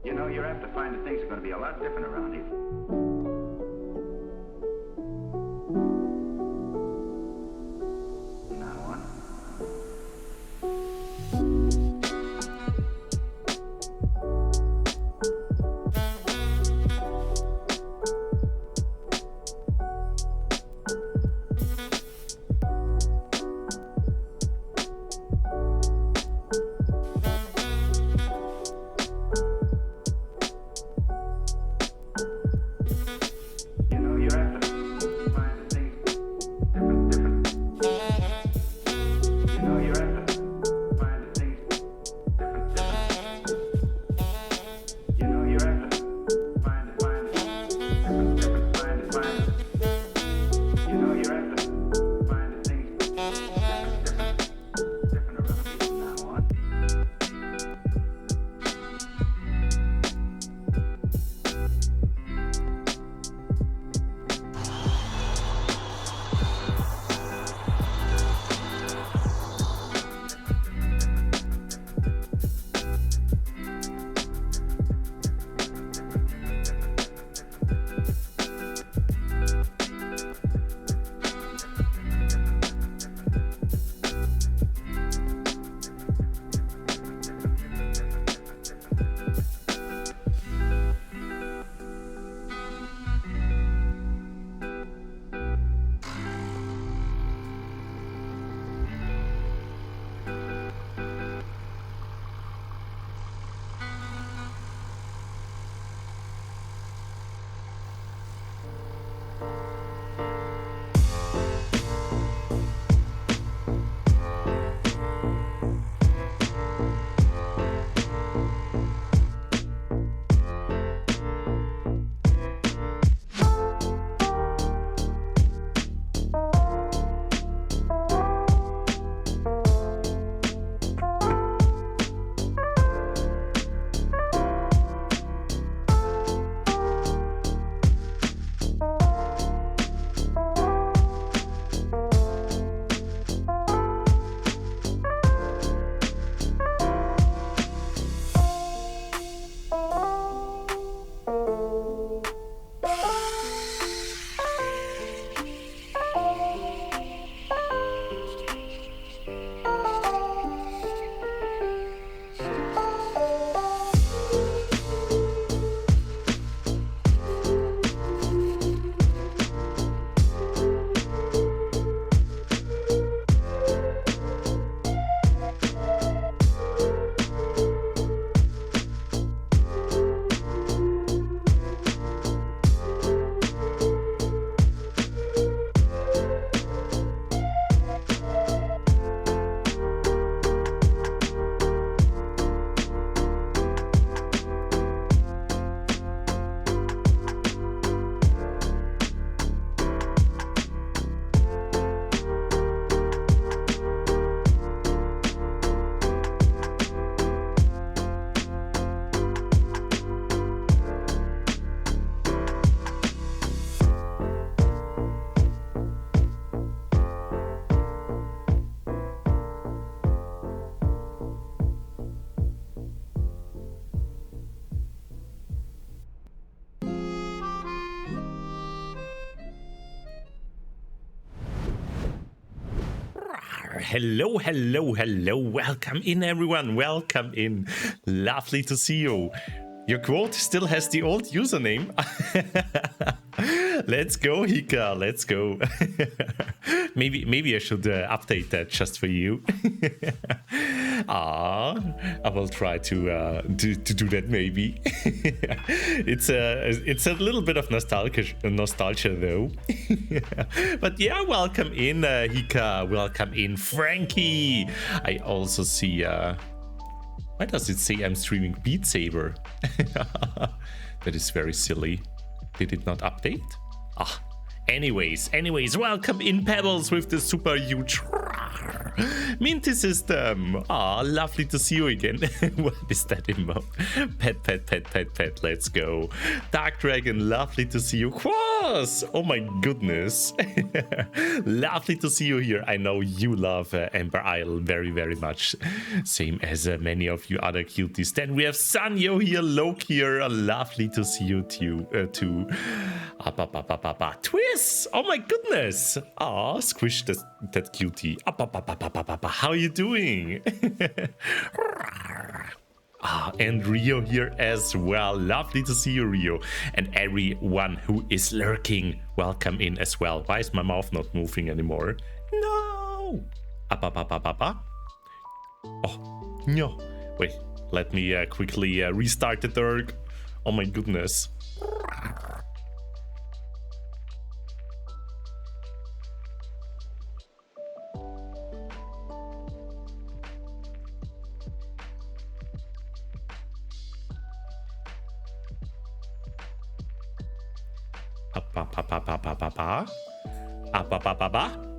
You know, you're apt to find that things are going to be a lot different around here. Now on. Hello, hello, hello. Welcome in, everyone. Welcome in. Lovely to see you. Your quote still has the old username. Let's go, Hika. Let's go. maybe I should update that just for you. I will try to do that. Maybe it's a little bit of nostalgia though. But yeah, welcome in, Hika. Welcome in, Frankie. I also see. Why does it say I'm streaming Beat Saber? That is very silly. Did it not update? Anyways, welcome in, Pebbles, with the super huge Minty System. Ah, lovely to see you again. What is that emote? Pet. Let's go. Dark Dragon, lovely to see you. Quas! Oh my goodness. Lovely to see you here. I know you love Amber Isle very, very much. Same as many of you other cuties. Then we have Sanyo here, Loki here. Lovely to see you too. Twist! Oh my goodness! Ah, squish that cutie. How are you doing? And Rio here as well. Lovely to see you, Rio. And everyone who is lurking, welcome in as well. Why is my mouth not moving anymore? No! Oh, no. Wait, let me quickly restart the Dirk. Oh my goodness.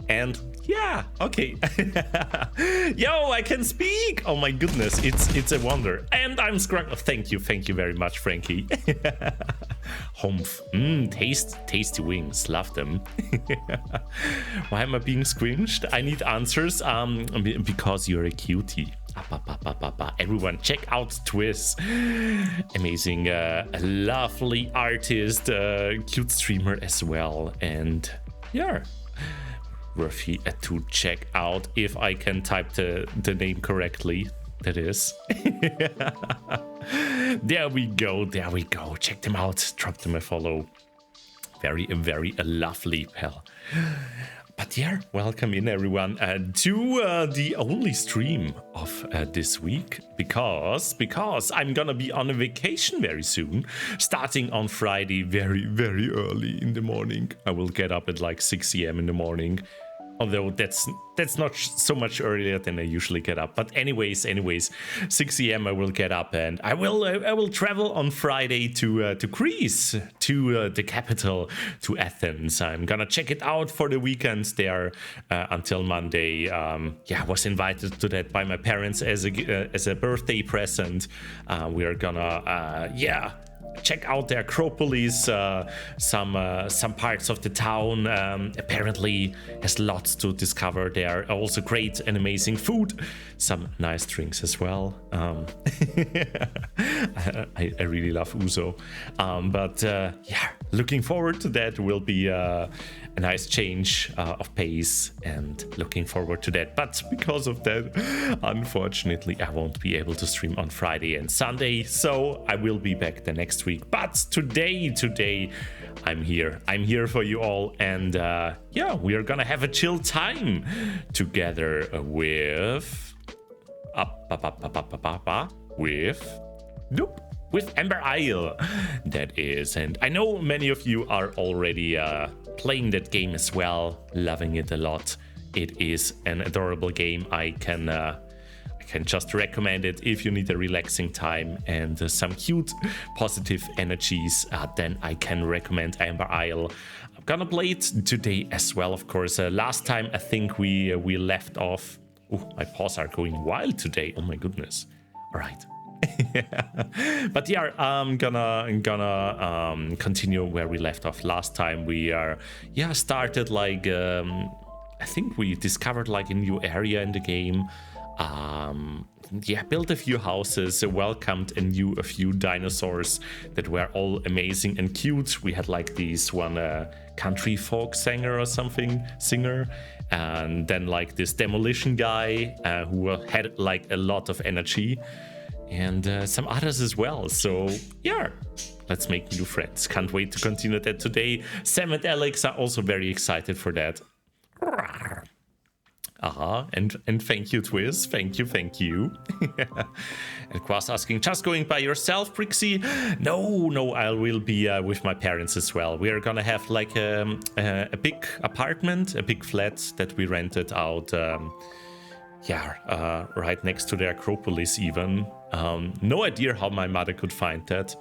And yeah, okay. Yo, I can speak. Oh my goodness, it's a wonder. And I'm scrunk. Oh, thank you very much, Frankie. Humph. Tasty wings, love them. Why am I being squinched? I need answers. Because you're a cutie. Everyone, check out Twiz. Amazing, a lovely artist, cute streamer as well, and yeah, worthy to check out if I can type the name correctly. That is. There we go. Check them out. Drop them a follow. Very lovely pal. But yeah, welcome in everyone to the only stream of this week, because I'm gonna be on a vacation very soon, starting on Friday very early in the morning. I will get up at like 6 a.m. in the morning. Although that's not so much earlier than I usually get up. But anyways, 6 a.m. I will get up, and I will travel on Friday to Greece, to the capital, to Athens. I'm gonna check it out for the weekends there until Monday. I was invited to that by my parents as a birthday present. We are gonna check out the Acropolis, some parts of the town. Apparently has lots to discover there. Also great and amazing food, some nice drinks as well. I really love Uzo. Looking forward to that. Will be a nice change of pace, and looking forward to that. But because of that, unfortunately, I won't be able to stream on Friday and Sunday, so I will be back the next week. But today, I'm here for you all, and we are gonna have a chill time together with Amber Isle, that is. And I know many of you are already playing that game as well, loving it a lot. It is an adorable game. I can just recommend it if you need a relaxing time and some cute positive energies. Then I can recommend Amber Isle. I'm gonna play it today as well, of course. Last time I think we left off. Oh, my paws are going wild today. Oh my goodness. All right. But yeah, I'm gonna continue where we left off last time. We started like I think we discovered like a new area in the game. Built a few houses, welcomed a few dinosaurs that were all amazing and cute. We had like this one country folk singer or something, and then like this demolition guy who had like a lot of energy, and some others as well. So yeah, let's make new friends. Can't wait to continue that today. Sam and Alex are also very excited for that. And thank you, Twiz. Thank you. And Quas asking, just going by yourself, Brixxy? No, I will be with my parents as well. We are gonna have like a big apartment, a big flat that we rented out. Right next to the Acropolis even. No idea how my mother could find that.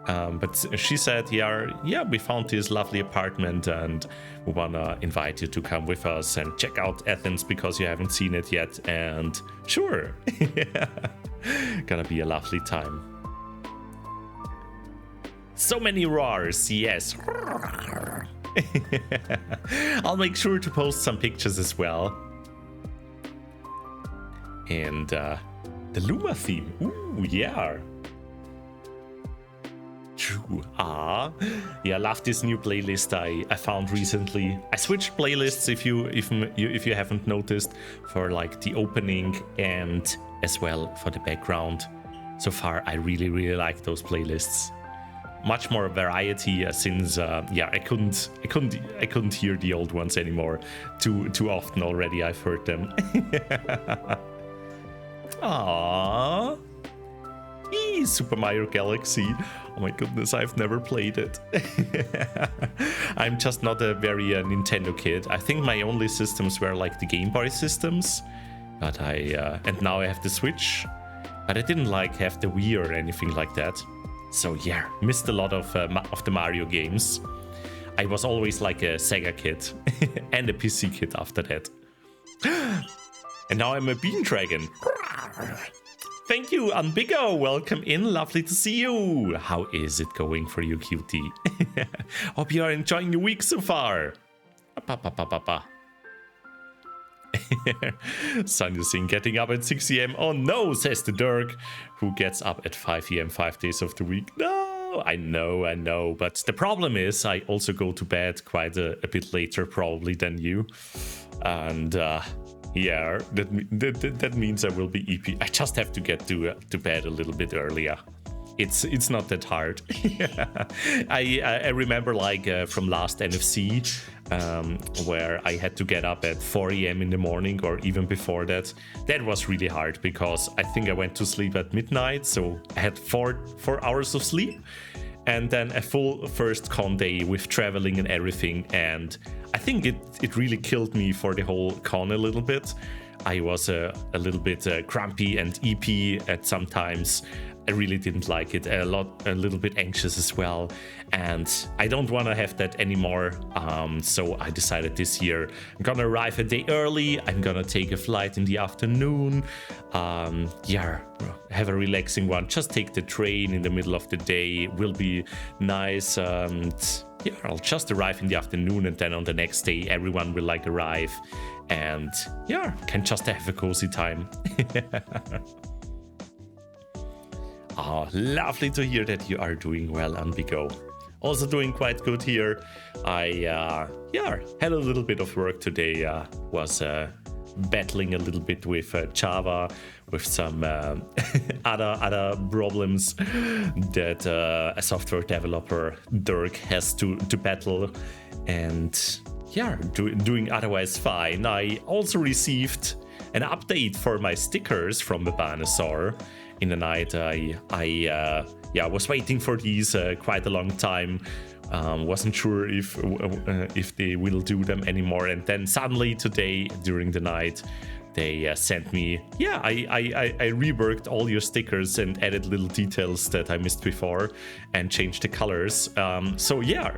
But she said, yeah, we found this lovely apartment and we wanna invite you to come with us and check out Athens because you haven't seen it yet. And sure, gonna be a lovely time. So many roars, yes. I'll make sure to post some pictures as well. And the Luma theme, ooh, yeah. True. Yeah, I love this new playlist I found recently. I switched playlists if you haven't noticed, for like the opening and as well for the background. So far I really like those playlists. Much more variety since yeah, I couldn't hear the old ones anymore. Too often already I've heard them. Aww. Super Mario Galaxy. Oh my goodness, I've never played it. I'm just not a very Nintendo kid. I think my only systems were like the Game Boy systems. But and now I have the Switch. But I didn't like have the Wii or anything like that. So yeah, missed a lot of the Mario games. I was always like a Sega kid and a PC kid after that. And now I'm a Bean Dragon. Thank you, Unbigo. Welcome in. Lovely to see you. How is it going for you, cutie? Hope you are enjoying your week so far. Sonia Singh getting up at 6 a.m. Oh no, says the Dirk, who gets up at 5 a.m. 5 days of the week. No, I know. But the problem is I also go to bed quite a bit later probably than you. And yeah, that means I will be EP. I just have to get to bed a little bit earlier. It's not that hard. I remember like from last NFC where I had to get up at 4 a.m. in the morning or even before that. That was really hard because I think I went to sleep at midnight, so I had four hours of sleep and then a full first con day with traveling and everything, and I think it really killed me for the whole con a little bit. I was a little bit grumpy and EP at some times. I really didn't like it, a little bit anxious as well, and I don't want to have that anymore. So I decided this year I'm gonna arrive a day early. I'm gonna take a flight in the afternoon. Yeah, have a relaxing one. Just take the train in the middle of the day. Will be nice. And yeah, I'll just arrive in the afternoon, and then on the next day everyone will like arrive, and yeah, can just have a cozy time. Oh, lovely to hear that you are doing well, Unbigo. Also doing quite good here. I had a little bit of work today. Was battling a little bit with Java, with some other problems that a software developer, Dirk, has to battle. And yeah, doing otherwise fine. I also received an update for my stickers from the Dinosaurs. In the night, I was waiting for these quite a long time. Wasn't sure if they will do them anymore, and then suddenly today during the night they sent me. Yeah, I reworked all your stickers and added little details that I missed before and changed the colors. So yeah,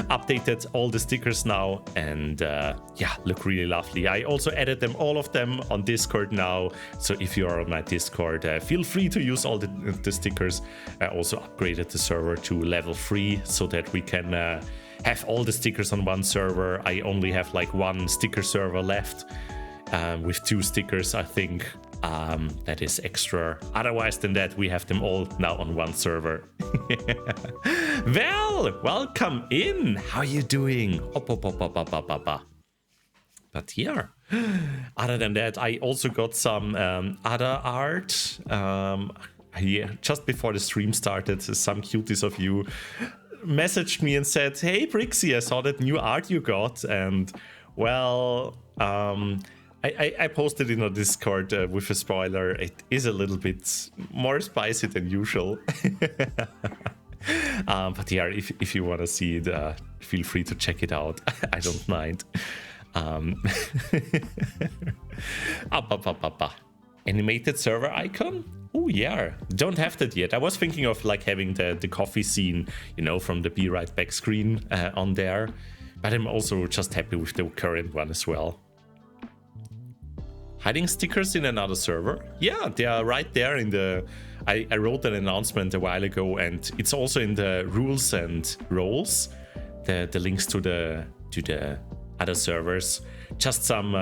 updated all the stickers now, and yeah, look really lovely. I also added all of them on Discord now. So if you are on my Discord, feel free to use all the stickers. I also upgraded the server to level 3 so that we can have all the stickers on one server. I only have like one sticker server left. With 2 stickers, I think that is extra. Otherwise than that, we have them all now on one server. Well, welcome in. How are you doing? But yeah, other than that, I also got some other art. Yeah, just before the stream started, some cuties of you messaged me and said, "Hey, Brixxy, I saw that new art you got." And well, I posted in our Discord with a spoiler. It is a little bit more spicy than usual. But yeah, if you want to see it, feel free to check it out. I don't mind. Animated server icon? Oh yeah, don't have that yet. I was thinking of like having the coffee scene, you know, from the Be Right Back screen on there. But I'm also just happy with the current one as well. Hiding stickers in another server? Yeah, they are right there in the... I wrote an announcement a while ago, and it's also in the rules and roles, the links to the other servers. Just some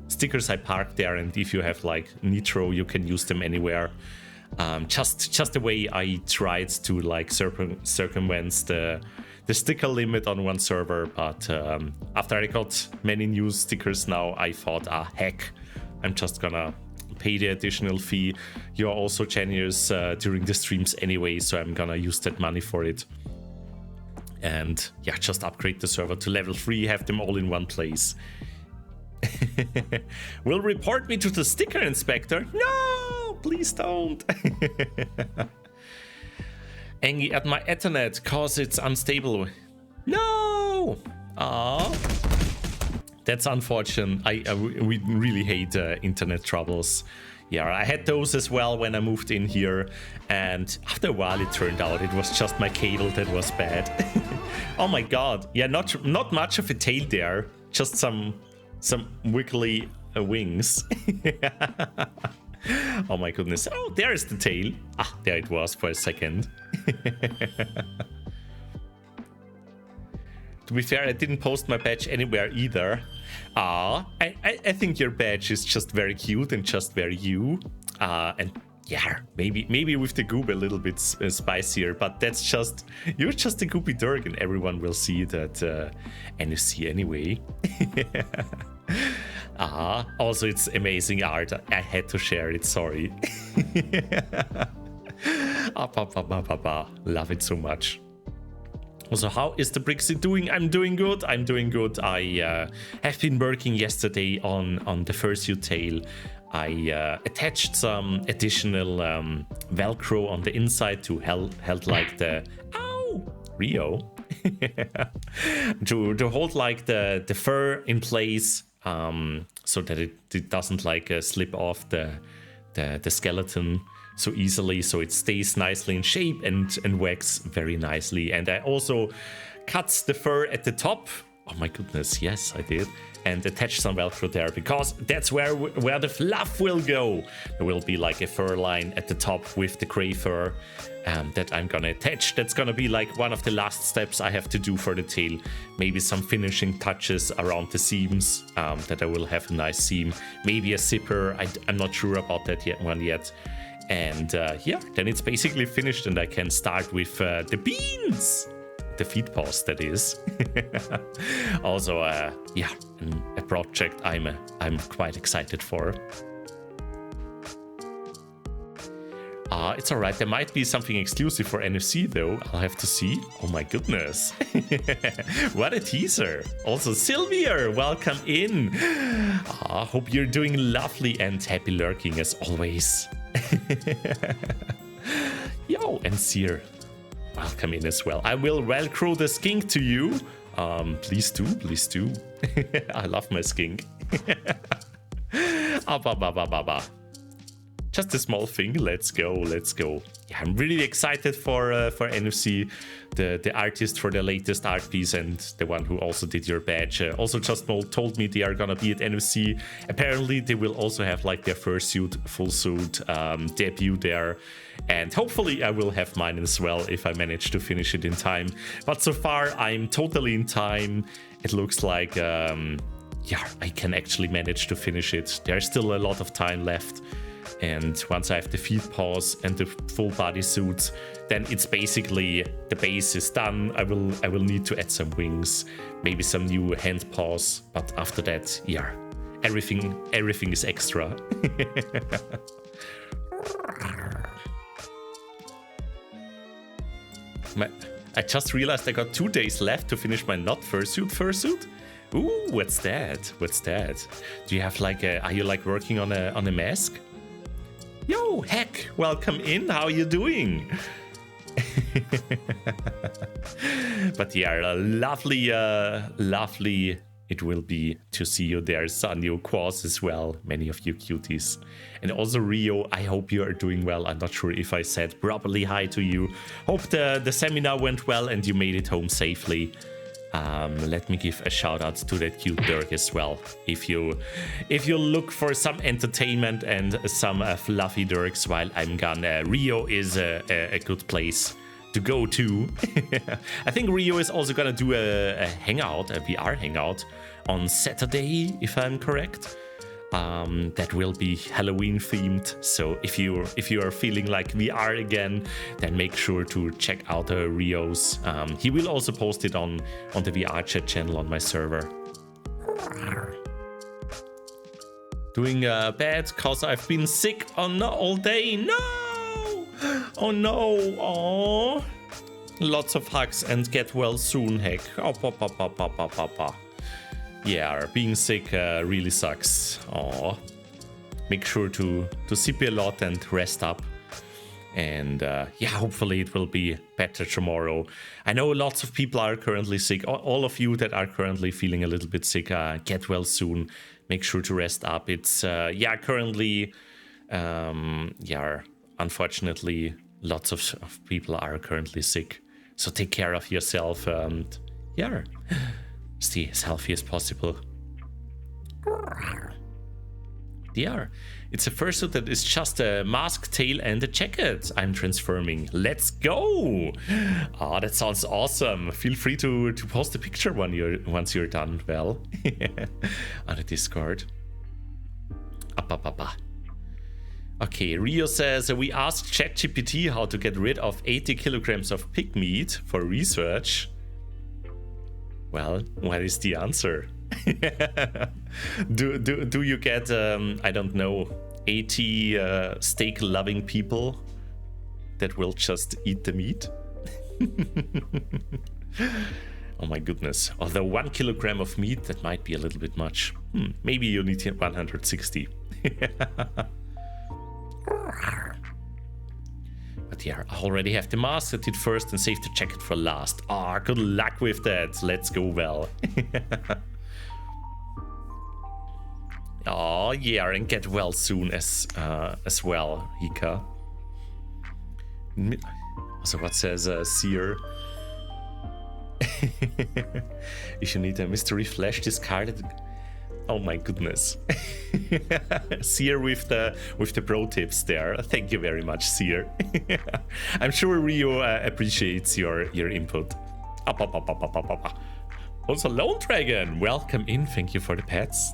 stickers I parked there, and if you have like Nitro, you can use them anywhere. Just the way I tried to like circumvent the sticker limit on one server, but after I got many new stickers now, I thought, heck, I'm just gonna pay the additional fee. You're also generous during the streams anyway, so I'm gonna use that money for it. And yeah, just upgrade the server to level 3, have them all in one place. Will report me to the sticker inspector? No, please don't. Angry at my Ethernet cause it's unstable. No. That's unfortunate. We really hate internet troubles. Yeah, I had those as well when I moved in here, and after a while it turned out it was just my cable that was bad. Oh my god. Yeah, not much of a tail there, just some wiggly wings. Oh my goodness. Oh, there is the tail. There it was for a second. To be fair, I didn't post my badge anywhere either. I think your badge is just very cute and just very you. And yeah, maybe with the goob a little bit spicier, but that's just... You're just a goopy Dirk, and everyone will see that NFC anyway. Also it's amazing art. I had to share it, sorry. Love it so much. Also, how is the Brixxy doing? I'm doing good. I have been working yesterday on the fursuit tail. I attached some additional Velcro on the inside to held like the... Ow! Rio. to hold like the fur in place, so that it doesn't like slip off the skeleton so easily, so it stays nicely in shape and wax very nicely. And I also cut the fur at the top. Oh my goodness, yes, I did. And attach some Velcro there, because that's where the fluff will go. There will be like a fur line at the top with the gray fur that I'm gonna attach. That's gonna be like one of the last steps I have to do for the tail. Maybe some finishing touches around the seams, that I will have a nice seam. Maybe a zipper, I'm not sure about that yet. And yeah, then it's basically finished, and I can start with the beans. The feed paws, that is. Also, yeah, a project I'm quite excited for. It's alright, there might be something exclusive for NFC though, I'll have to see. Oh my goodness. What a teaser. Also, Sylvia, welcome in. Hope you're doing lovely and happy lurking as always. Yo, and Seer, welcome in as well. I will Velcro the skink to you. Please do. I love my skink. Just a small thing. Let's go. Yeah, I'm really excited for NFC, the artist for the latest art piece, and the one who also did your badge. Also just told me they are gonna be at NFC. Apparently they will also have like their full suit debut there, and hopefully I will have mine as well if I manage to finish it in time. But so far I'm totally in time. It looks like yeah, I can actually manage to finish it. There's still a lot of time left. And once I have the feet paws and the full body suits, then it's basically the base is done. I will need to add some wings, maybe some new hand paws, but after that, yeah, everything is extra. I just realized I got 2 days left to finish my not fursuit. Ooh, what's that? Do you have like are you like working on a mask? Yo, Heck, welcome in. How are you doing? But yeah, a lovely it will be to see you there. Sanyo, Quaz as well, many of you cuties. And also Rio, I hope you are doing well. I'm not sure if I said properly hi to you. Hope the seminar went well and you made it home safely. Let me give a shout out to that cute Dirk as well. If you look for some entertainment and some fluffy Dirks while I'm gone, Rio is a good place to go to. I think Rio is also gonna do a hangout, a VR hangout on Saturday, if I'm correct. That will be Halloween themed. So if you are feeling like VR again, then make sure to check out Rio's. He will also post it on the VR chat channel on my server. Doing bad cause I've been sick all day. No! Oh no! Oh! Lots of hugs and get well soon, heck. Oh, pa. Yeah, being sick really sucks. Oh, make sure to sip a lot and rest up. And yeah, hopefully it will be better tomorrow. I know lots of people are currently sick. All of you that are currently feeling a little bit sick, get well soon. Make sure to rest up. It's yeah, currently, yeah, unfortunately, lots of people are currently sick. So take care of yourself and yeah. Stay as healthy as possible. Yeah, it's a fursuit that is just a mask, tail, and a jacket I'm transforming. Let's go! Oh, that sounds awesome. Feel free to post a picture once you're done, well, on the Discord. Okay, Rio says, we asked ChatGPT how to get rid of 80 kilograms of pig meat for research. Well, what is the answer? do you get, I don't know, 80 steak-loving people that will just eat the meat? Oh my goodness. Although 1 kilogram of meat, that might be a little bit much. Maybe you need 160. But yeah, I already have the mask. I did first and saved the jacket for last. Ah, good luck with that. Let's go, well. Oh yeah, and get well soon as well, Hika. So what says Seer? If you need a mystery flash discarded. Oh my goodness. Seer with the pro tips there. Thank you very much, Seer. I'm sure Rio appreciates your input. Also, Lone Dragon, welcome in. Thank you for the pets.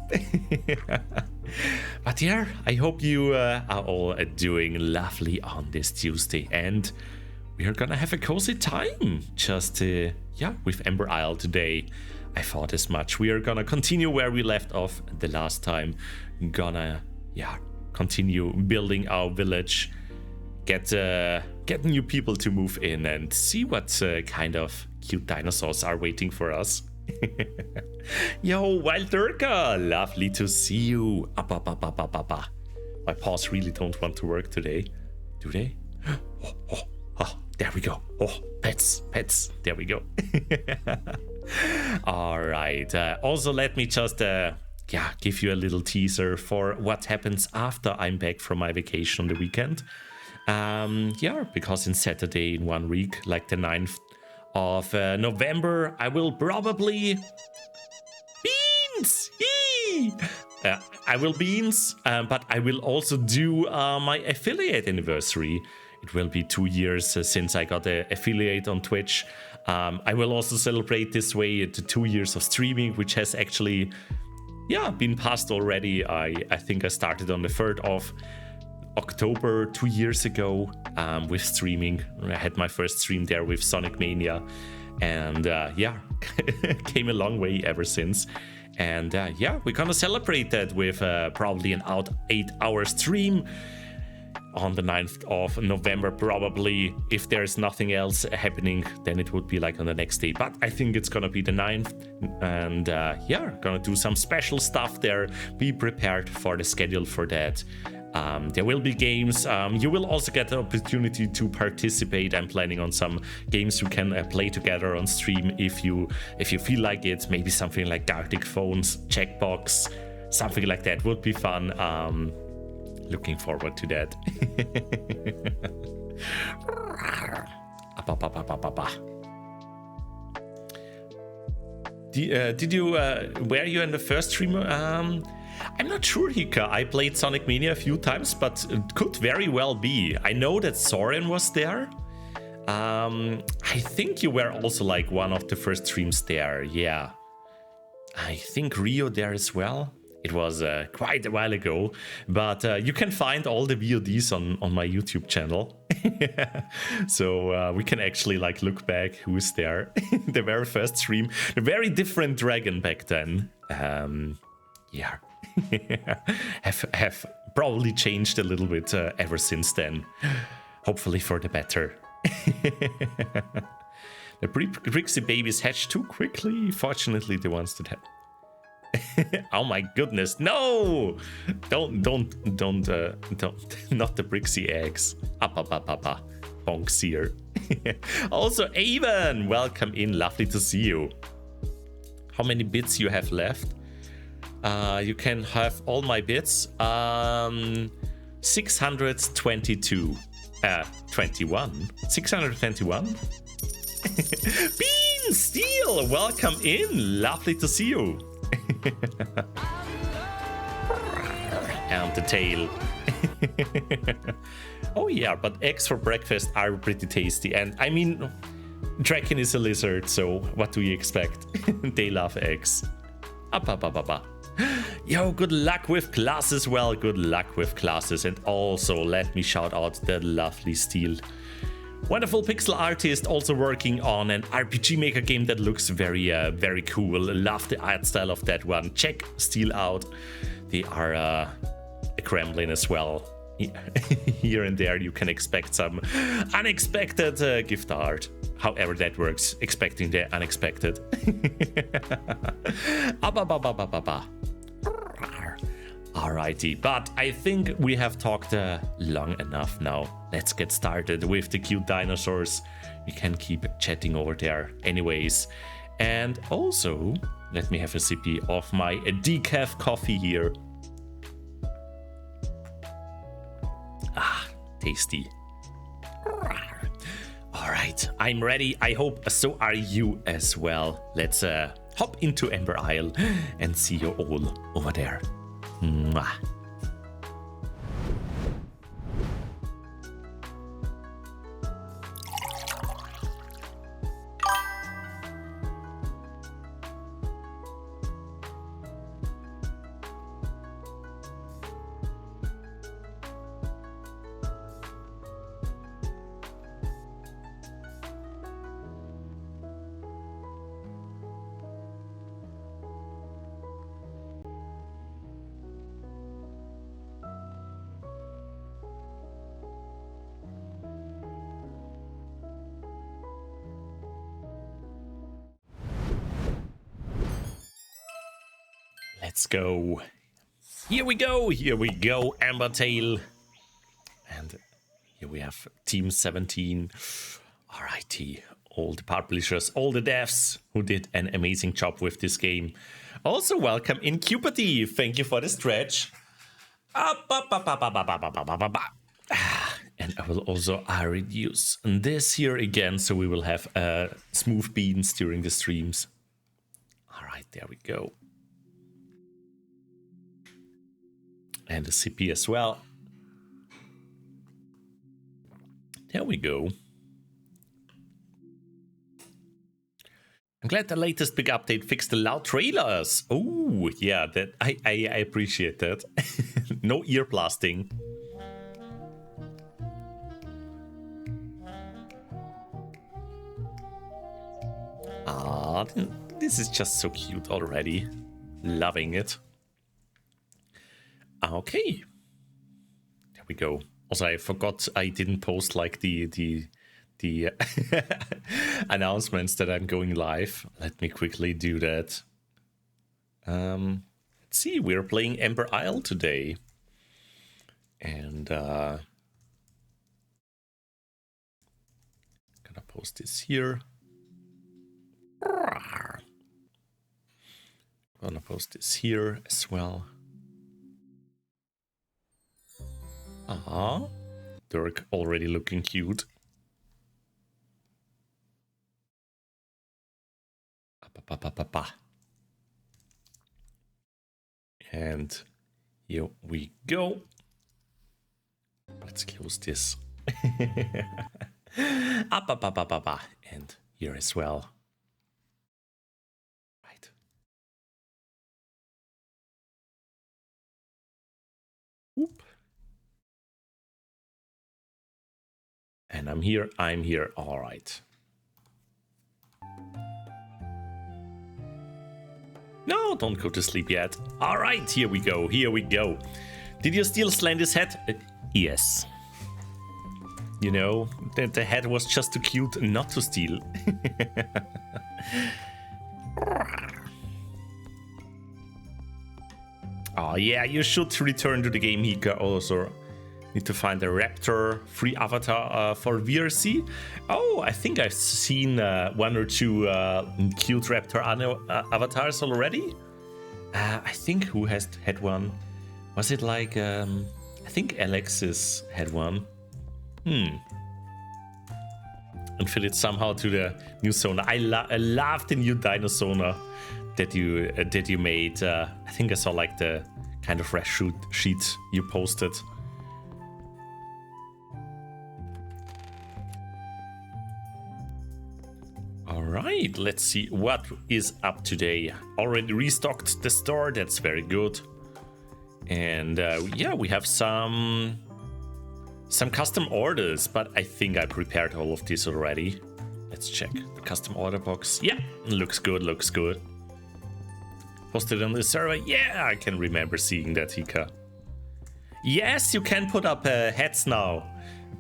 But yeah, I hope you are all doing lovely on this Tuesday, and we are gonna have a cozy time just yeah, with Ember Isle today. I thought as much. We are gonna continue where we left off the last time. Gonna, yeah, continue building our village, get new people to move in, and see what kind of cute dinosaurs are waiting for us. Yo, Wild Durka, lovely to see you. My paws really don't want to work today, do they? There we go. Oh, pets. There we go. All right. Also, let me just yeah, give you a little teaser for what happens after I'm back from my vacation on the weekend. Yeah, because in Saturday in 1 week, like the 9th of November, I will probably beans. I will beans, but I will also do my affiliate anniversary. It will be 2 years since I got an affiliate on Twitch. I will also celebrate this way the 2 years of streaming, which has actually, yeah, been passed already. I think I started on the 3rd of October 2 years ago with streaming. I had my first stream there with Sonic Mania, and yeah, came a long way ever since. And yeah, we're gonna celebrate that with probably an 8-hour stream on the 9th of November, probably. If there's nothing else happening, then it would be like on the next day, but I think it's gonna be the 9th. And yeah, gonna do some special stuff there. Be prepared for the schedule for that. There will be games. You will also get the opportunity to participate. I'm planning on some games we can play together on stream if you feel like it. Maybe something like Arctic Phones, Checkbox, something like that would be fun. Looking forward to that. Did you were you in the first stream? I'm not sure, Hika. I played Sonic Mania a few times, but it could very well be. I know that Soren was there. I think you were also like one of the first streams there. Yeah, I think Rio there as well. It was quite a while ago, but you can find all the VODs on my YouTube channel. So we can actually like look back who's there. The very first stream, a very different dragon back then. Yeah, have probably changed a little bit ever since then. Hopefully for the better. The Brixxy babies hatch too quickly. Fortunately, the ones that have. Oh my goodness, no! Don't, not the Brixxy eggs. Up. Bonks here. Also, Avon, welcome in, lovely to see you. How many bits you have left? You can have all my bits. 622. 21. 621? Bean Steel, welcome in, lovely to see you. And the tail. Oh yeah, but eggs for breakfast are pretty tasty. And I mean, Draken is a lizard, so what do you expect? They love eggs. Up. Yo, good luck with classes. Well, good luck with classes. And also let me shout out the lovely Steel. Wonderful pixel artist, also working on an RPG Maker game that looks very cool. Love the art style of that one. Check Steel out. They are a Kremlin as well. Here and there you can expect some unexpected gift art. However that works, expecting the unexpected. Alrighty, but I think we have talked long enough now. Let's get started with the cute dinosaurs. We can keep chatting over there anyways. And also, let me have a sippy of my decaf coffee here. Ah, tasty. Alright, I'm ready. I hope so are you as well. Let's hop into Ember Isle and see you all over there. Mwah. Let's go. Here we go, Ambertail. And here we have Team 17. Alrighty, all the publishers, all the devs who did an amazing job with this game. Also welcome in Cupidity. Thank you for the stretch. And I will also reduce this here again, so we will have smooth beans during the streams. Alright, there we go. And the CP as well. There we go. I'm glad the latest big update fixed the loud trailers. Oh, yeah, that I appreciate that. No ear blasting. Ah, this is just so cute already. Loving it. Okay, there we go. Also, I forgot I didn't post like the announcements that I'm going live. Let me quickly do that. Let's see, we're playing Ember Isle today. And gonna post this here. Gonna post this here as well. Dirk already looking cute. And here we go. Let's close this. And here as well. Right. Whoop. And I'm here. All right. No, don't go to sleep yet. All right, here we go. Did you steal Slendy's head? Yes. You know, the head was just too cute not to steal. Oh yeah, you should return to the game, Hika. Also need to find a raptor free avatar for VRC. Oh, I think I've seen one or two cute raptor avatars already. I think who has had one? Was it like I think Alexis had one. And fit it somehow to the new Sona. I love the new Dinosaurs that you made. I think I saw like the kind of fresh sheet you posted. All right, let's see what is up today. Already restocked the store. That's very good. And yeah, we have some custom orders, but I think I prepared all of this already. Let's check the custom order box. Yeah, looks good. Posted on the server. Yeah, I can remember seeing that, Hika. Yes, you can put up heads now.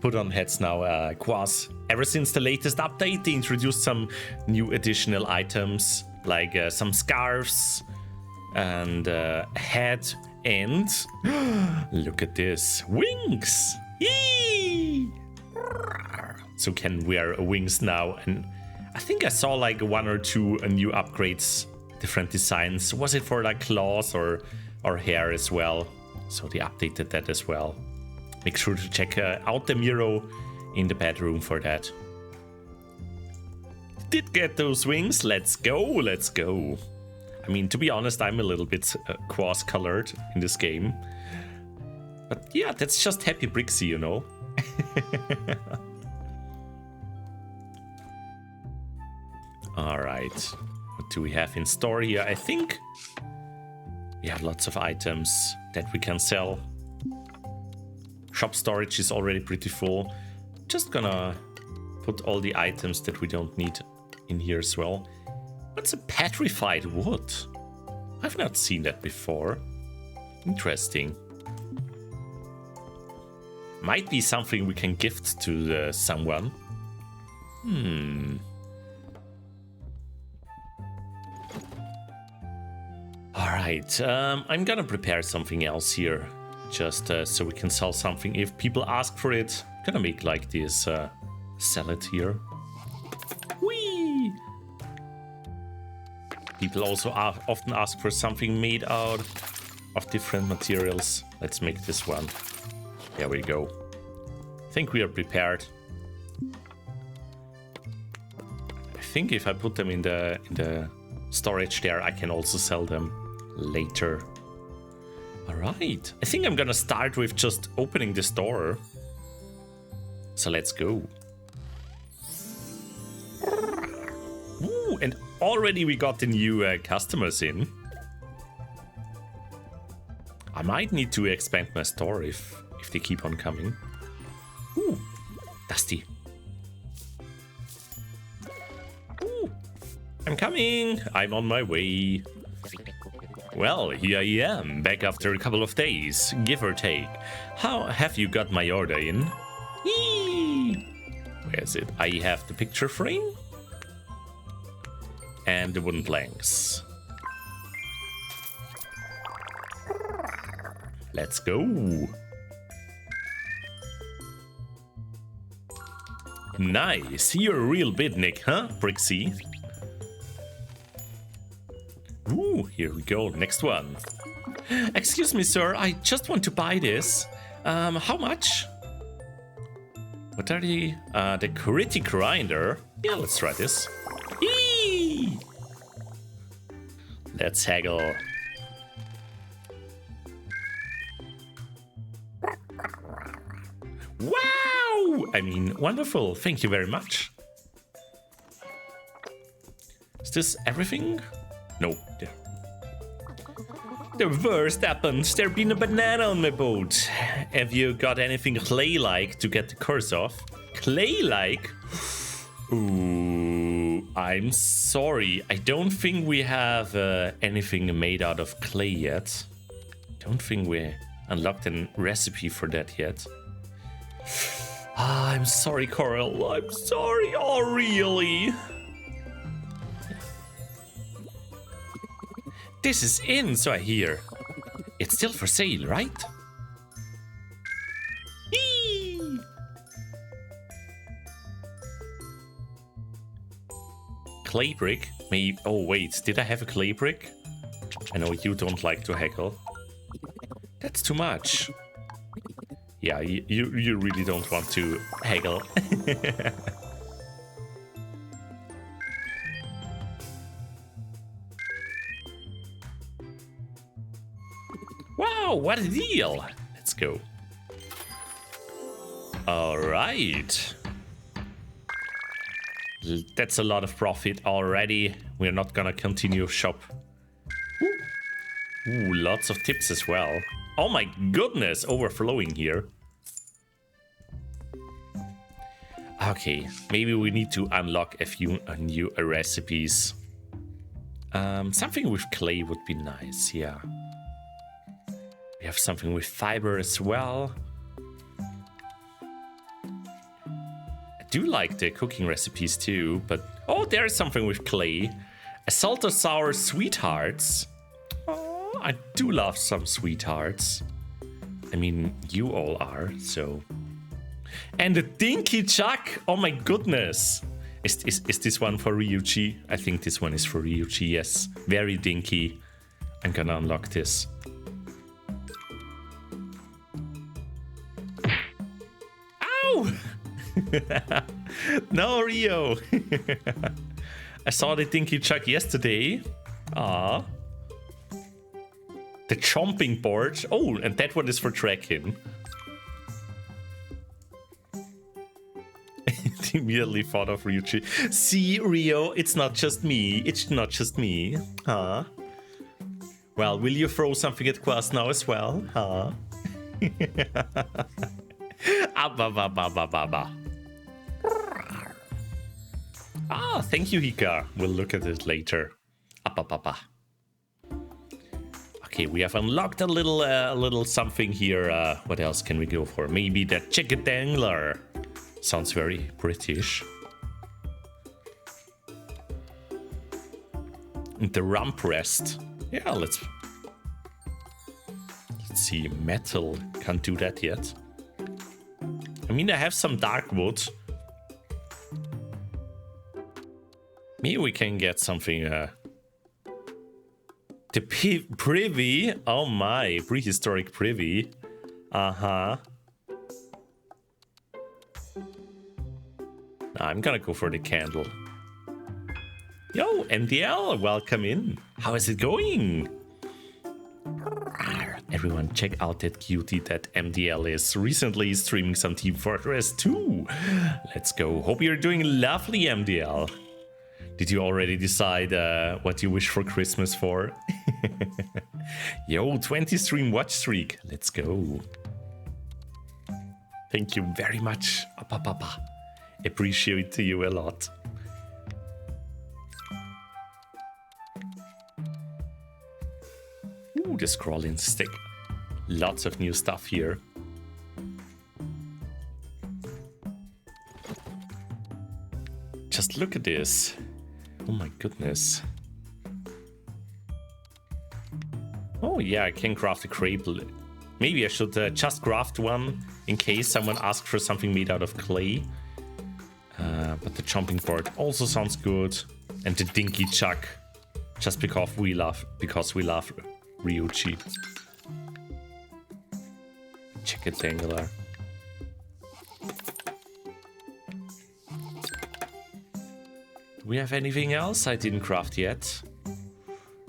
Put on heads now, Quaz. Ever since the latest update, they introduced some new additional items, like some scarves and a head, and look at this, wings. Yee! So can wear wings now, and I think I saw like one or two new upgrades, different designs. Was it for like claws or hair as well? So they updated that as well. Make sure to check out the Miro in the bedroom for that. Did get those wings. Let's go. I mean, to be honest, I'm a little bit cross colored in this game. But yeah, that's just happy Brixxy, you know. All right. What do we have in store here? I think we have lots of items that we can sell. Shop storage is already pretty full. Just gonna put all the items that we don't need in here as well. What's a petrified wood? I've not seen that before. Interesting. Might be something we can gift to someone. Alright, I'm gonna prepare something else here. Just so we can sell something if people ask for it. I'm gonna make like this salad here. Whee! People also often ask for something made out of different materials. Let's make this one. There we go. I think we are prepared. I think if I put them in the storage there, I can also sell them later. All right. I think I'm gonna start with just opening the store. So let's go. Ooh, and already we got the new customers in. I might need to expand my store if they keep on coming. Ooh, Dusty. Ooh, I'm coming. I'm on my way. Well, here I am, back after a couple of days, give or take. How have you got my order in? Eee! Where is it? I have the picture frame and the wooden planks. Let's go. Nice. You're a real bitnik, huh, Brixxy? Ooh, here we go. Next one. Excuse me, sir. I just want to buy this. How much? What are the critic grinder? Yeah, let's try this. Eee! Let's haggle. Wow! I mean, wonderful. Thank you very much. Is this everything? No. There. The worst happens. There been a banana on my boat. Have you got anything clay-like to get the curse off? Clay-like? Ooh, I'm sorry. I don't think we have anything made out of clay yet. Don't think we unlocked a recipe for that yet. I'm sorry, Coral. I'm sorry. Oh, really? This is in, so I hear. It's still for sale, right? Eee! Clay brick? Maybe. Oh, wait. Did I have a clay brick? I know you don't like to haggle. That's too much. Yeah, you really don't want to haggle. Wow, what a deal! Let's go. All right. That's a lot of profit already. We're not gonna continue shop. Ooh, lots of tips as well. Oh my goodness, overflowing here. Okay, maybe we need to unlock a few new recipes. Something with clay would be nice, yeah. We have something with fiber as well. I do like the cooking recipes too, but... Oh, there's something with clay. A salt or sour sweethearts. Oh, I do love some sweethearts. I mean, you all are, so... And the dinky chuck! Oh my goodness! Is this one for Ryuchi? I think this one is for Ryuchi, yes. Very dinky. I'm gonna unlock this. No, Rio. I saw the dinky chuck yesterday. Ah, the chomping board. Oh, and that one is for tracking. Immediately thought of Ryuchi. See, Rio, it's not just me. It's not just me. Huh? Well, will you throw something at Quas now as well? Huh? Ah, thank you, Hika. We'll look at it later. Okay, we have unlocked a little something here. What else can we go for? Maybe the chicken dangler. Sounds very British. And the rump rest. Yeah, let's see. Metal can't do that yet. I mean, I have some dark wood. Maybe we can get something. The privy. Oh my, prehistoric privy. I'm gonna go for the candle. Yo, MDL, welcome in. How is it going? Everyone, check out that cutie that MDL is. Recently streaming some Team Fortress 2. Let's go. Hope you're doing lovely, MDL. Did you already decide what you wish for Christmas for? Yo, 20 stream watch streak. Let's go. Thank you very much. Appreciate you a lot. Ooh, the scrolling stick. Lots of new stuff here. Just look at this. Oh my goodness. Oh yeah, I can craft a crepe. Maybe I should just craft one in case someone asks for something made out of clay. But the jumping board also sounds good. And the dinky chuck. Just because we love Ryuchi. Chicken dangler. Do we have anything else I didn't craft yet?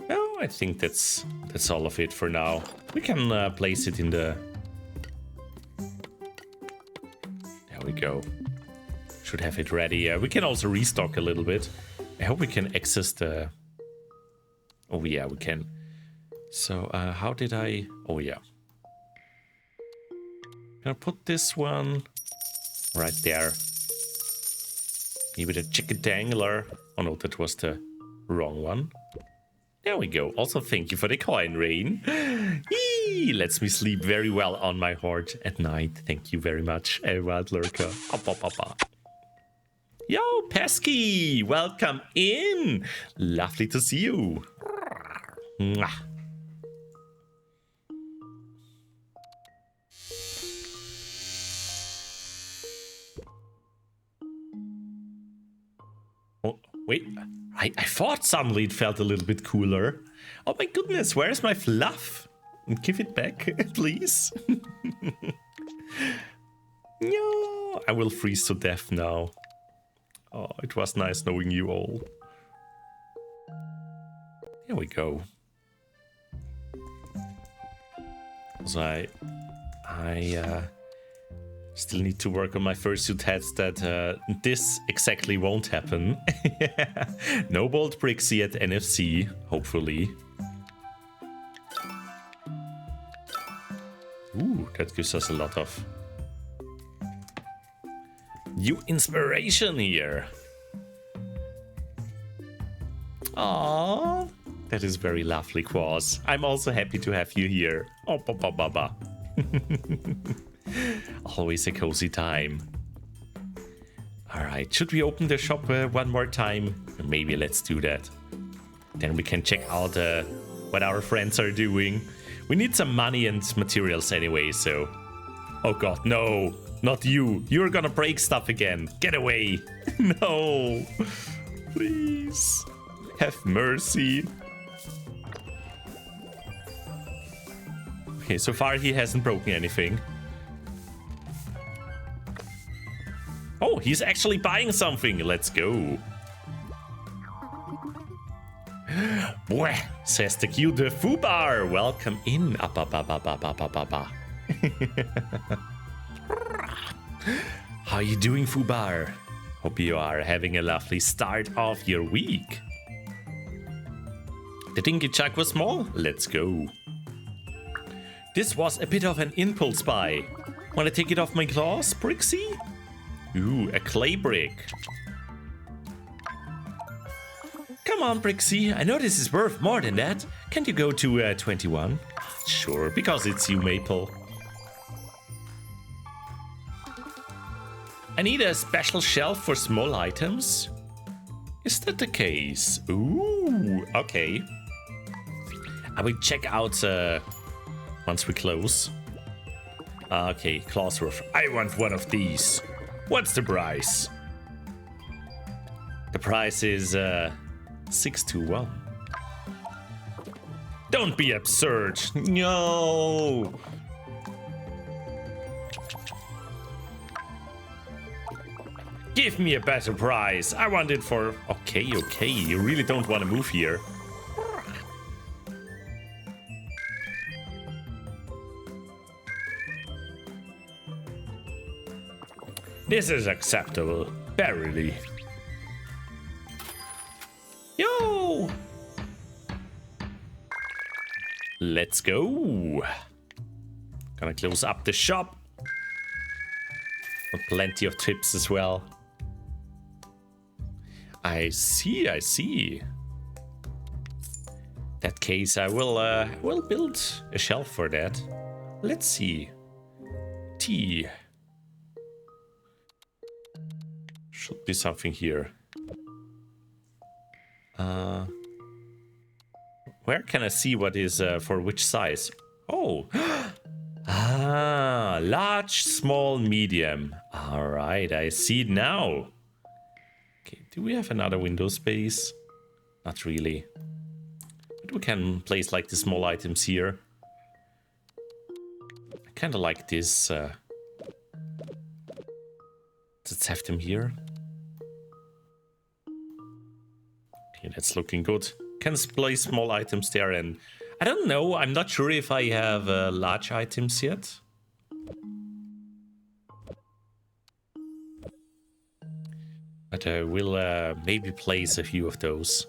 No, I think that's all of it for now. We can place it in the... There we go. Should have it ready. We can also restock a little bit. I hope we can access the... Oh yeah, we can. So how did I... Oh yeah. Gonna put this one right there. Maybe the chicken dangler. Oh no, that was the wrong one. There we go. Also, thank you for the coin, Rain. Eee, lets me sleep very well on my heart at night. Thank you very much, Wild Lurker. Yo, Pesky, welcome in. Lovely to see you. Mwah. Oh, wait. I thought suddenly it felt a little bit cooler. Oh my goodness, where's my fluff? Give it back, please. No, I will freeze to death now. Oh, it was nice knowing you all. There we go. So I still need to work on my fursuit heads that this exactly won't happen. No bold Brixxy at NFC, hopefully. Ooh, that gives us a lot of new inspiration here. Aww, that is very lovely, Quaz. I'm also happy to have you here. Oh, baba. Always a cozy time. Alright, should we open the shop one more time? Maybe let's do that. Then we can check out what our friends are doing. We need some money and materials anyway, so... Oh god, no! Not you! You're gonna break stuff again! Get away! No! Please! Have mercy! Okay, so far he hasn't broken anything. Oh, he's actually buying something. Let's go. Boy, says the cute Fubar. Welcome in. How are you doing, Fubar? Hope you are having a lovely start of your week. The dinky chuck was small. Let's go. This was a bit of an impulse buy. Wanna take it off my claws, Brixxy? Ooh, a clay brick. Come on, Brixxy. I know this is worth more than that. Can't you go to 21? Sure, because it's you, Maple. I need a special shelf for small items. Is that the case? Ooh, okay. I will check out once we close. Okay, Clawsworth. I want one of these. What's the price? The price is 621. Don't be absurd. No. Give me a better price. I want it for... Okay. You really don't want to move here. This is acceptable. Barely. Yo! Let's go. Gonna close up the shop. Plenty of tips as well. I see. That case, I will build a shelf for that. Let's see. Tea. Should be something here. Where can I see what is for which size? Oh. Large, small, medium. All right, I see it now. Do we have another window space? Not really. But we can place like the small items here. I kind of like this. Let's have them here. Okay, that's looking good. Can place small items there, and I don't know. I'm not sure if I have large items yet. But I will maybe place a few of those,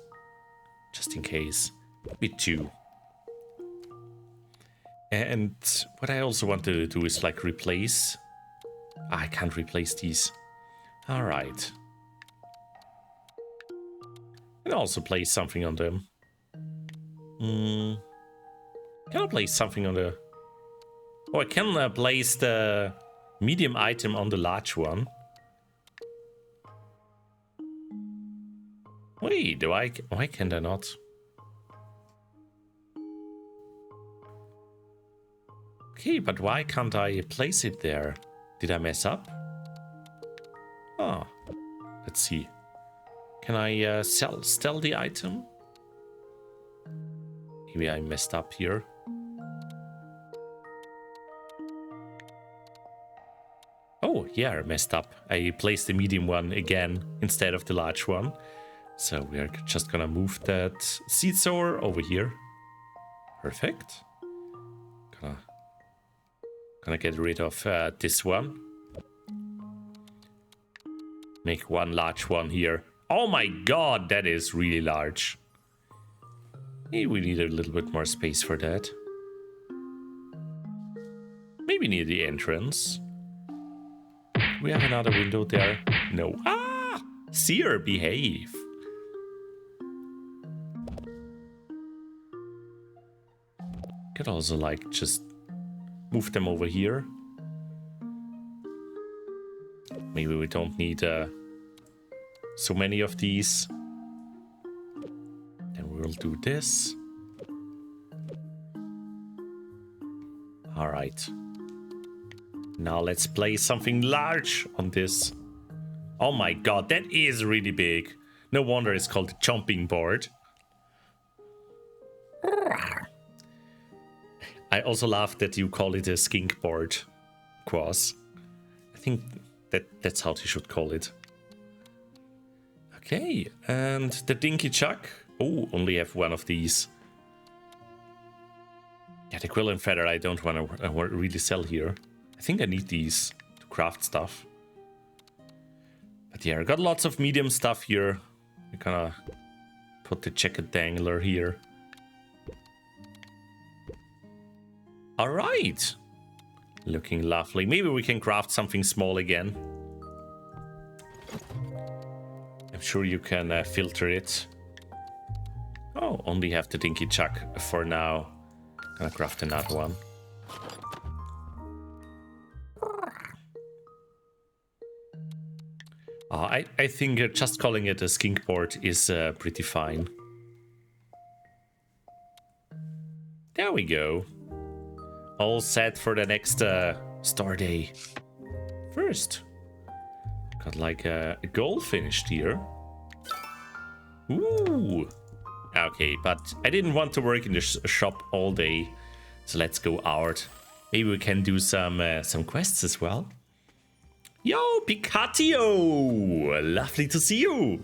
just in case. Maybe 2. And what I also want to do is like replace. I can't replace these. All right. And also place something on them. Can I place something on the... Oh, I can place the medium item on the large one. Wait, why can I not? Okay, but why can't I place it there? Did I mess up? Oh, let's see. Can I sell the item? Maybe I messed up here. Oh, yeah, I messed up. I placed the medium one again instead of the large one. So we are just gonna move that seed sower over here. Perfect. Gonna get rid of this one. Make one large one here. Oh my god, that is really large. Maybe we need a little bit more space for that. Maybe near the entrance. We have another window there. No. Ah! Seer, behave. Could also like just move them over here. Maybe we don't need so many of these. Then we'll do this. All right. Now let's place something large on this. Oh my god, that is really big. No wonder it's called the jumping board. I also love that you call it a skink board, Quaz. I think that's how you should call it. Okay, and the dinky chuck. Oh, only have one of these. Yeah, the quill and feather I don't want to really sell here. I think I need these to craft stuff. But yeah, I got lots of medium stuff here. We're gonna put the jacket dangler here. All right. Looking lovely. Maybe we can craft something small again. I'm sure you can filter it. Oh, only have the dinky chuck for now. Gonna craft another one. I think just calling it a skink board is pretty fine. There we go. All set for the next star day. First, got like a goal finished here. Ooh. Okay, but I didn't want to work in the shop all day, so let's go out. Maybe we can do some quests as well. Yo, Picatio! Lovely to see you.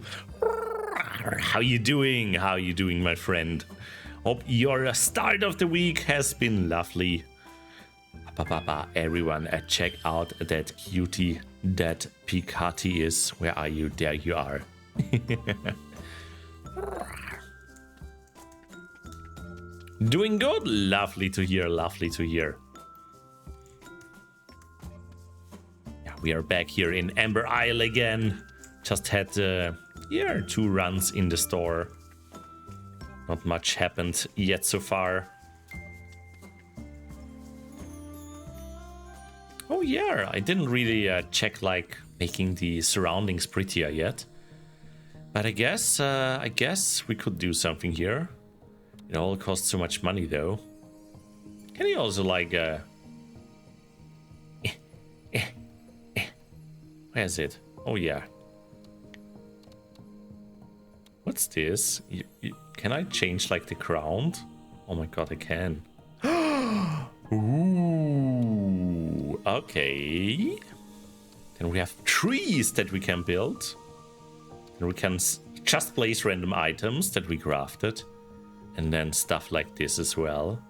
How you doing? How you doing, my friend? Hope your start of the week has been lovely. Everyone, check out that cutie that Picati is. Where are you? There you are. Doing good? Lovely to hear, lovely to hear. Yeah, we are back here in Amber Isle again. Just had, 2 runs in the store. Not much happened yet so far. Oh yeah, I didn't really check like making the surroundings prettier yet. But I guess we could do something here. It all costs so much money though. Can you also like where is it? Oh yeah. What's this? Can I change like the ground? Oh my god, I can. Ooh, okay. Then we have trees that we can build. And we can just place random items that we crafted. And then stuff like this as well.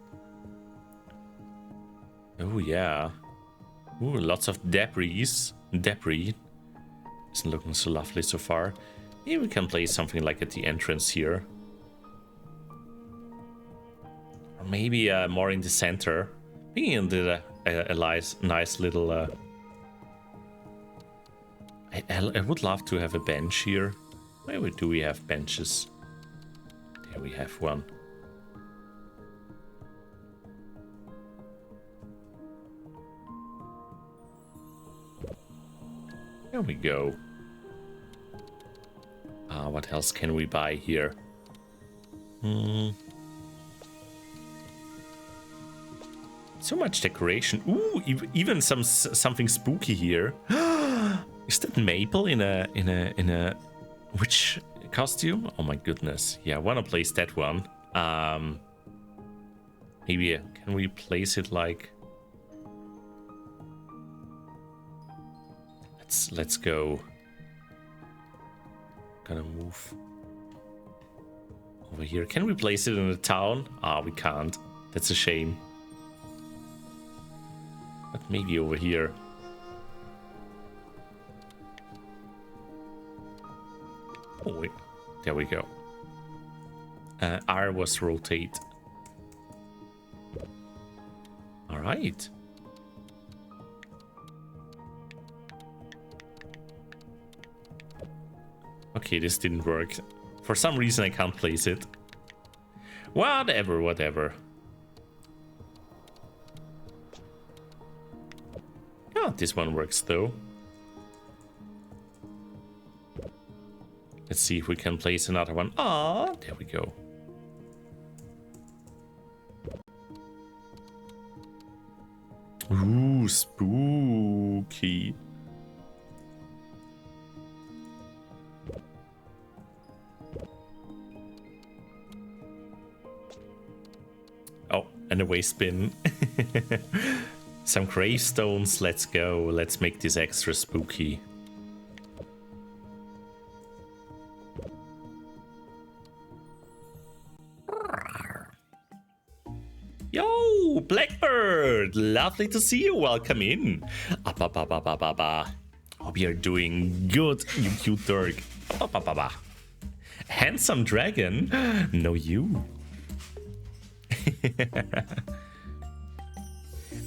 Oh yeah. Ooh, lots of debris. Debris. Isn't looking so lovely so far. Maybe we can place something like at the entrance here. Or maybe more in the center. Maybe in the, a nice little... I would love to have a bench here. Where do we have benches? There we have one. There we go. What else can we buy here? So much decoration. Ooh, even something spooky here. Is that Maple in a which costume? Oh my goodness. Yeah, I want to place that one. Maybe can we place it like? Let's go. Gonna move over here. Can we place it in the town? Ah, we can't. That's a shame. But maybe over here. Oh, wait. There we go. R was rotate. All right. Okay, this didn't work. For some reason, I can't place it. Whatever. Oh, this one works though. Let's see if we can place another one. Ah, there we go. Ooh, spooky. Oh, and a waste bin. Some gravestones. Let's go. Let's make this extra spooky. Yo, Blackbird! Lovely to see you. Welcome in. Hope you're doing good, you cute dog. Handsome dragon? No, you.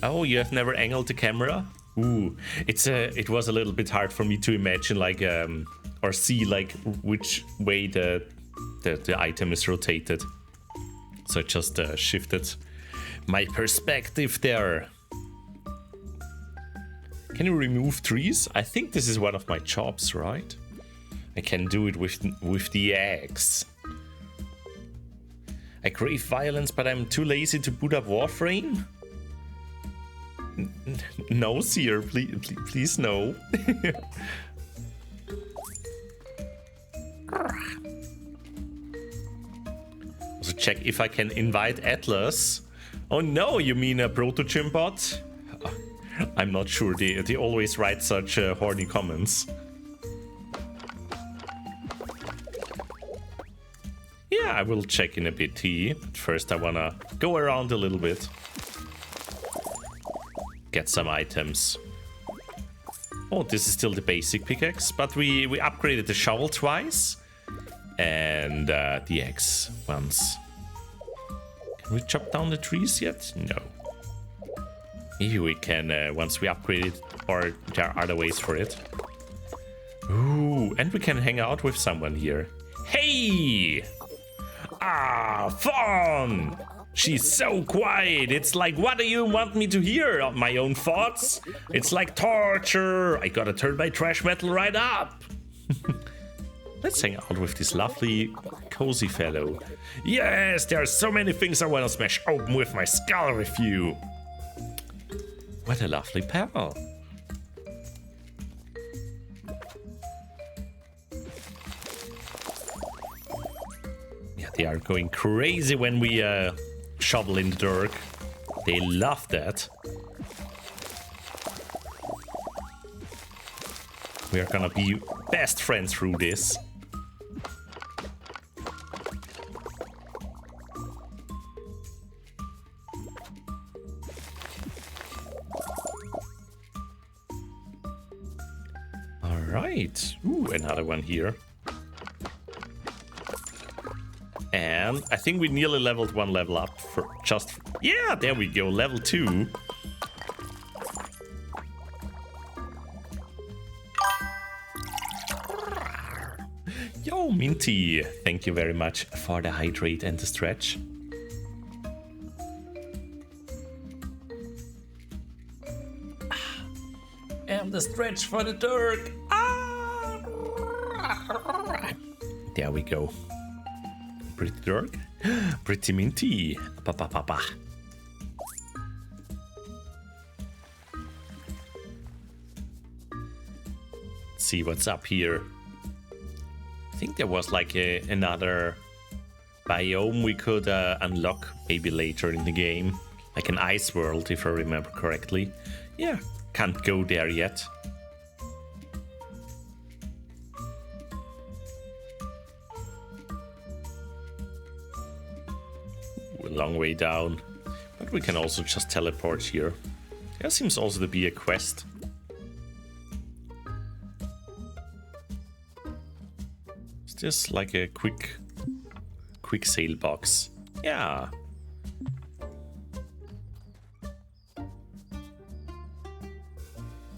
Oh, you have never angled the camera? Ooh, it was a little bit hard for me to imagine, like, or see, like, which way the item is rotated. So I just shifted my perspective there. Can you remove trees? I think this is one of my jobs, right? I can do it with the axe. I crave violence, but I'm too lazy to boot up Warframe. No, Seer, please no. Also check if I can invite Atlas. Oh no, you mean a proto-gym bot? I'm not sure, they always write such horny comments. Yeah, I will check in a bit, T. But first I wanna go around a little bit. Get some items. Oh, this is still the basic pickaxe, but we upgraded the shovel twice. And the axe once. Can we chop down the trees yet? No. Maybe we can once we upgrade it, or there are other ways for it. Ooh, and we can hang out with someone here. Hey! Ah, fun! She's so quiet. It's like, what do you want me to hear? My own thoughts? It's like torture. I gotta turn my trash metal right up. Let's hang out with this lovely, cozy fellow. Yes, there are so many things I want to smash open with my skull with you. What a lovely pal. They are going crazy when we shovel in the dirt. They love that. We are gonna be best friends through this. All right. Ooh, another one here. And I think we nearly leveled one level up for just... Yeah, there we go, level 2. Yo, Minty, thank you very much for the hydrate and the stretch. And the stretch for the Turk. There we go. Pretty dark, pretty minty. Pa pa pa pa. See what's up here. I think there was like another biome we could unlock maybe later in the game, like an ice world if I remember correctly. Yeah, can't go there yet. Long way down, but we can also just teleport here. There seems also to be a quest. Is this like a quick sale box? Yeah.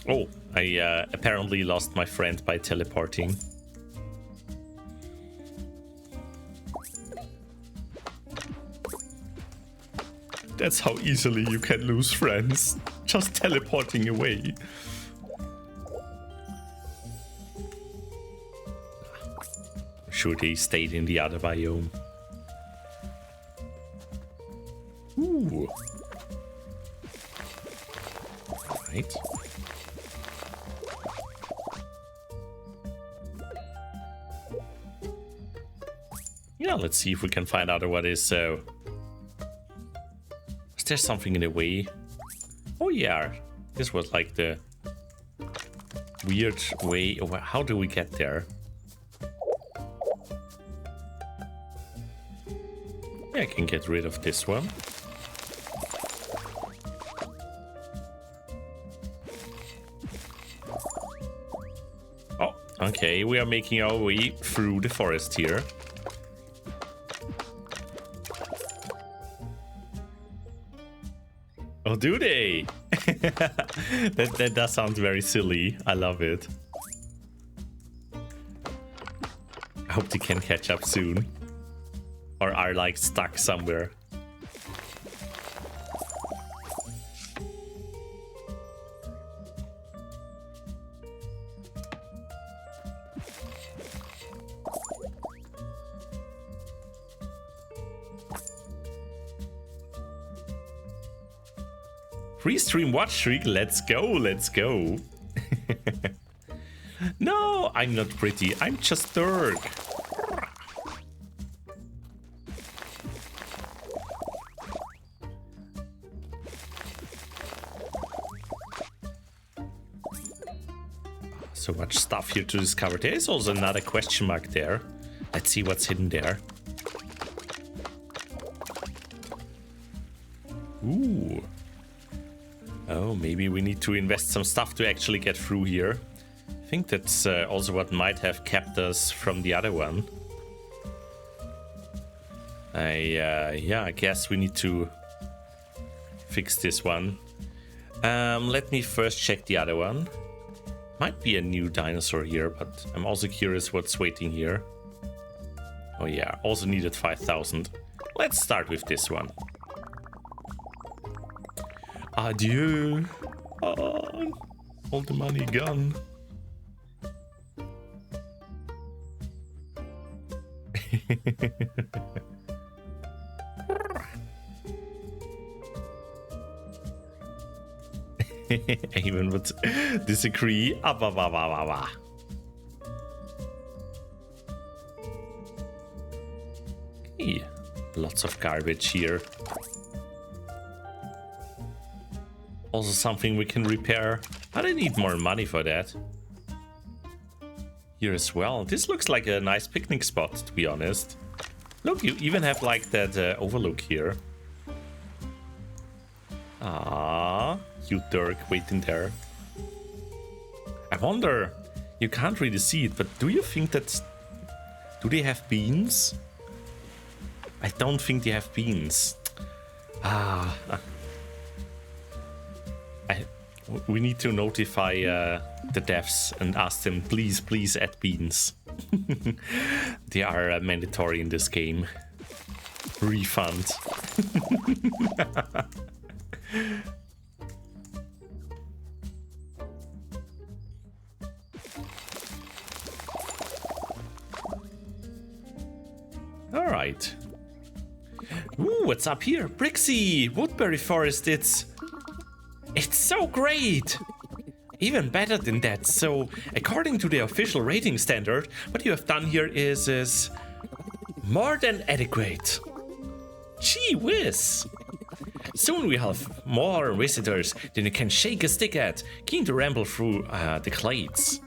Oh, I apparently lost my friend by teleporting. That's how easily you can lose friends. Just teleporting away. Sure, they stayed in the other biome. Ooh. Right. Yeah, let's see if we can find out what is there's something in the way. Oh yeah, this was like the weird way. How do we get there? Yeah, I can get rid of this one. Oh, okay, we are making our way through the forest here. Oh, do they? that does sound very silly. I love it. I hope they can catch up soon. Or are like stuck somewhere. Free stream watch streak, let's go, let's go. No, I'm not pretty, I'm just Dirk. So much stuff here to discover. There is also another question mark there. Let's see what's hidden there. Ooh. Oh, maybe we need to invest some stuff to actually get through here. I think that's also what might have kept us from the other one. Yeah, I guess we need to fix this one. Let me first check the other one. Might be a new dinosaur here, but I'm also curious what's waiting here. Oh yeah, also needed 5,000. Let's start with this one. Adieu. Oh, all the money gone. Even would disagree. Hey, lots of garbage here. Also something we can repair. I don't need more money for that. Here as well. This looks like a nice picnic spot, to be honest. Look, you even have like that overlook here. Ah, cute Dirk waiting there. I wonder, you can't really see it, but do you think that... Do they have beans? I don't think they have beans. Ah... We need to notify the devs and ask them, please add beans. They are mandatory in this game. Refund. All right. Ooh, what's up here? Brixxy, Woodberry Forest, It's so great! Even better than that. So, according to the official rating standard, what you have done here is more than adequate. Gee whiz! Soon we have more visitors than you can shake a stick at, keen to ramble through the glades.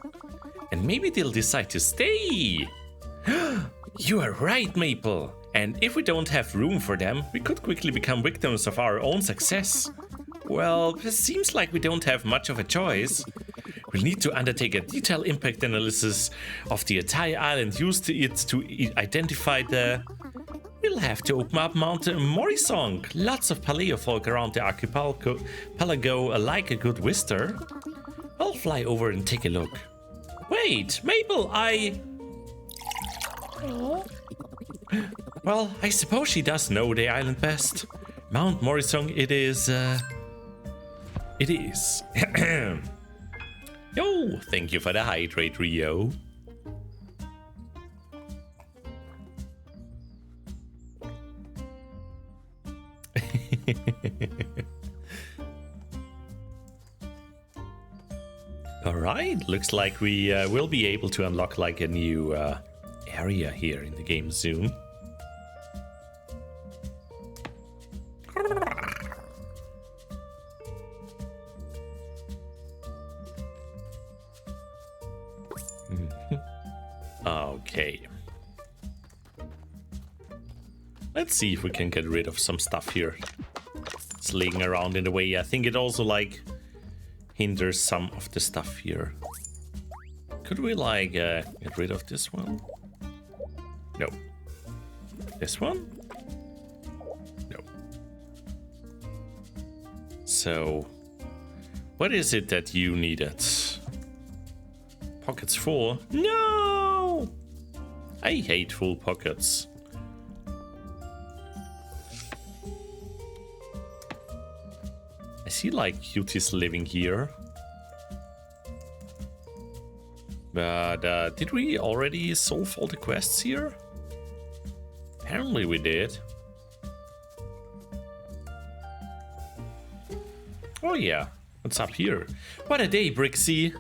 And maybe they'll decide to stay. You are right, Maple. And if we don't have room for them, we could quickly become victims of our own success. Well, it seems like we don't have much of a choice. We'll need to undertake a detailed impact analysis of the entire island, use it to identify the... We'll have to open up Mount Morisong. Lots of paleo folk around the archipelago like a good visitor. I'll fly over and take a look. Wait, Maple, Well, I suppose she does know the island best. Mount Morisong, it is... It is. Yo, thank you for the hydrate, Rio. Alright, looks like we will be able to unlock like a new area here in the game soon. Okay. Let's see if we can get rid of some stuff here. It's laying around in the way. I think it also like hinders some of the stuff here. Could we like get rid of this one? No. This one? No. So, what is it that you needed? Pockets full? No! I hate full pockets. I see like cuties living here. But did we already solve all the quests here? Apparently we did. Oh yeah, what's up here? What a day, Brixxy!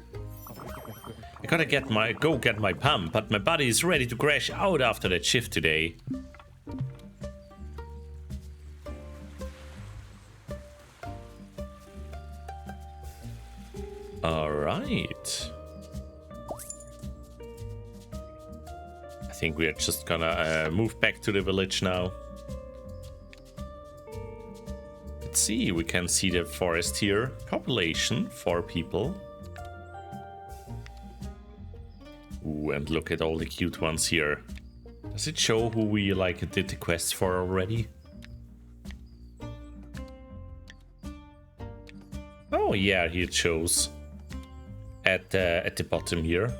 I gotta go get my pump, but my body is ready to crash out after that shift today. Alright. I think we are just gonna move back to the village now. Let's see, we can see the forest here. Population, 4 people. Ooh, and look at all the cute ones here. Does it show who we like did the quests for already? Oh yeah, here it shows. At the bottom here.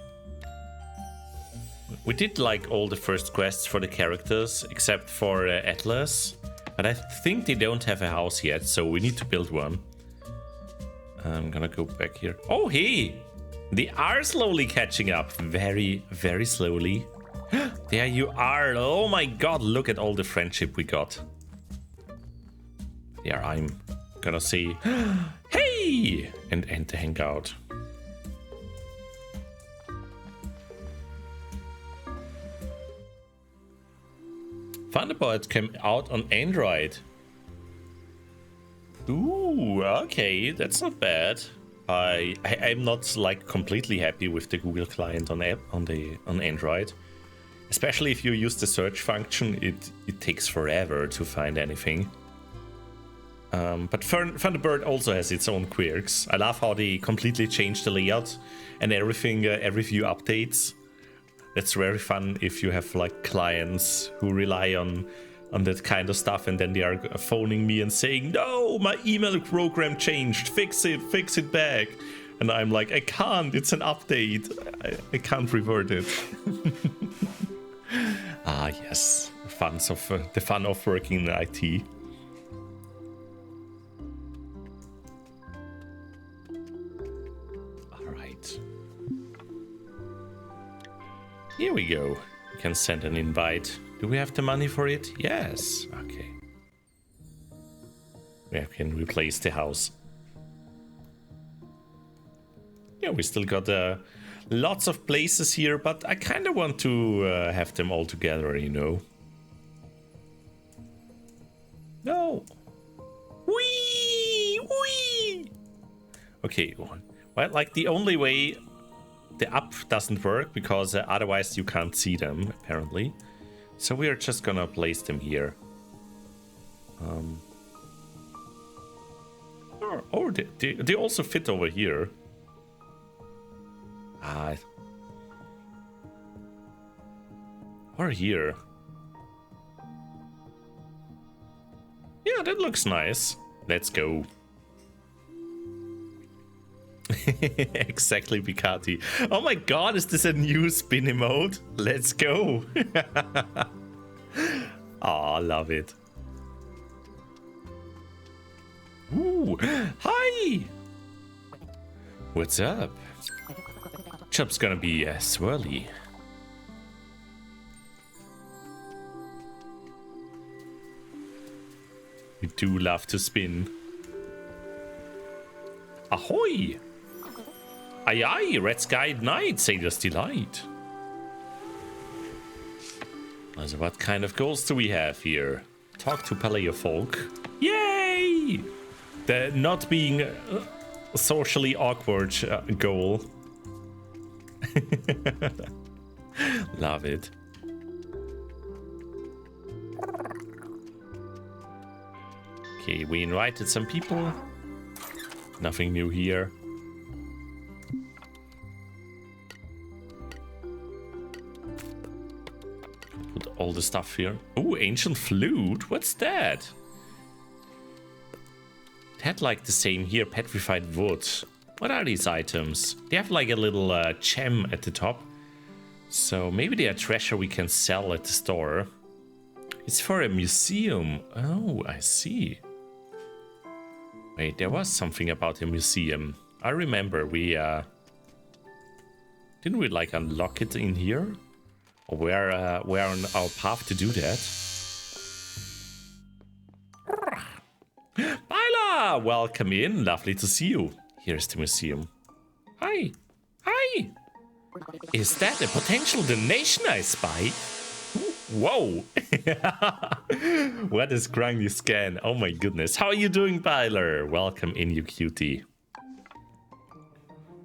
We did like all the first quests for the characters except for Atlas. But I think they don't have a house yet, so we need to build one. I'm gonna go back here. Oh hey! They are slowly catching up. Very, very slowly. There you are. Oh my god, look at all the friendship we got. Yeah, I'm gonna say, hey! And end the hangout. Thunderbird came out on Android. Ooh, okay, that's not bad. I'm not like completely happy with the Google client on Android. Especially if you use the search function, it takes forever to find anything. But Thunderbird also has its own quirks. I love how they completely changed the layout and everything every few updates. That's very fun if you have like clients who rely on that kind of stuff, and then they are phoning me and saying, "No, my email program changed. Fix it back." And I'm like, "I can't. It's an update. I can't revert it." Ah, yes, the fun of working in IT. All right, here we go. You can send an invite. Do we have the money for it? Yes. Okay. We can replace the house. Yeah, we still got lots of places here, but I kind of want to have them all together, you know. No. Whee! Whee! Okay. Well, like the only way the up doesn't work, because otherwise you can't see them, apparently. So we are just gonna place them here. They also fit over here. Or here. Yeah, that looks nice. Let's go. Exactly, Bicati. Oh my god, is this a new spin emote? Let's go. Oh, love it. Ooh, hi. What's up? Job's gonna be swirly. We do love to spin. Ahoy! Aye aye, Red Sky at Night, Sailor's Delight. So what kind of goals do we have here? Talk to Paleo Folk. Yay! The not being socially awkward goal. Love it. Okay, we invited some people. Nothing new here. Put all the stuff here. Oh, ancient flute. What's that? It had like the same here, petrified wood. What are these items? They have like a little gem at the top. So maybe they are treasure we can sell at the store. It's for a museum. Oh, I see. Wait, there was something about a museum. I remember we didn't we like unlock it in here? Or we're on our path to do that. Baila, welcome in. Lovely to see you. Here's the museum. Hi. Hi. Is that a potential donation I spy? Whoa. What is Grungy Scan? Oh my goodness. How are you doing, Byler? Welcome in, you cutie.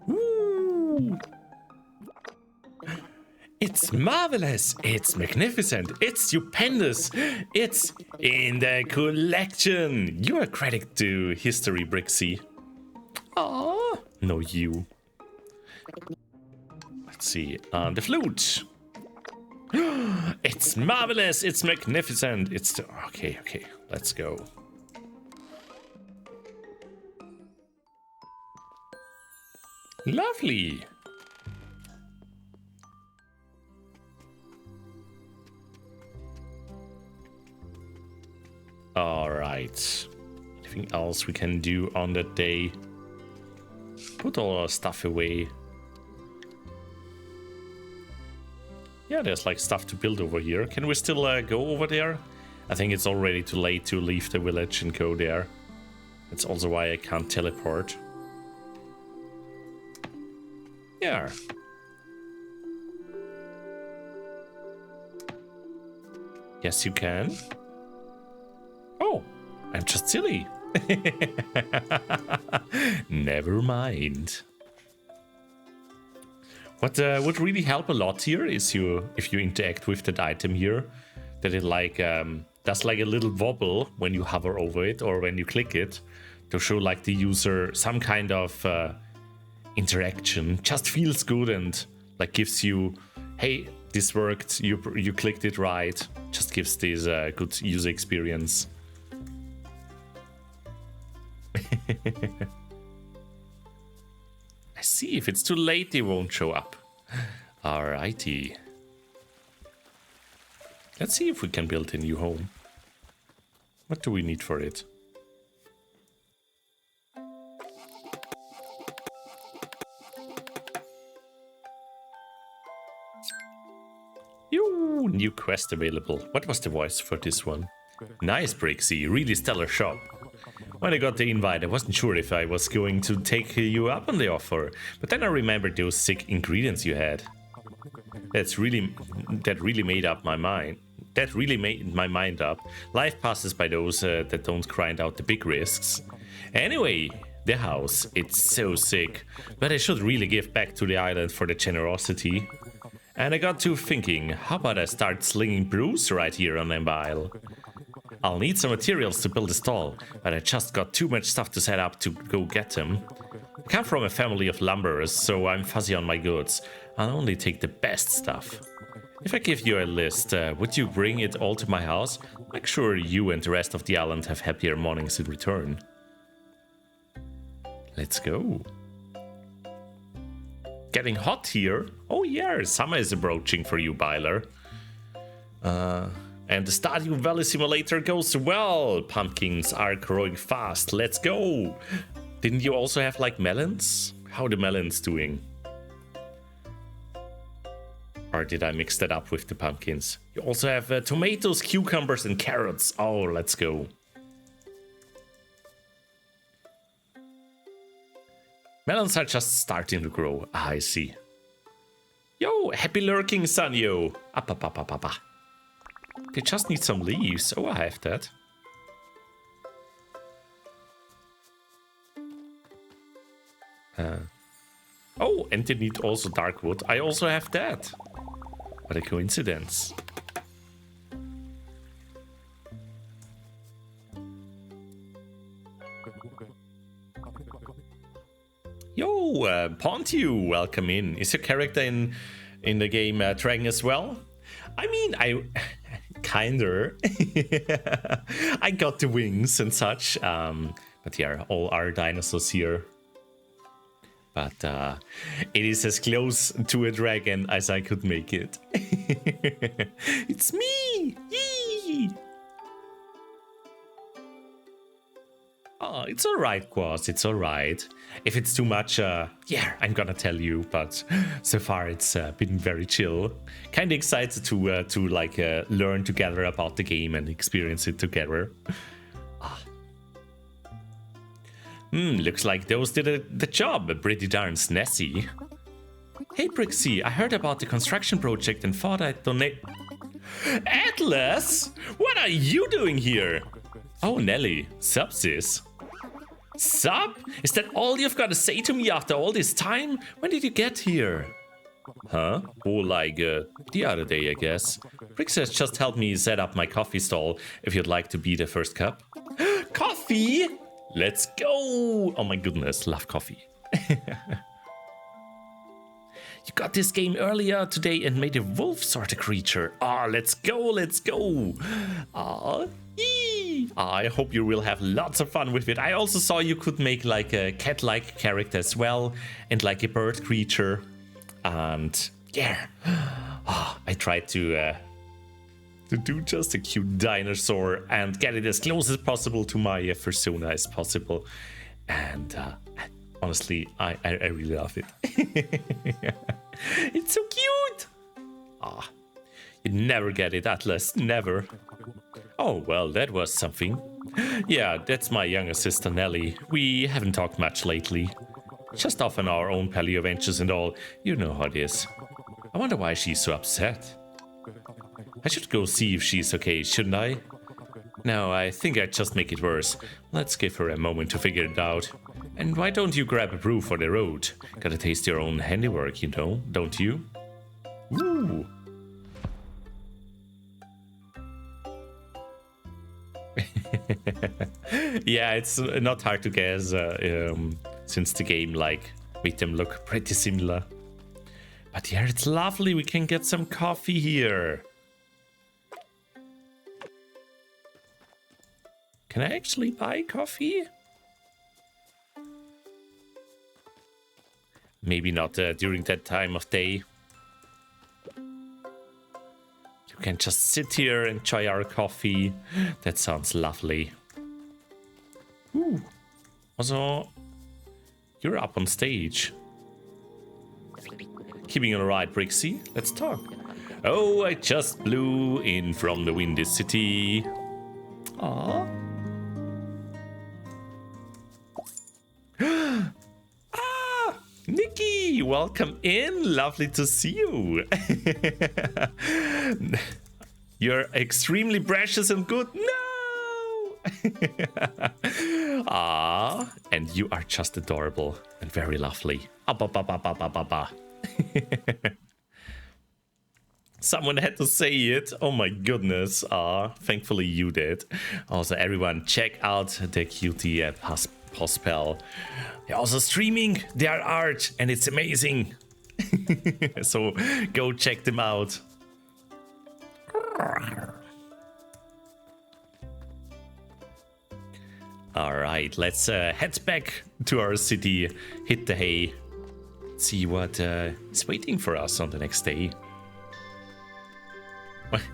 Woo. It's marvelous. It's magnificent. It's stupendous. It's in the collection. You are credit to history, Brixxy. Aww. No, you. Let's see. The flute. It's marvelous. It's magnificent. It's okay. Okay, let's go. Lovely. All right. Anything else we can do on that day? Put all our stuff away. Yeah, there's like stuff to build over here. Can we still go over there? I think it's already too late to leave the village and go there. That's also why I can't teleport. Yeah. Yes, you can. Oh, I'm just silly. Never mind. What would really help a lot here is if you interact with that item here, that it like does like a little wobble when you hover over it or when you click it to show like the user some kind of interaction. Just feels good and like gives you, hey, this worked. You clicked it right. Just gives this good user experience. I see. If it's too late, they won't show up. Alrighty. Let's see if we can build a new home. What do we need for it? Yoo, new quest available. What was the voice for this one? Nice, Brixxy. Really stellar shop. When I got the invite, I wasn't sure if I was going to take you up on the offer, but then I remembered those sick ingredients you had. That really made up my mind. That really made my mind up. Life passes by those that don't grind out the big risks. Anyway, the house, it's so sick, but I should really give back to the island for the generosity. And I got to thinking, how about I start slinging brews right here on Isle? I'll need some materials to build a stall, but I just got too much stuff to set up to go get them. I come from a family of lumberers, so I'm fuzzy on my goods. I'll only take the best stuff. If I give you a list, would you bring it all to my house? Make sure you and the rest of the island have happier mornings in return. Let's go. Getting hot here? Oh yeah, summer is approaching for you, Byler. And the Stardew Valley Simulator goes well. Pumpkins are growing fast. Let's go. Didn't you also have like melons? How are the melons doing? Or did I mix that up with the pumpkins? You also have tomatoes, cucumbers, and carrots. Oh, let's go. Melons are just starting to grow. Ah, I see. Yo, happy lurking, Sanyo. Up. They just need some leaves. Oh, I have that. Oh, and they need also dark wood. I also have that. What a coincidence. Yo, Pontu, welcome in. Is your character in the game Dragon as well? I mean, kinda. I got the wings and such. But yeah, all our dinosaurs here. But it is as close to a dragon as I could make it. It's me! Yee! Oh, it's alright, Quas, it's alright. If it's too much, yeah, I'm gonna tell you, but so far it's been very chill. Kinda excited to like learn together about the game and experience it together. Looks like those did the job, pretty darn snazzy. Hey Brixxy, I heard about the construction project and thought I'd donate... Atlas? What are you doing here? Oh, Nelly, sup sis? Sup? Is that all you've got to say to me after all this time? When did you get here? Huh? Oh, like the other day, I guess. Brixxy has just helped me set up my coffee stall, if you'd like to be the first cup. Coffee? Let's go! Oh my goodness, love coffee. You got this game earlier today and made a wolf sort of creature. Ah, let's go, let's go. I hope you will have lots of fun with it. I also saw you could make like a cat-like character as well, and like a bird creature. And yeah, I tried to do just a cute dinosaur and get it as close as possible to my persona as possible. And honestly, I really love it. It's so cute. You never get it, Atlas, never. Oh, well, that was something. Yeah, that's my younger sister Nelly. We haven't talked much lately. Just off on our own paleo ventures and all. You know how it is. I wonder why she's so upset. I should go see if she's okay, shouldn't I? No, I think I'd just make it worse. Let's give her a moment to figure it out. And why don't you grab a brew for the road? Gotta taste your own handiwork, you know, don't you? Ooh. Yeah, it's not hard to guess since the game made them look pretty similar. But yeah, it's lovely. We can get some coffee here. Can I actually buy coffee? Maybe not during that time of day. You can just sit here, enjoy our coffee. That sounds lovely. Ooh. Also, you're up on stage. Keeping it alright, Brixxy? Let's talk. Oh, I just blew in from the windy city. Aww. Nikki, welcome in. Lovely to see you. You're extremely precious and good. No! Ah, and you are just adorable and very lovely. Someone had to say it. Oh my goodness. Ah, thankfully you did. Also, everyone, check out the cutie at Pospel. They're also streaming their art and it's amazing. So go check them out. All right, let's head back to our city, hit the hay, see what is waiting for us on the next day.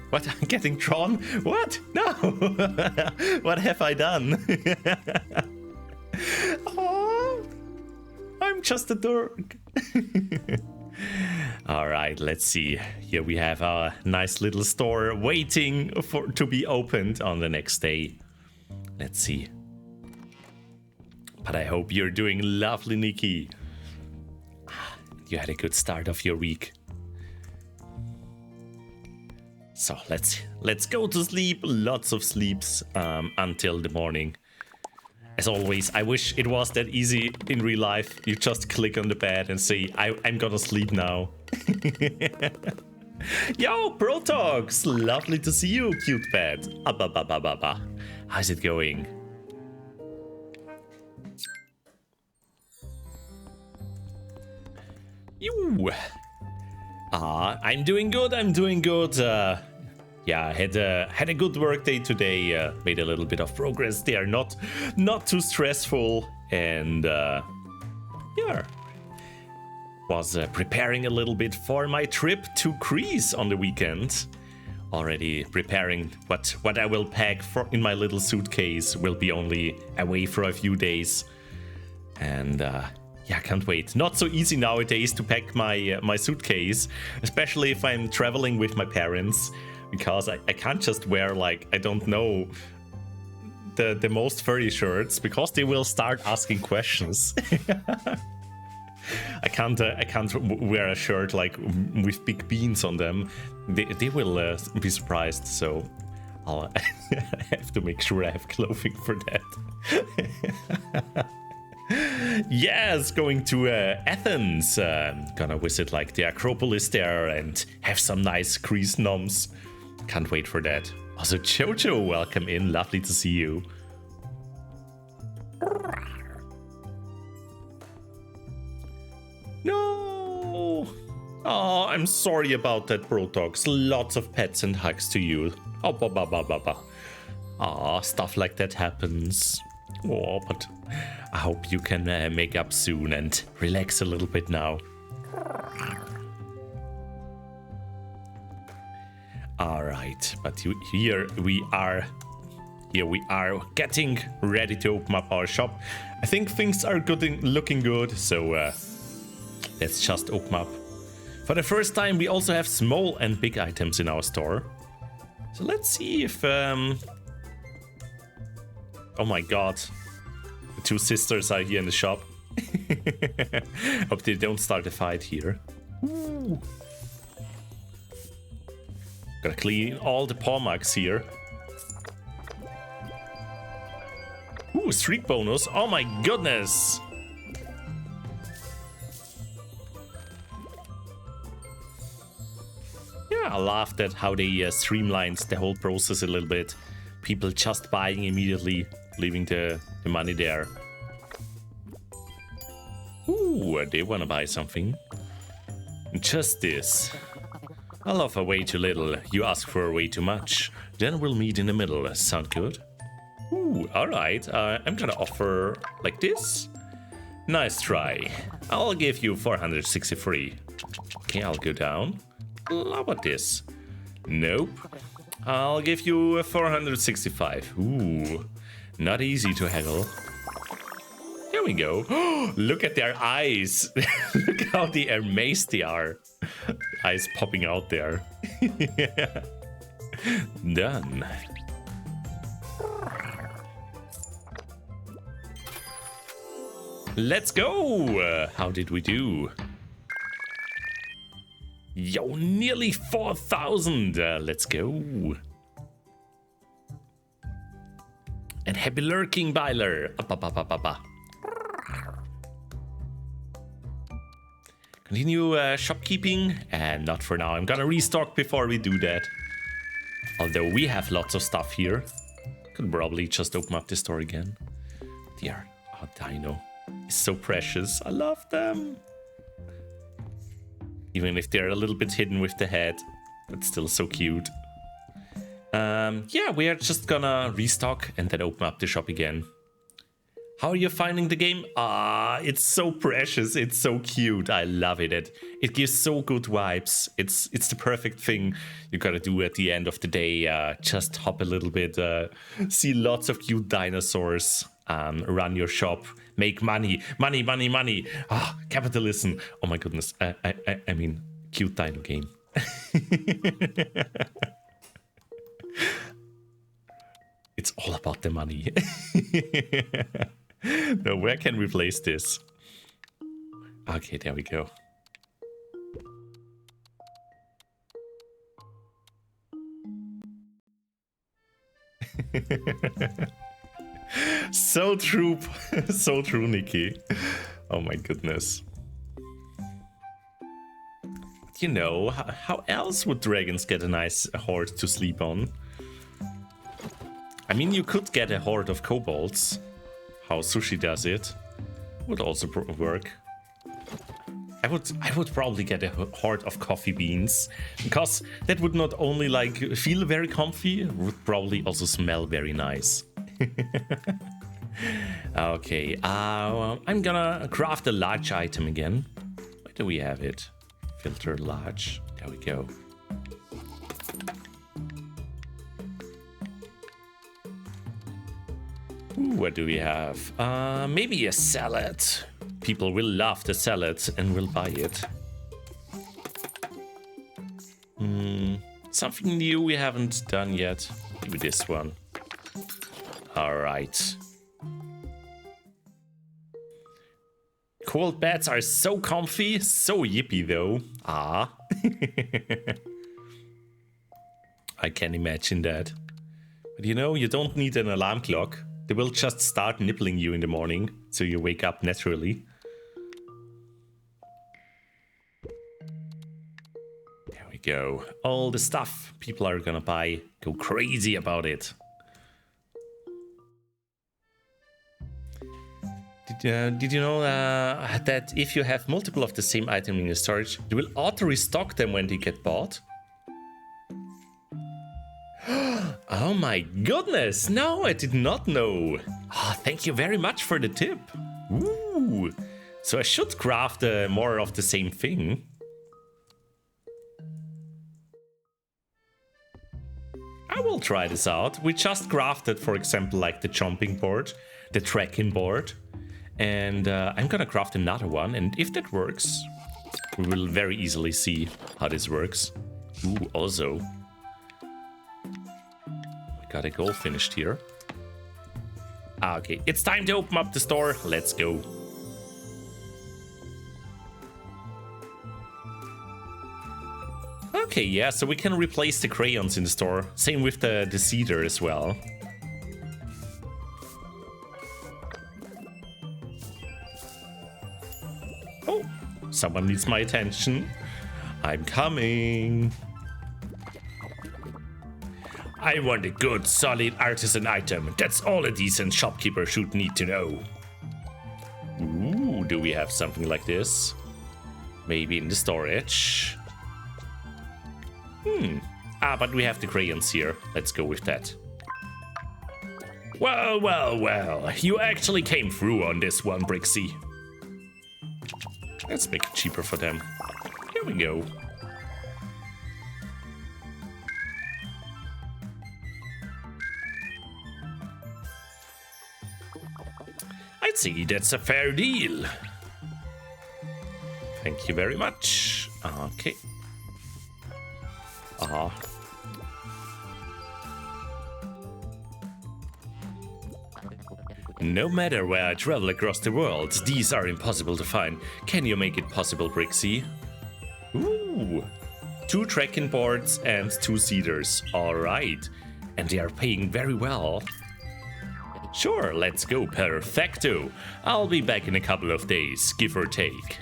What? I'm getting drawn? What? No! What have I done? Oh, I'm just a dork. All right, let's see. Here we have our nice little store waiting to be opened on the next day. Let's see. But I hope you're doing lovely, Nikki. You had a good start of your week. So let's go to sleep. Lots of sleeps until the morning. As always, I wish it was that easy in real life. You just click on the bed and say, I'm gonna sleep now. Yo, Protox! Lovely to see you, cute pet. How's it going? You. I'm doing good. Yeah, I had a good work day today. Made a little bit of progress there. Not too stressful, and yeah, was preparing a little bit for my trip to Greece on the weekend. Already preparing what I will pack in my little suitcase. Will be only away for a few days, and yeah, can't wait. Not so easy nowadays to pack my suitcase, especially if I'm traveling with my parents. Because I can't just wear, like, I don't know, the most furry shirts, because they will start asking questions. I can't wear a shirt like with big beans on them. They will be surprised. So I'll have to make sure I have clothing for that. Yes, going to Athens. Gonna visit like the Acropolis there and have some nice Greece noms. Can't wait for that. Also, Jojo, welcome in. Lovely to see you. No! Oh, I'm sorry about that, Protox. Lots of pets and hugs to you. Oh, Ah, stuff like that happens. Oh, but I hope you can make up soon and relax a little bit now. All right, but here we are getting ready to open up our shop. I think things are looking good, so let's just open up. For the first time, we also have small and big items in our store. So let's see if oh my god, the two sisters are here in the shop. Hope they don't start a fight here. Ooh. Gotta clean all the paw marks here. Ooh, streak bonus. Oh my goodness. Yeah, I love that how they streamlined the whole process a little bit. People just buying immediately, leaving the money there. Ooh, they wanna buy something. Just this. I'll offer way too little. You ask for way too much. Then we'll meet in the middle. Sound good? Ooh, alright. I'm gonna offer like this. Nice try. I'll give you 463. Okay, I'll go down. How about this? Nope. I'll give you 465. Ooh, not easy to haggle. There we go. Look at their eyes. Look how amazed they are. Eyes popping out there. Done. Let's go. How did we do? Yo, nearly 4,000. Let's go. And happy lurking, Byler. Continue shopkeeping, and not for now. I'm gonna restock before we do that. Although we have lots of stuff here. Could probably just open up the store again. Dear, oh, Dino is so precious. I love them. Even if they're a little bit hidden with the head, but still so cute. Yeah, we are just gonna restock and then open up the shop again. How are you finding the game? Ah, it's so precious. It's so cute. I love it. It gives so good vibes. It's the perfect thing you gotta do at the end of the day. Just hop a little bit, see lots of cute dinosaurs, run your shop, make money. Money. Ah, capitalism. Oh my goodness. I mean, cute dino game. It's all about the money. Now, where can we place this? Okay, there we go. So true. So true, Nikki. Oh my goodness. You know, how else would dragons get a nice horde to sleep on? I mean, you could get a horde of kobolds. How Sushi does it would also work. I would probably get a horde of coffee beans, because that would not only like feel very comfy, it would probably also smell very nice. Okay, I'm gonna craft a large item again. Where do we have it? Filter large. There we go. Ooh, what do we have? Maybe a salad. People will love the salad and will buy it. Something new we haven't done yet. Maybe this one. Alright. Cold beds are so comfy, so yippy though. Ah. I can imagine that. But you know, you don't need an alarm clock. They will just start nibbling you in the morning, so you wake up naturally. There we go. All the stuff people are gonna buy. Go crazy about it. Did you know that if you have multiple of the same item in your storage, you will auto-restock them when they get bought? Oh my goodness! No, I did not know. Oh, thank you very much for the tip. Ooh, so I should craft more of the same thing. I will try this out. We just crafted, for example, like the jumping board, the trekking board, and I'm gonna craft another one. And if that works, we will very easily see how this works. Ooh, also. Got a goal finished here. Okay, it's time to open up the store. Let's go. Okay, yeah, so we can replace the crayons in the store. Same with the cedar as well. Oh, someone needs my attention. I'm coming. I want a good, solid artisan item. That's all a decent shopkeeper should need to know. Ooh, do we have something like this? Maybe in the storage. But we have the crayons here. Let's go with that. Well, well, well. You actually came through on this one, Brixxy. Let's make it cheaper for them. Here we go. I'd say that's a fair deal. Thank you very much. Okay. No matter where I travel across the world, these are impossible to find. Can you make it possible, Brixxy? Ooh. 2 trekking boards and 2 cedars. Alright. And they are paying very well. Sure, let's go. Perfecto. I'll be back in a couple of days, give or take.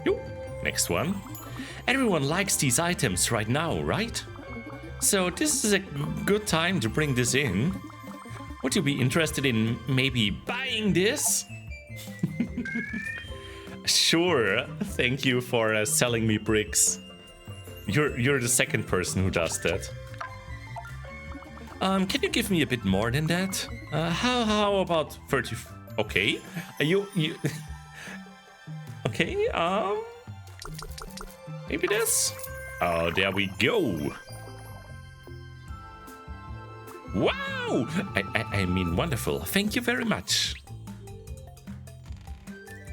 Yo, next one. Everyone likes these items right now, right? So this is a good time to bring this in. Would you be interested in maybe buying this? Sure, thank you for selling me bricks. You're the second person who does that. Can you give me a bit more than that? How about 30? Okay, you okay? Maybe this? Oh, there we go. Wow! I mean, wonderful. Thank you very much.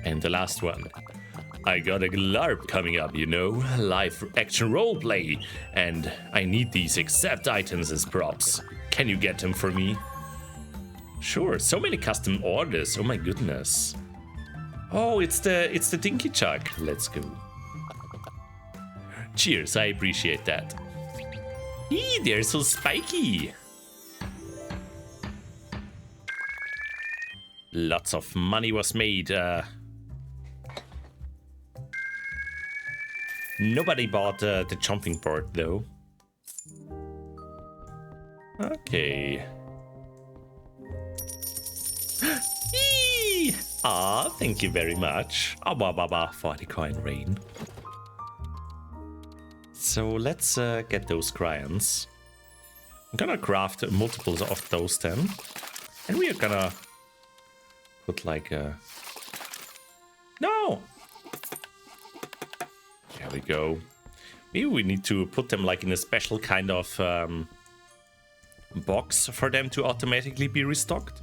And the last one. I got a LARP coming up, you know, live action roleplay, and I need these exact items as props. Can you get them for me? Sure, so many custom orders, oh my goodness. Oh, it's the Dinky Chuck. Let's go. Cheers, I appreciate that. Eee, they're so spiky. Lots of money was made. Nobody bought the jumping board though. Okay. Ah, thank you very much. Baba for the coin rain. So let's get those crayons. I'm gonna craft multiples of those then. And we are gonna put like a... No! There we go. Maybe we need to put them like in a special kind of box for them to automatically be restocked.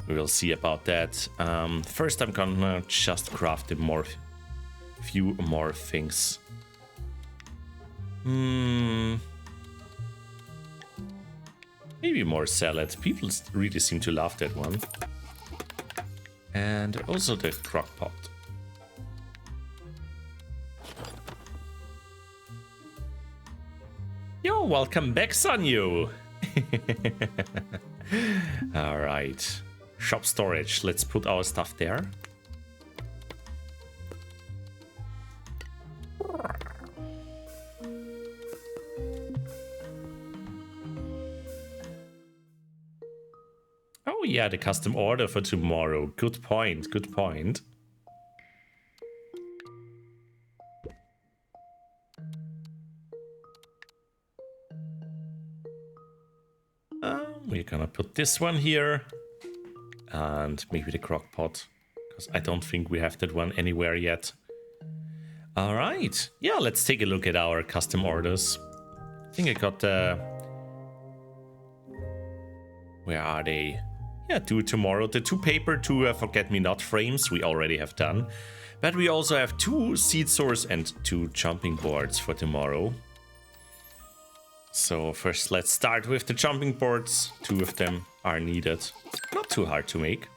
We will see about that. First I'm gonna just craft a few more things. Maybe more salad. People really seem to love that one. And also the crock pot. Yo, welcome back, Sanyo. All right. Shop storage. Let's put our stuff there. Oh yeah, the custom order for tomorrow. Good point, good point. We're gonna put this one here. And maybe the crock pot. Because I don't think we have that one anywhere yet. Alright. Yeah, let's take a look at our custom orders. I think I got where are they? Yeah, do it tomorrow. The 2 paper, 2 forget-me-not frames we already have done. But we also have 2 seed source and 2 jumping boards for tomorrow. So first let's start with the jumping boards. 2 of them are needed. Not too hard to make.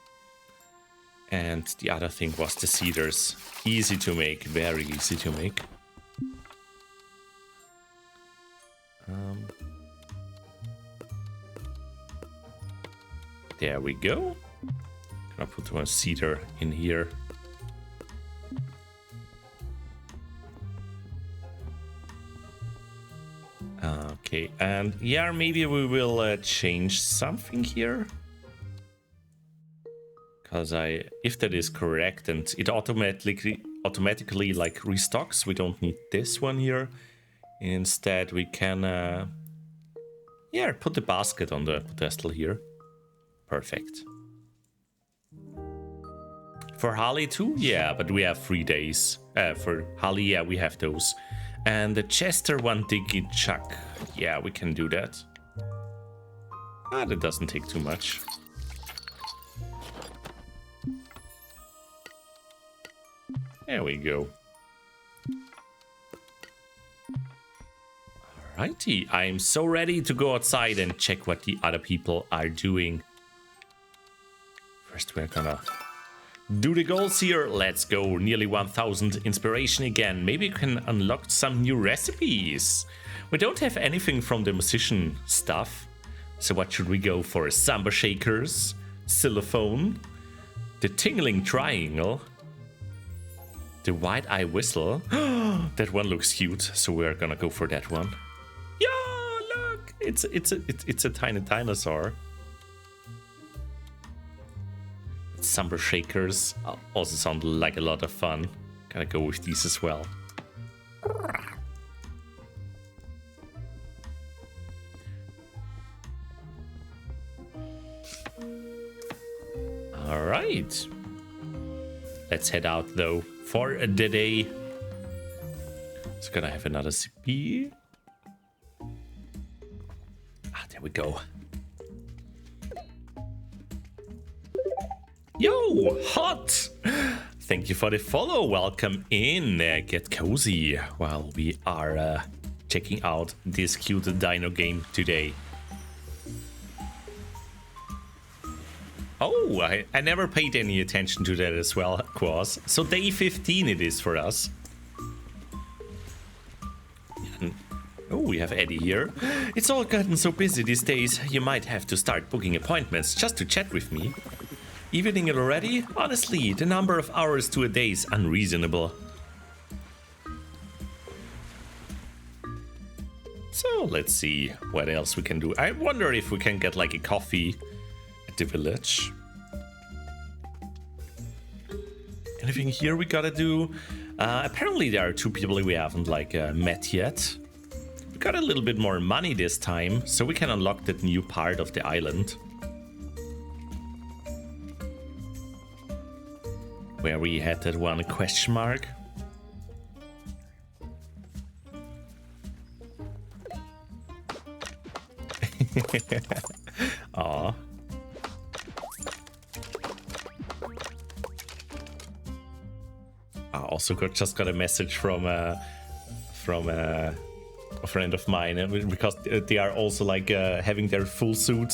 And the other thing was the cedars. Easy to make, very easy to make. There we go. Gonna put one cedar in here. Okay, and yeah, maybe we will change something here. Because if that is correct and it automatically like restocks, we don't need this one here. Instead, we can yeah, put the basket on the pedestal here. Perfect. For Harley too? Yeah, but we have 3 days. For Harley, yeah, we have those. And the Chester one Diggy Chuck. Yeah, we can do that. That doesn't take too much. There we go. Alrighty, I'm so ready to go outside and check what the other people are doing. First, we're gonna do the goals here. Let's go. Nearly 1000 inspiration again. Maybe we can unlock some new recipes. We don't have anything from the musician stuff. So what should we go for? Samba shakers, xylophone, the tingling triangle, the wide eye whistle. That one looks cute, so we're gonna go for that one. Yeah, look! It's a tiny dinosaur. Samba shakers also sound like a lot of fun. Gonna go with these as well. All right. Let's head out though for the day. It's gonna have another CP. Ah, there we go. Yo, hot! Thank you for the follow. Welcome in. Get cozy while we are checking out this cute dino game today. Oh, I never paid any attention to that as well, Quaz. So day 15 it is for us. And, oh, we have Eddie here. It's all gotten so busy these days. You might have to start booking appointments just to chat with me. Evening it already? Honestly, the number of hours to a day is unreasonable. So let's see what else we can do. I wonder if we can get like a coffee at the village. Anything here we gotta do? Apparently there are 2 people we haven't like met yet. We got a little bit more money this time, so we can unlock that new part of the island. Where we had that one question mark. Aw. I also just got a message from a friend of mine, because they are also like having their fursuit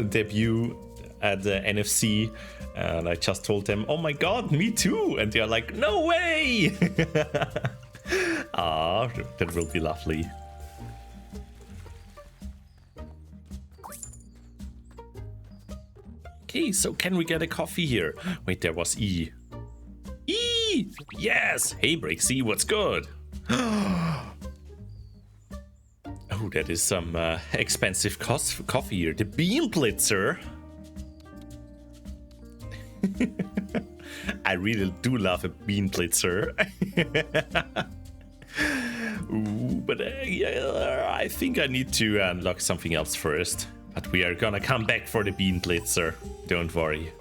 debut at the NFC. And I just told them, oh my god, me too. And they're like, no way. Ah, that will be lovely. Okay, so can we get a coffee here? Wait, there was E. E! Yes! Hey, Brixxy, what's good? Oh, that is some expensive coffee here. The Bean Blitzer. I really do love a Bean Blitzer. Ooh, but yeah, I think I need to unlock something else first. But we are gonna come back for the Bean Blitzer. Don't worry.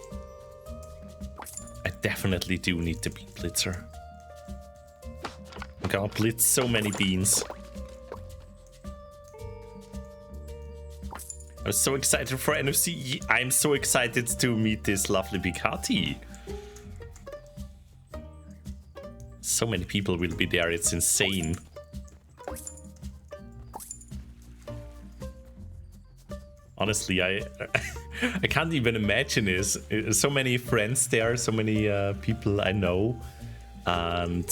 I definitely do need the Bean Blitzer. I'm gonna blitz so many beans. I'm so excited for NFC. I'm so excited to meet this lovely Bugatti. So many people will be there, it's insane. Honestly, I can't even imagine this. So many friends there, so many people I know. And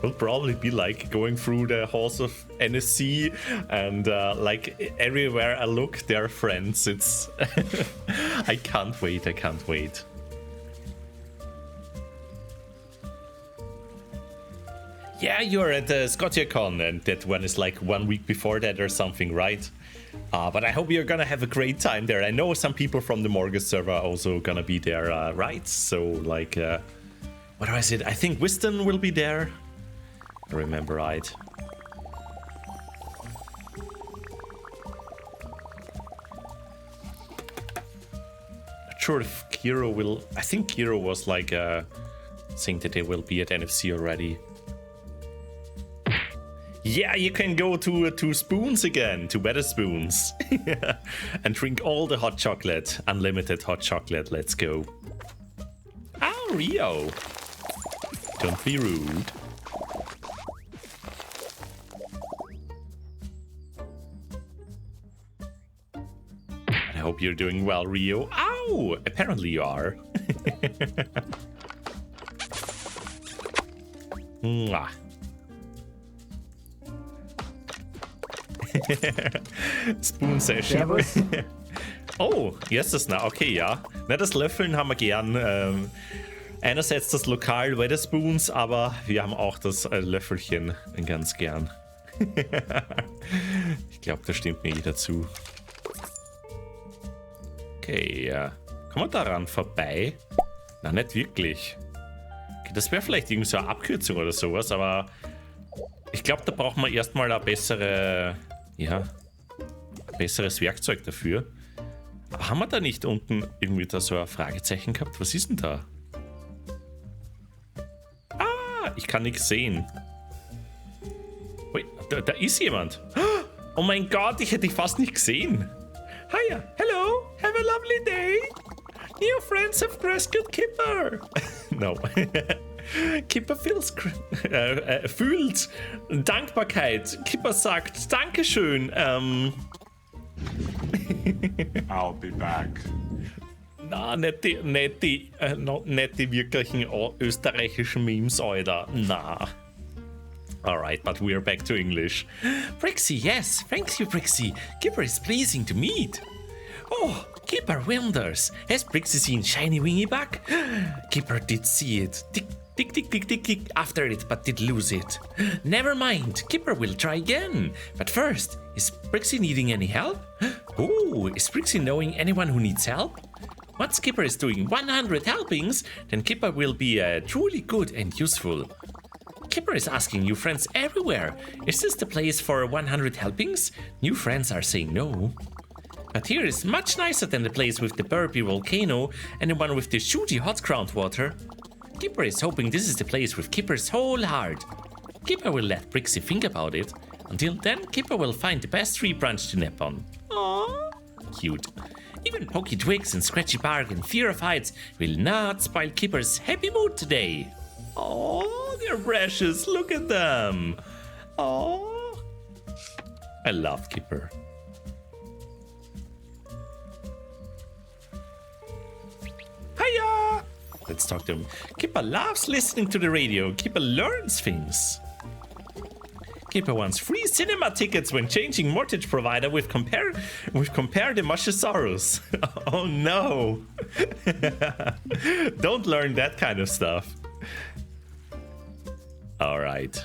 will probably be like going through the halls of NSC and like everywhere I look, there are friends. It's I can't wait. I can't wait. Yeah, you're at the ScotiaCon, and that one is like 1 week before that or something, right? But I hope you're gonna have a great time there. I know some people from the Morgus server are also gonna be there, right? So like, what was it? I think Wisdom will be there. I remember right. Not sure if Kiro will. I think Kiro was like saying that they will be at NFC already. Yeah, you can go to Spoons again, to Better Spoons. And drink all the hot chocolate. Unlimited hot chocolate, let's go. Oh, Rio. Don't be rude. I hope you're doing well, Rio. Ow! Apparently you are. Mwah. Spoon Session. Oh, jetzt ist na okay, ja. Na, das Löffeln haben wir gern. Einerseits das Lokal Wetherspoons, aber wir haben auch das Löffelchen ganz gern. Ich glaube, da stimmt mir jeder zu. Okay, ja. Kommen wir daran vorbei? Na, nicht wirklich. Okay, das wäre vielleicht irgendwie so eine Abkürzung oder sowas, aber ich glaube, da braucht man erstmal eine bessere, ja, ein besseres Werkzeug dafür. Aber haben wir da nicht unten irgendwie da so ein Fragezeichen gehabt? Was ist denn da? Ah, ich kann nichts sehen. Wait, da ist jemand. Oh mein Gott, ich hätte dich fast nicht gesehen. Hiya, hello, have a lovely day. New friends have rescued Kipper. No. Kipper fühlt Dankbarkeit. Kipper sagt Dankeschön. I'll be back. Na, nicht die wirklichen österreichischen Memes, Alter. Na. Alright, but we are back to English. Brixxy, yes, thank you, Brixxy. Kipper is pleasing to meet. Oh, Kipper wonders. Has Brixxy seen Shiny Wingy Bug? Kipper did see it. Tick, tick, tick, tick, tick, tick after it, but did lose it. Never mind, Kipper will try again. But first, is Brixxy needing any help? Oh, is Brixxy knowing anyone who needs help? Once Kipper is doing 100 helpings, then Kipper will be truly good and useful. Kipper is asking new friends everywhere. Is this the place for 100 helpings? New friends are saying no. But here is much nicer than the place with the burpy volcano and the one with the shooty hot groundwater. Kipper is hoping this is the place with Kipper's whole heart. Kipper will let Brixxy think about it. Until then, Kipper will find the best tree branch to nap on. Aww. Cute. Even Pokey Twigs and Scratchy Bark and Fear of Heights will not spoil Kipper's happy mood today. Oh, they're precious. Look at them. Oh, I love Kipper. Hiya! Let's talk to him. Kipper loves listening to the radio. Kipper learns things. Kipper wants free cinema tickets when changing mortgage provider with compare the Moshosaurus. Oh no! Don't learn that kind of stuff. All right.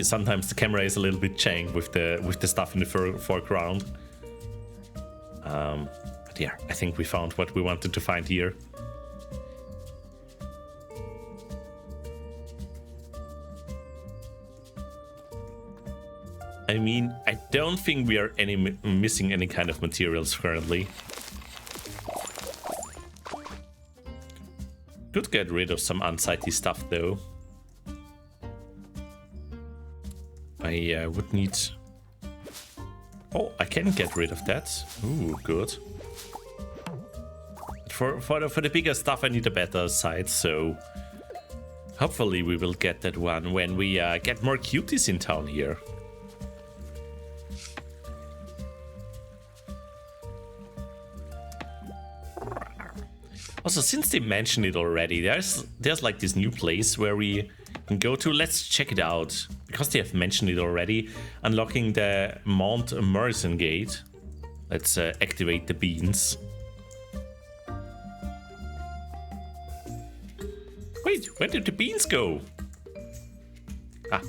Sometimes the camera is a little bit jank with the stuff in the foreground. But yeah, I think we found what we wanted to find here. I mean, I don't think we are missing any kind of materials currently. Could get rid of some unsightly stuff though. I would need... Oh, I can get rid of that. Ooh, good. For the bigger stuff I need a better site, so... Hopefully we will get that one when we get more cuties in town here. Also, since they mentioned it already, there's like this new place where we can go to. Let's check it out. Because they have mentioned it already. Unlocking the Mount Merson gate. Let's activate the beans. Wait, where did the beans go? Ah.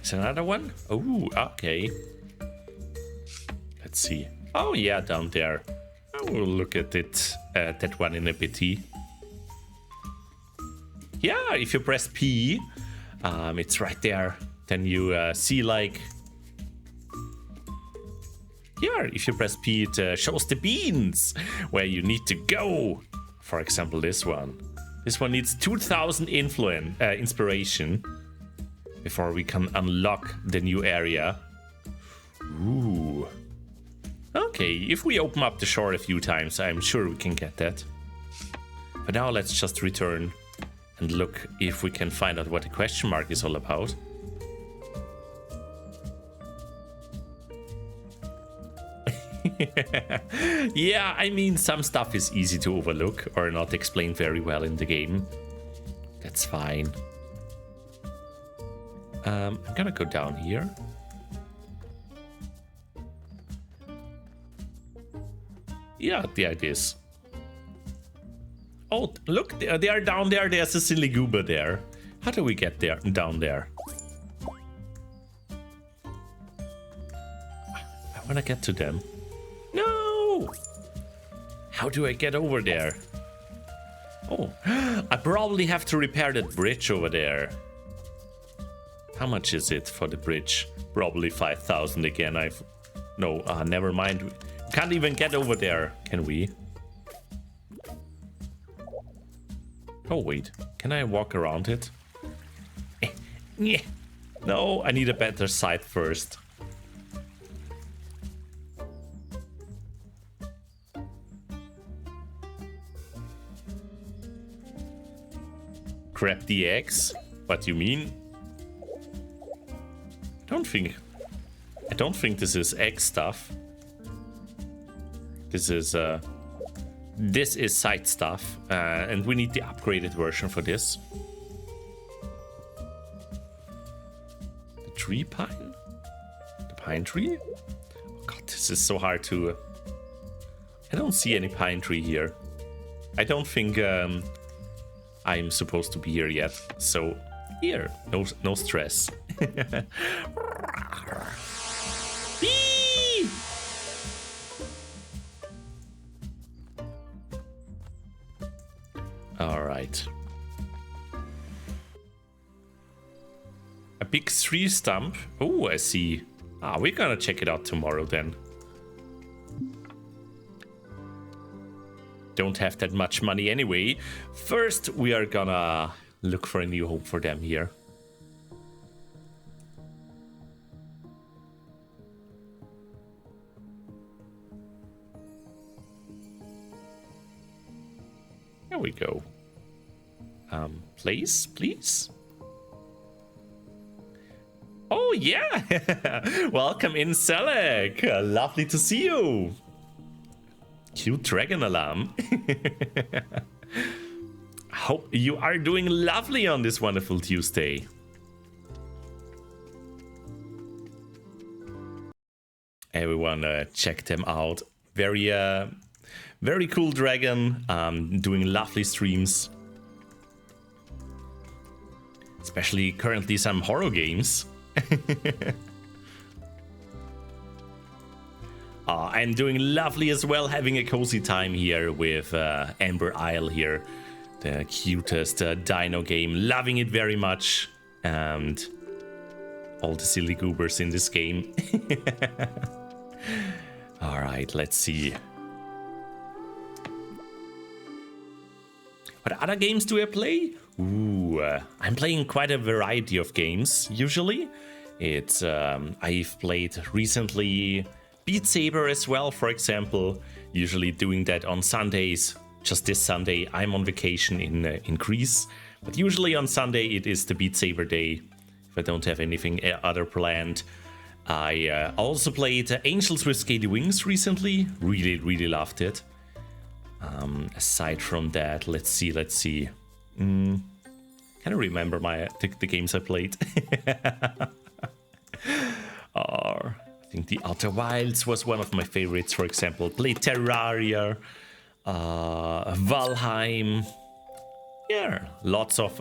Is another one? Oh, okay. Let's see. Oh yeah, down there. I will look at it, that one in a bit. Yeah, if you press P, it's right there. Then you see like... Yeah, if you press P, it shows the beans where you need to go. For example, this one. This one needs 2000 inspiration before we can unlock the new area. Ooh. Okay, if we open up the shore a few times, I'm sure we can get that. But now let's just return and look if we can find out what the question mark is all about. Yeah, I mean, some stuff is easy to overlook or not explained very well in the game. That's fine. I'm gonna go down here. Yeah, there it is. Oh, look, they are down there. There's a silly goober there. How do we get there? Down there? I want to get to them. No! How do I get over there? Oh, I probably have to repair that bridge over there. How much is it for the bridge? Probably 5,000 again. No, never mind. Can't even get over there, can we? Oh, wait. Can I walk around it? No, I need a better sight first. Grab the eggs? What do you mean? I don't think this is egg stuff. This is side stuff, and we need the upgraded version for this. The tree pine? The pine tree? Oh god, this is so hard to... I don't see any pine tree here. I don't think I'm supposed to be here yet, so here, no stress. All right. A big tree stump. Oh, I see. We're gonna check it out tomorrow then. Don't have that much money anyway. First, we are gonna look for a new home for them here. There we go. Place, please. Oh, yeah. Welcome in, Selek. Lovely to see you. Cute dragon alarm. Hope you are doing lovely on this wonderful Tuesday. Everyone check them out. Very cool dragon, doing lovely streams. Especially currently some horror games. I'm doing lovely as well, having a cozy time here with Amber Isle here. The cutest dino game, loving it very much. And all the silly goobers in this game. Alright, let's see. What other games do I play? Ooh, I'm playing quite a variety of games, usually. I've played recently Beat Saber as well, for example. Usually doing that on Sundays. Just this Sunday, I'm on vacation in Greece. But usually on Sunday, it is the Beat Saber day, if I don't have anything other planned. I also played Angels with Scaly Wings recently. Really loved it. Aside from that, let's see. Can I remember the games I played? I think the Outer Wilds was one of my favorites, for example. Played Terraria, Valheim. Yeah, lots of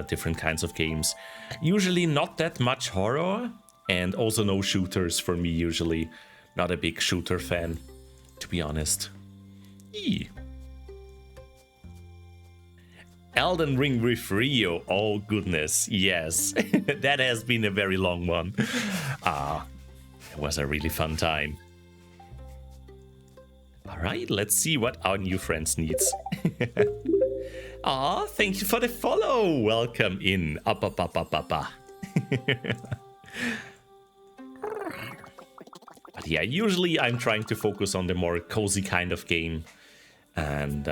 different kinds of games. Usually not that much horror, and also no shooters for me usually. Not a big shooter fan, to be honest. Eee. Elden Ring with Rio, oh goodness, yes. That has been a very long one. It was a really fun time. Alright, let's see what our new friends needs. Thank you for the follow. Welcome in. But yeah, usually I'm trying to focus on the more cozy kind of game. And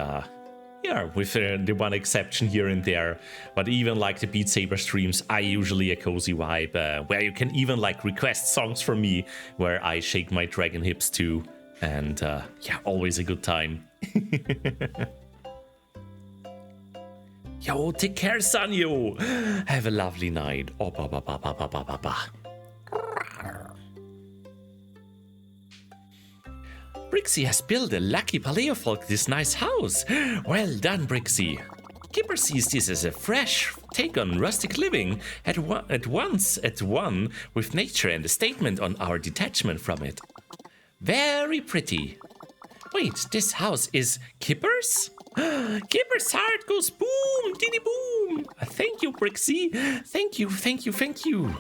yeah, with the one exception here and there. But even like the Beat Saber streams, I usually a cozy vibe where you can even like request songs from me where I shake my dragon hips too. And yeah, always a good time. Yo, take care, Sanyo. Have a lovely night. Oh, Brixxy has built a lucky paleofolk this nice house. Well done, Brixxy. Kipper sees this as a fresh take on rustic living, at one with nature and a statement on our detachment from it. Very pretty. Wait, this house is Kipper's? Kipper's heart goes boom, diddy boom. Thank you, Brixxy. Thank you.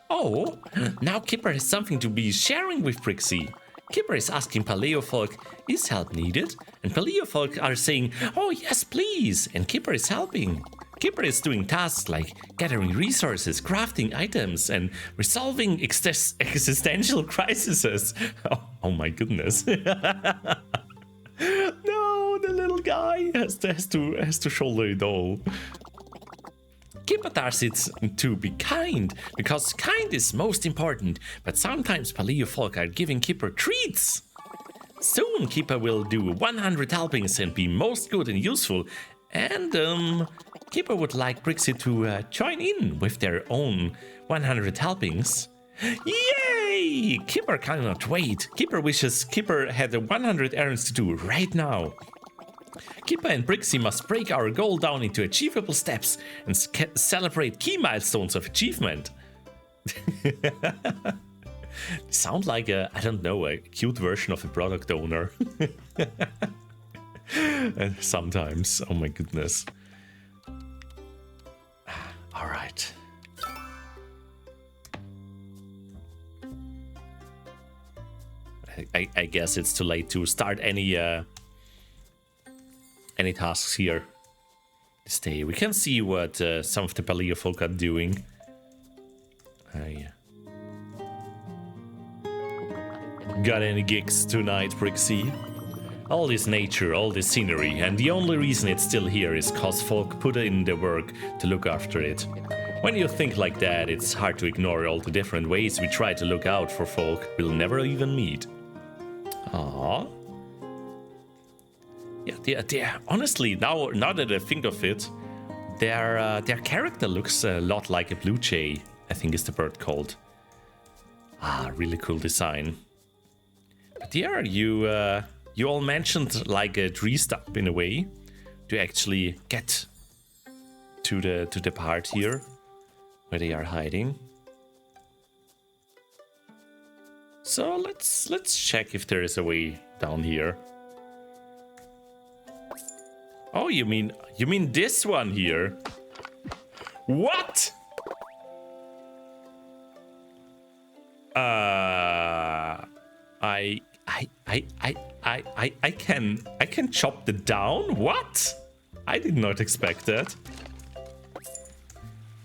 Oh, now Kipper has something to be sharing with Brixxy. Kipper is asking Paleofolk, is help needed? And Paleofolk are saying, oh yes, please. And Kipper is helping. Kipper is doing tasks like gathering resources, crafting items, and resolving existential crises. Oh my goodness. No, the little guy has to shoulder it all. Kipper does it to be kind, because kind is most important, but sometimes Paleofolk are giving Kipper treats. Soon Kipper will do 100 helpings and be most good and useful, and Kipper would like Brixxy to join in with their own 100 helpings. Yay! Kipper cannot wait. Kipper wishes Kipper had 100 errands to do right now. Kipper and Brixxy must break our goal down into achievable steps and celebrate key milestones of achievement. Sound like a cute version of a product owner. Sometimes, oh my goodness. All right. I guess it's too late to start any tasks here this day. We can see what some of the Paleofolk are doing. Got any gigs tonight, Brixxy? All this nature, all this scenery, and the only reason it's still here is cause folk put in the work to look after it. When you think like that, it's hard to ignore all the different ways we try to look out for folk we'll never even meet. Aww. Yeah, they're honestly, now that I think of it, their character looks a lot like a blue jay, I think is the bird called. Really cool design. But yeah, you all mentioned like a tree stump in a way to actually get to the part here where they are hiding. So let's check if there is a way down here. Oh, you mean this one here? What? I can chop it down? What? I did not expect that.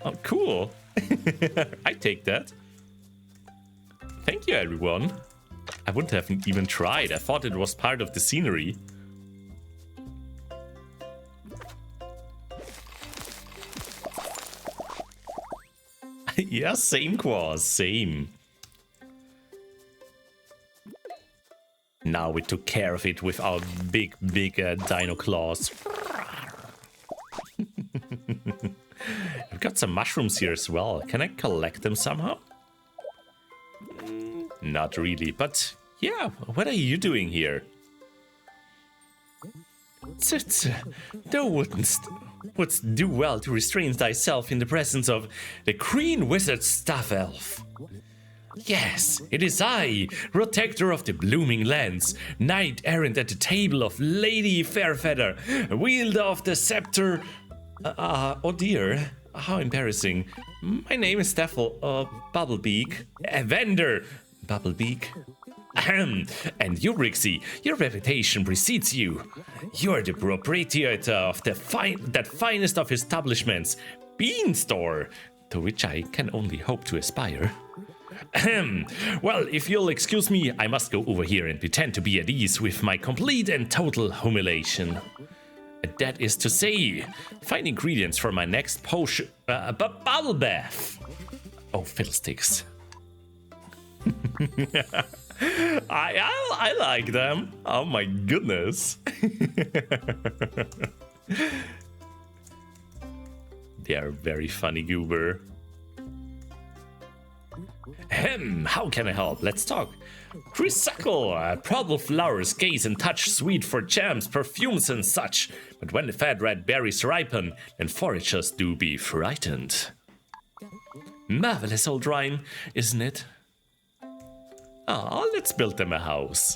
Oh, cool. I take that. Thank you, everyone. I wouldn't have even tried. I thought it was part of the scenery. Yeah, same Quaz, same. Now we took care of it with our big dino claws. We've got some mushrooms here as well. Can I collect them somehow? Not really, but yeah, what are you doing here? Thou wouldst do well to restrain thyself in the presence of the Green Wizard Staff Elf. Yes, it is I, protector of the blooming lands, knight errant at the table of Lady Fairfeather, wielder of the scepter. Oh dear, how embarrassing. My name is Staffel, Bubblebeak. Vendor, Bubblebeak. Ahem. And you, Brixxy, your reputation precedes you. You are the proprietor of that finest of establishments, Bean Store, to which I can only hope to aspire. Ahem. Well, if you'll excuse me, I must go over here and pretend to be at ease with my complete and total humiliation. That is to say, find ingredients for my next potion, bubble bath. Oh, fiddlesticks. I like them. Oh my goodness. They are very funny, Goober. How can I help? Let's talk. Chrysacle, purple flowers gaze and touch sweet for jams, perfumes and such. But when the fat red berries ripen, then foragers do be frightened. Marvelous old rhyme, isn't it? Oh, let's build them a house.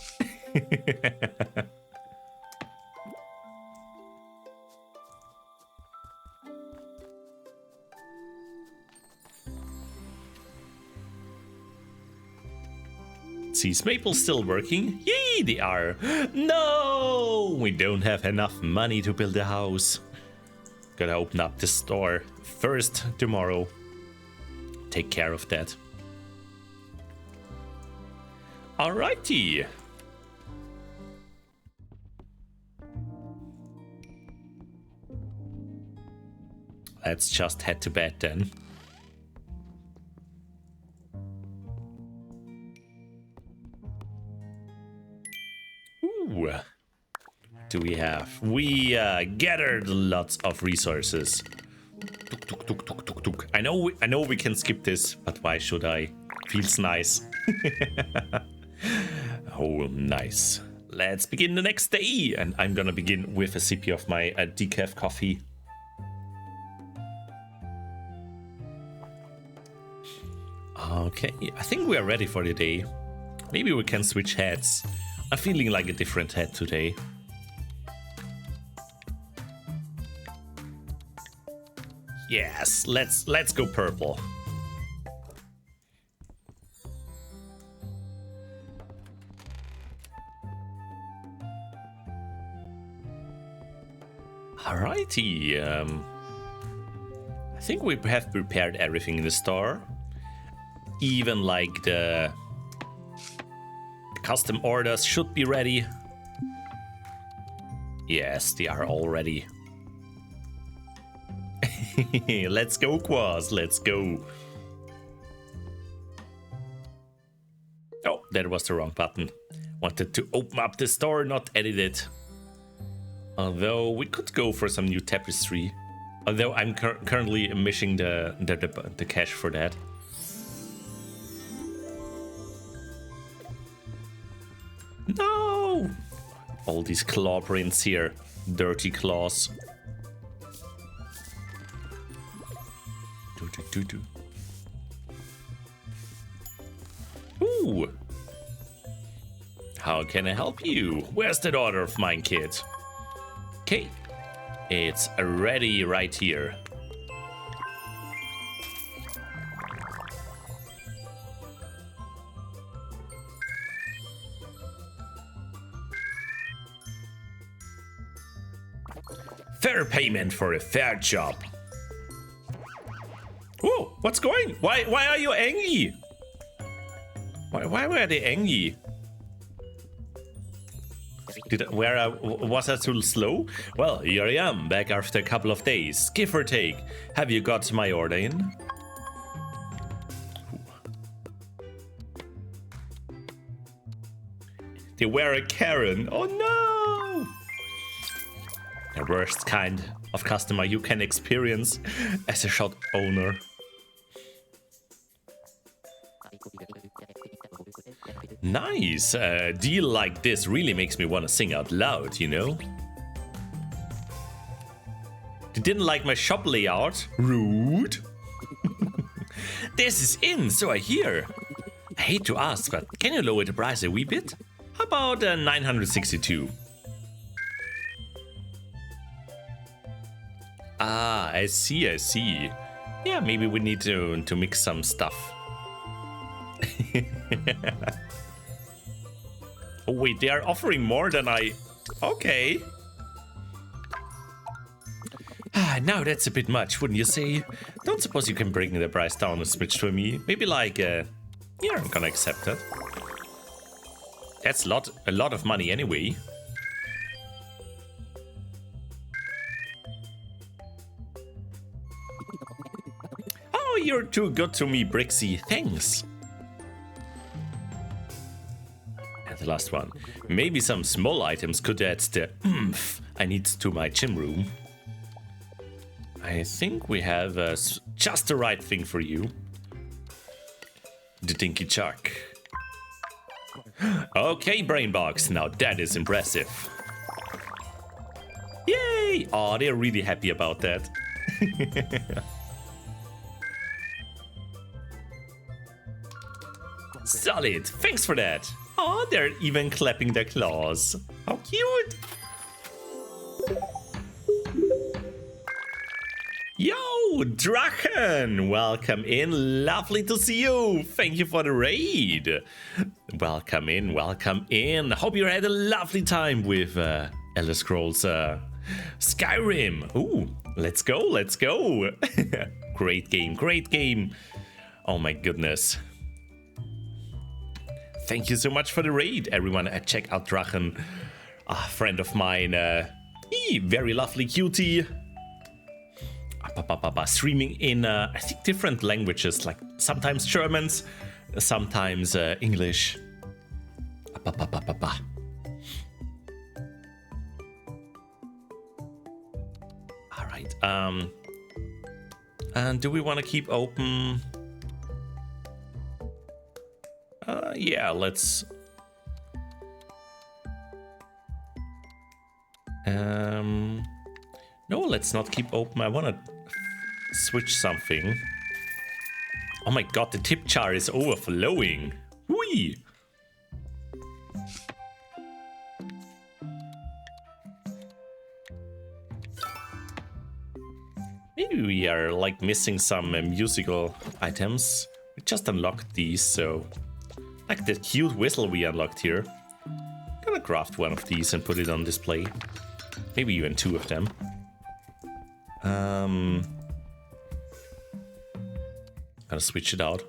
Is Maple still working? Yee, they are. No, we don't have enough money to build a house. Gotta open up the store first tomorrow. Take care of that. Alrighty. Let's just head to bed then. Ooh. Do we have? We gathered lots of resources. Tuk, tuk, tuk, tuk, tuk. I know we can skip this, but why should I? Feels nice. Oh, nice. Let's begin the next day, and I'm gonna begin with a sip of my decaf coffee. Okay, I think we are ready for the day. Maybe we can switch heads. I'm feeling like a different head today. Yes, let's go purple. Alrighty, I think we have prepared everything in the store. Even like the custom orders should be ready. Yes, they are all ready. Let's go, Quaz, let's go. Oh, that was the wrong button. Wanted to open up the store, not edit it. Although we could go for some new tapestry. Although I'm currently missing the cash for that. No! All these claw prints here. Dirty claws. Ooh! How can I help you? Where's that order of mine, kid? Okay, it's ready right here. Fair payment for a fair job. Oh, what's going? Why are you angry? Why were they angry? Was I too slow? Well, here I am, back after a couple of days, give or take. Have you got my order in? They were a Karen. Oh no! The worst kind of customer you can experience as a shop owner. Nice. A deal like this really makes me want to sing out loud, you know? They didn't like my shop layout? Rude. This is in, so I hear. I hate to ask, but can you lower the price a wee bit? How about 962? Ah, I see, I see. Yeah, maybe we need to mix some stuff. Oh wait, they are offering more than I... Okay. Now that's a bit much, wouldn't you say? Don't suppose you can bring the price down a smidge for me? Maybe like, yeah, I'm gonna accept that. That's a lot of money anyway. Oh, you're too good to me, Brixxy. Thanks. And the last one. Maybe some small items could add the oomph I need to my gym room. I think we have just the right thing for you. The Dinky Chuck. Okay, Brainbox, now that is impressive. Yay! Oh, they're really happy about that. Solid, thanks for that. Oh, they're even clapping their claws. How cute! Yo, Drachen! Welcome in, lovely to see you. Thank you for the raid. Welcome in, welcome in. Hope you had a lovely time with Elder Scrolls Skyrim. Ooh, let's go, let's go. Great game, great game. Oh my goodness. Thank you so much for the raid, everyone. Check out Drachen, a friend of mine. Very lovely cutie. Streaming in, I think, different languages, like sometimes Germans, sometimes English. All right. And do we want to keep open? Yeah, let's. No, let's not keep open. I want to switch something. Oh my god, the tip jar is overflowing. Whee! Maybe we are like missing some musical items. We just unlocked these, so like that cute whistle we unlocked here. I'm gonna craft one of these and put it on display. Maybe even two of them. Gonna switch it out.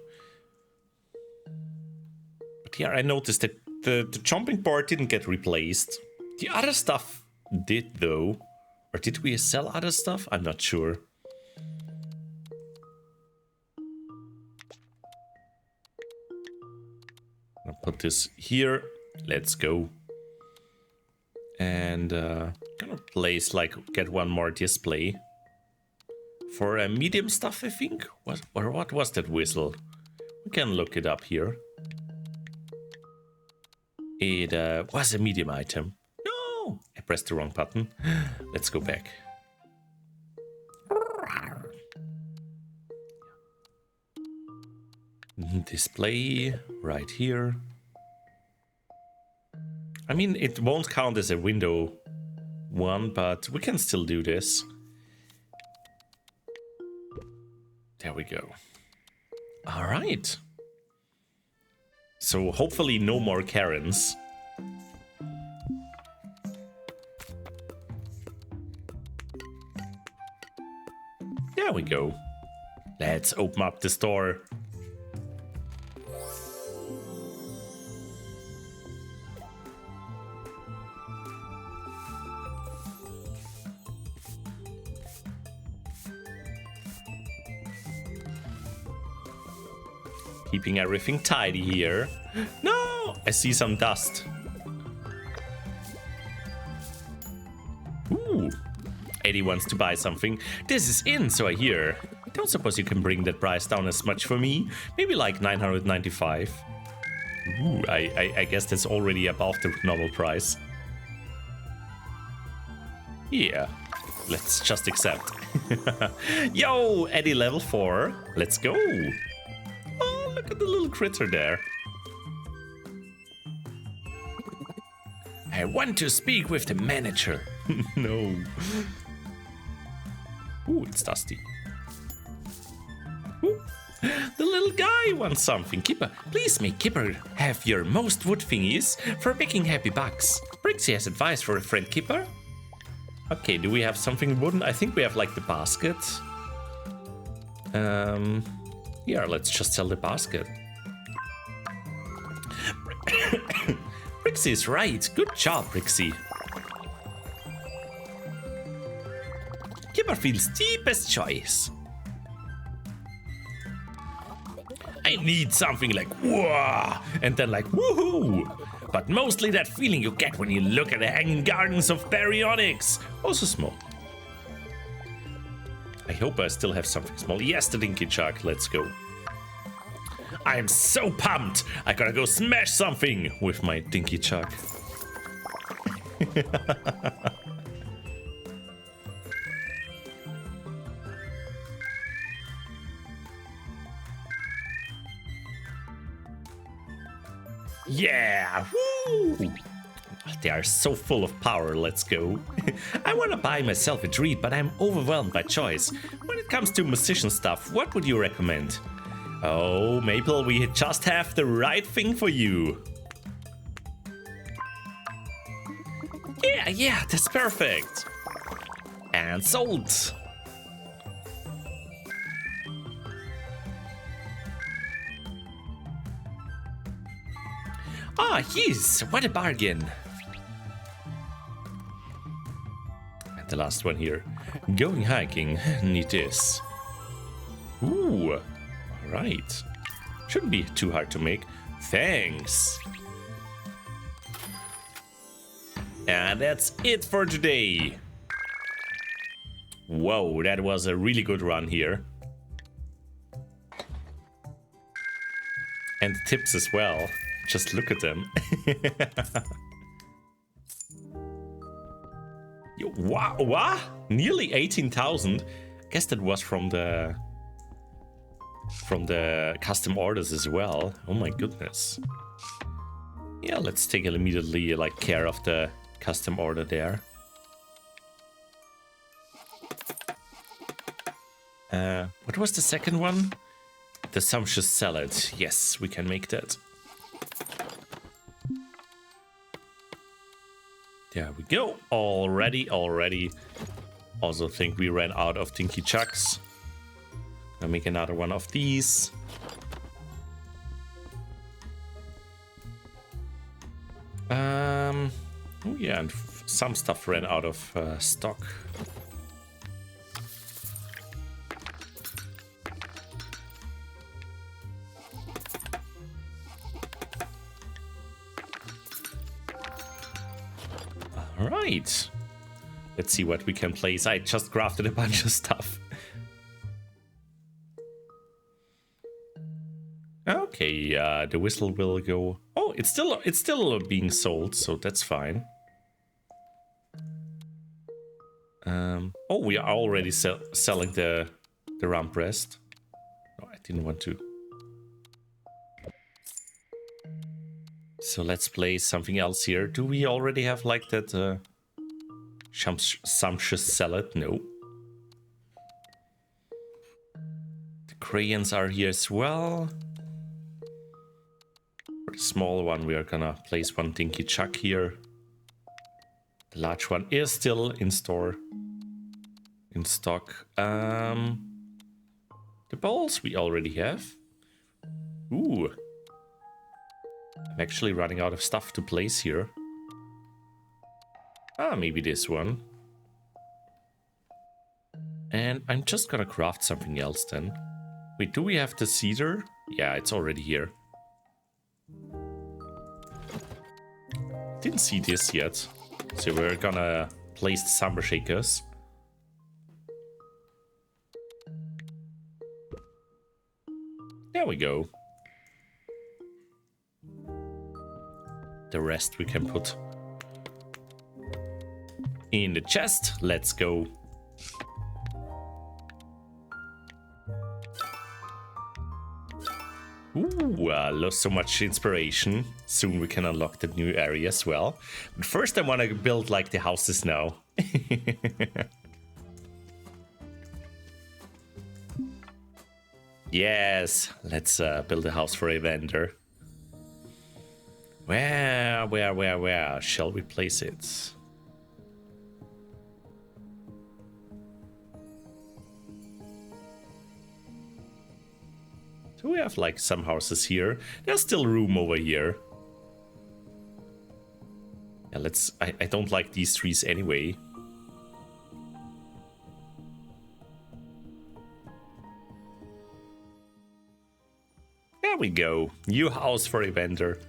But here I noticed that the jumping board didn't get replaced. The other stuff did though. Or did we sell other stuff? I'm not sure. I'll put this here. Let's go. And gonna place, like, get one more display. For medium stuff, I think? What was that whistle? We can look it up here. It was a medium item. No! I pressed the wrong button. Let's go back. Display right here. I mean, it won't count as a window one, but we can still do this. There we go. All right. So hopefully no more Karens. There we go. Let's open up the store. Keeping everything tidy here. No! I see some dust. Eddie wants to buy something. This is in, so I hear. I don't suppose you can bring that price down as much for me? Maybe like 995. Ooh, I guess that's already above the normal price. Yeah, let's just accept. Yo, Eddie level 4. Let's go. Oh, look at the little critter there. I want to speak with the manager. No. Ooh, it's Dusty. Ooh. The little guy wants something. Kipper, please make Kipper have your most wood thingies for making happy bugs. Brixxy has advice for a friend, Kipper. Okay, do we have something wooden? I think we have like the basket. Yeah, let's just sell the basket. Brixxy is right. Good job, Brixxy. Kipper feels the best choice. I need something like whoa, and then like woohoo. But mostly that feeling you get when you look at the hanging gardens of baryonyx. Also small. I hope I still have something small. Yes, the dinky chuck. Let's go. I am so pumped. I gotta go smash something with my dinky chuck. Yeah! Woo! They are so full of power, let's go. I want to buy myself a treat, but I'm overwhelmed by choice. When it comes to musician stuff, what would you recommend? Oh, Maple, we just have the right thing for you. Yeah, that's perfect. And sold. Ah, yes, what a bargain. And the last one here. Going hiking, need this. Ooh, alright. Shouldn't be too hard to make. Thanks. And that's it for today. Whoa, that was a really good run here. And tips as well. Just look at them. Wow, what? Nearly 18,000. I guess that was from the custom orders as well. Oh my goodness. Yeah, let's take immediately like care of the custom order there. What was the second one? The sumptuous salad. Yes, we can make that. There we go. Already. Also think we ran out of Dinky Chucks. I'll make another one of these. Oh yeah, and some stuff ran out of stock. Alright. Let's see what we can place. I just crafted a bunch of stuff. Okay, the whistle will go. Oh, it's still being sold, so that's fine. Oh, we are already selling the ramp rest. No, I didn't want to. So let's place something else here. Do we already have like that sumptuous salad? No. The crayons are here as well. For the small one, we are gonna place one Dinky Chuck here. The large one is still in store, in stock. The balls we already have. Ooh. I'm actually running out of stuff to place here. Ah, maybe this one. And I'm just gonna craft something else then. Wait, do we have the cedar? Yeah, it's already here. Didn't see this yet. So we're gonna place the summer shakers. There we go. The rest we can put in the chest. Let's go. Ooh, lost so much inspiration. Soon we can unlock the new area as well. But first I want to build like the houses now. Yes, let's build a house for a vendor. Where shall we place it? So we have like some houses here. There's still room over here. Yeah, let's... I don't like these trees anyway. There we go. New house for a vendor.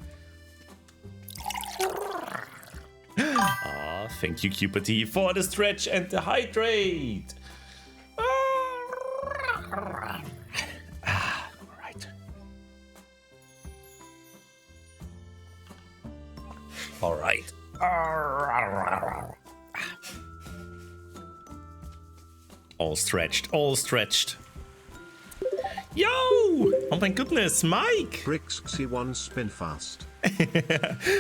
Ah, thank you, Cupidity, for the stretch and the hydrate. All right. All stretched, all stretched. Yo! Oh my goodness, Mike! Brixxy one spin fast.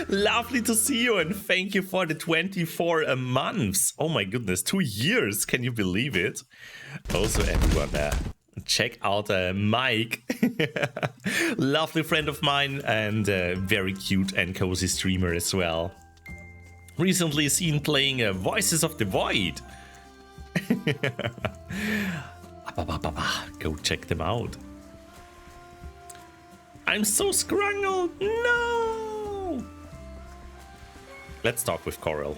Lovely to see you, and thank you for the 24 months. Oh my goodness, 2 years, can you believe it? Also everyone, check out Mike. Lovely friend of mine and very cute and cozy streamer as well. Recently seen playing Voices of the Void. Go check them out. I'm so scrungled. No. Let's talk with Coral.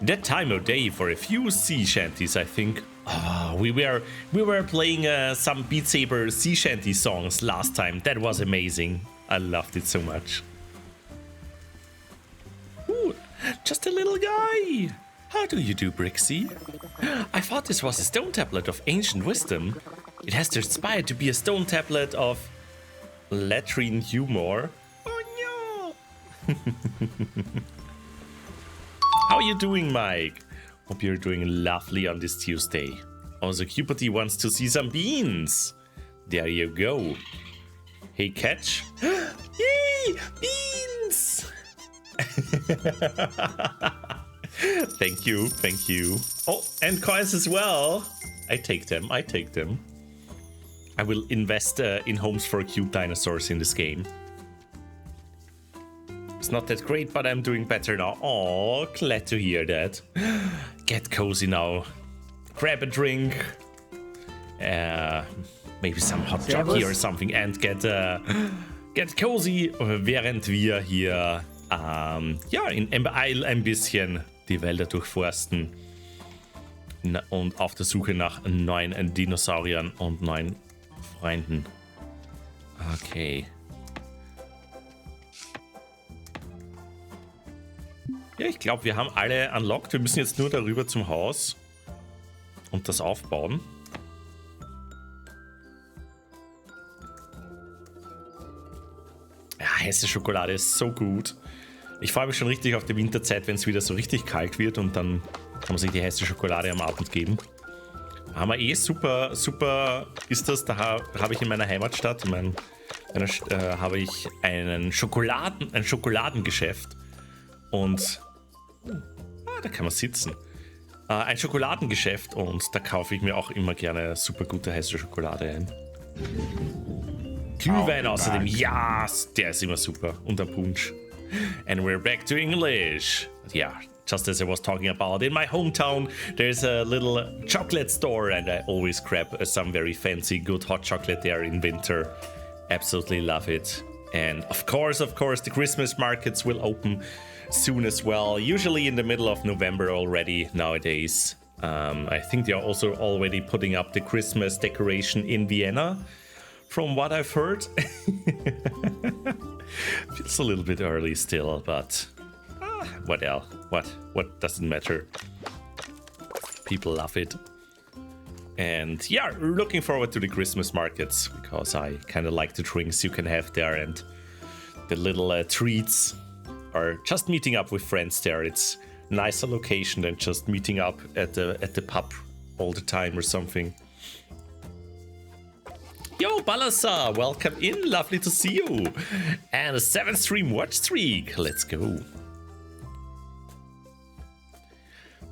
That time of day for a few sea shanties, I think. Oh, we were playing some Beat Saber sea shanty songs last time. That was amazing. I loved it so much. Ooh, just a little guy. How do you do, Brixxy? I thought this was a stone tablet of ancient wisdom. It has inspired to be a stone tablet of latrine humor. Oh no! How are you doing, Mike? Hope you're doing lovely on this Tuesday. Also, Cupidity wants to see some beans. There you go. Hey, catch. Yay! Beans! Thank you, thank you. Oh, and coins as well. I take them, I take them. I will invest in homes for cute dinosaurs in this game. It's not that great, but I'm doing better now. Oh, glad to hear that. Get cozy now. Grab a drink. Maybe some hot jockey or something. And get cozy, während wir hier ja, in Eil ein bisschen die Wälder durchforsten. Und auf der Suche nach neuen Dinosauriern und neuen Freunden. Okay. Ja, ich glaube, wir haben alle unlocked. Wir müssen jetzt nur darüber zum Haus und das aufbauen. Ja, Hesse Schokolade ist so gut. Ich freue mich schon richtig auf die Winterzeit, wenn es wieder so richtig kalt wird und dann kann man sich die Hesse Schokolade am Abend geben. Haben wir eh super, super ist das. Da habe ich in meiner Heimatstadt, habe ich ein Schokoladengeschäft. Und da kann man sitzen. Ein Schokoladengeschäft und da kaufe ich mir auch immer gerne super gute heiße Schokolade ein. Glühwein außerdem, ja, der ist immer super. Und der Punsch. And we're back to English. Yeah, just as I was talking about, in my hometown there's a little chocolate store and I always grab some very fancy good hot chocolate there in winter. Absolutely love it. And of course, the Christmas markets will open soon as well, usually in the middle of November already nowadays. I think they are also already putting up the Christmas decoration in Vienna, from what I've heard. Feels a little bit early still, but what else? What doesn't matter? People love it. And yeah, looking forward to the Christmas markets because I kind of like the drinks you can have there and the little treats, or just meeting up with friends there. It's a nicer location than just meeting up at the pub all the time or something. Yo, Balasa, welcome in. Lovely to see you. And a 7th stream watch streak. Let's go.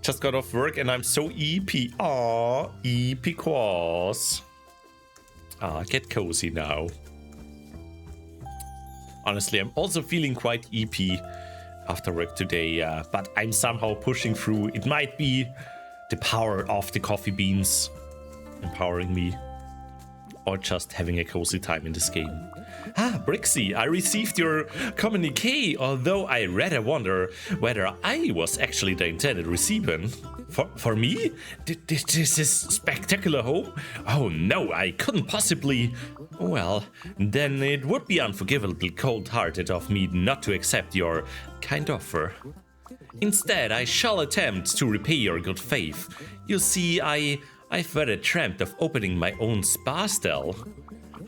Just got off work and I'm so EP. Aww, EP quas. Get cozy now. Honestly, I'm also feeling quite EP after work today, but I'm somehow pushing through. It might be the power of the coffee beans empowering me, or just having a cozy time in this game. Brixxy, I received your communique, although I rather wonder whether I was actually the intended recipient. For me? This is spectacular home? Oh no, I couldn't possibly... Well, then it would be unforgivably cold-hearted of me not to accept your kind offer. Instead, I shall attempt to repay your good faith. You see, I've rather dreamt of opening my own spa style.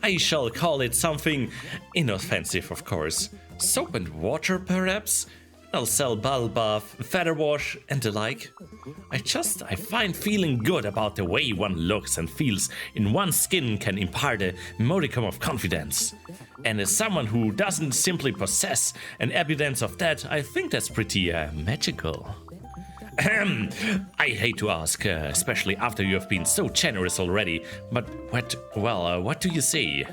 I shall call it something inoffensive, of course. Soap and water, perhaps? I'll sell bubble bath, feather wash, and the like. I find feeling good about the way one looks and feels in one's skin can impart a modicum of confidence. And as someone who doesn't simply possess an evidence of that, I think that's pretty magical. I hate to ask, especially after you have been so generous already, but what do you say?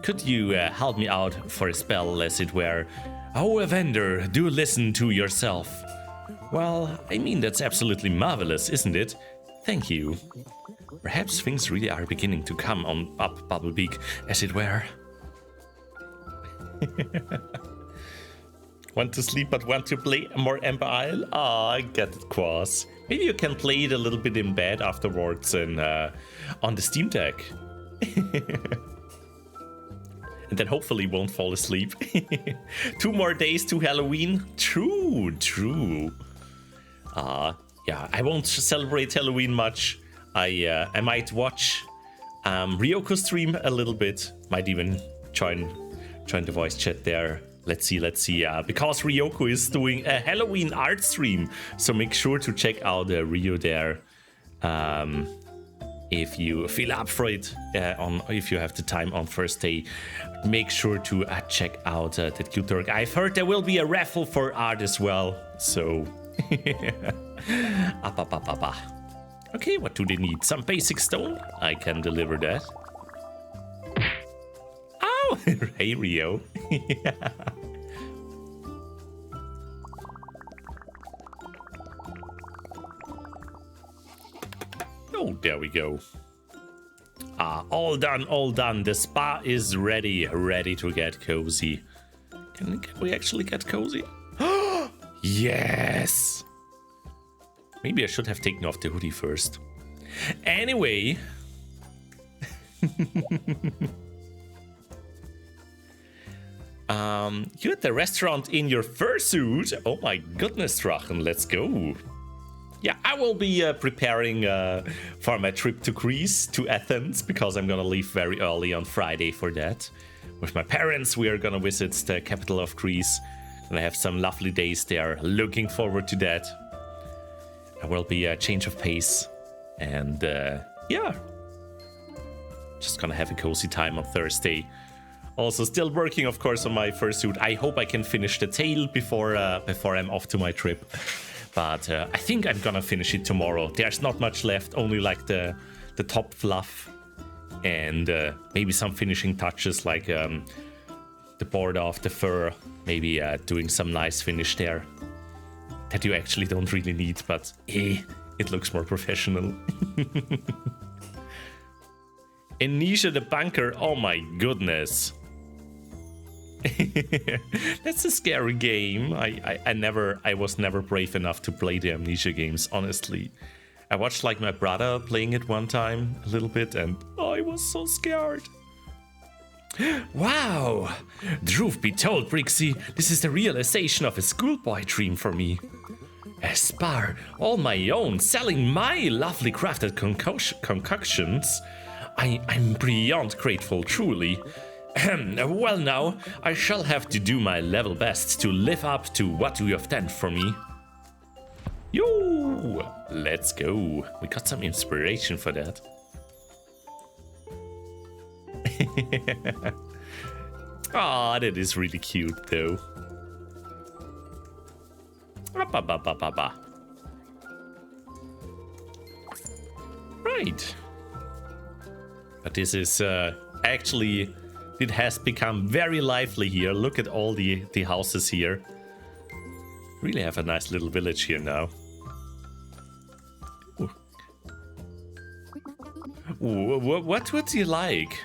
Could you help me out for a spell, as it were? Oh, Avenger, do listen to yourself. Well, I mean, that's absolutely marvelous, isn't it? Thank you. Perhaps things really are beginning to come on up Bubblebeak, as it were. Want to sleep but want to play more Ember Isle? I get it, Quas. Maybe you can play it a little bit in bed afterwards and on the Steam Deck. And then hopefully won't fall asleep. 2 more days to Halloween. True. Yeah, I won't celebrate Halloween much. I might watch Ryoko stream a little bit. Might even join the voice chat there. Let's see, because Ryoko is doing a Halloween art stream, so make sure to check out Rio there, if you feel up for it, if you have the time on Thursday. Make sure to check out that cute work. I've heard there will be a raffle for art as well, so... Okay, what do they need? Some basic stone? I can deliver that. Oh, hey Rio. Oh, there we go. All done. The spa is ready to get cozy. Can we actually get cozy? Yes! Maybe I should have taken off the hoodie first. Anyway. You're at the restaurant in your fursuit? Oh my goodness, Drachen, let's go. Yeah, I will be preparing for my trip to Greece, to Athens, because I'm gonna leave very early on Friday for that. With my parents, we are gonna visit the capital of Greece, and I have some lovely days there. Looking forward to that. I will be a change of pace, and yeah, just gonna have a cozy time on Thursday. Also, still working, of course, on my fursuit. I hope I can finish the tail before I'm off to my trip. But I think I'm gonna finish it tomorrow. There's not much left, only like the top fluff and maybe some finishing touches like the border of the fur. Maybe doing some nice finish there that you actually don't really need, but it looks more professional. Amnesia the Bunker, oh my goodness. That's a scary game. I was never brave enough to play the Amnesia games, honestly. I watched like my brother playing it one time a little bit, and I was so scared. Wow! Truth be told, Brixxy, this is the realization of a schoolboy dream for me. A spa, all my own, selling my lovely crafted concoctions. I'm beyond grateful, truly. Well now, I shall have to do my level best to live up to what you have done for me. Yo! Let's go. We got some inspiration for that. Ah, that is really cute though. Right. But this is actually, it has become very lively here. Look at all the houses here. Really have a nice little village here now. Ooh. What would you like?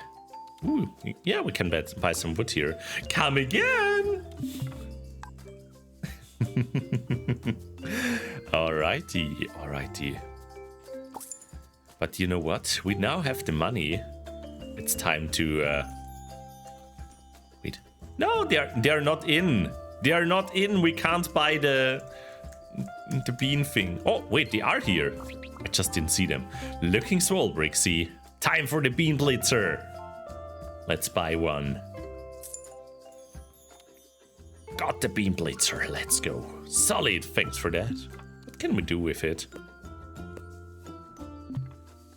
Ooh, yeah, we can buy some wood here. Come again! Alrighty, alrighty. But you know what? We now have the money. It's time to wait. No, they're not in. They are not in. We can't buy the bean thing. Oh, wait, they are here. I just didn't see them. Looking swell, Brixxy. Time for the bean blitzer. Let's buy one. Got the bean blitzer. Let's go. Solid. Thanks for that. What can we do with it?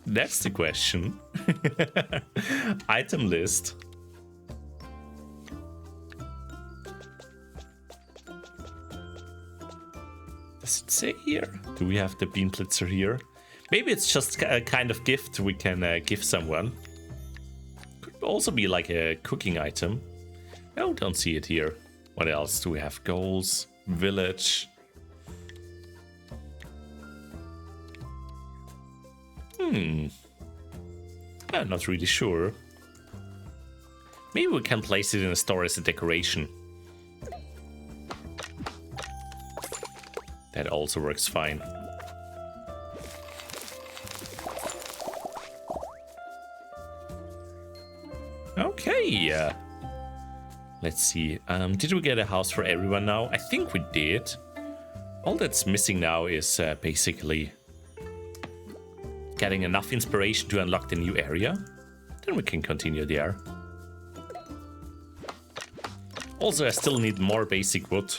That's the question. Item list. Does it say here? Do we have the bean blitzer here? Maybe it's just a kind of gift we can give someone. Could also be like a cooking item. No, don't see it here. What else do we have? Goals, village. I'm not really sure. Maybe we can place it in a store as a decoration. That also works fine. Okay. Let's see. Did we get a house for everyone now? I think we did. All that's missing now is basically getting enough inspiration to unlock the new area. Then we can continue there. Also, I still need more basic wood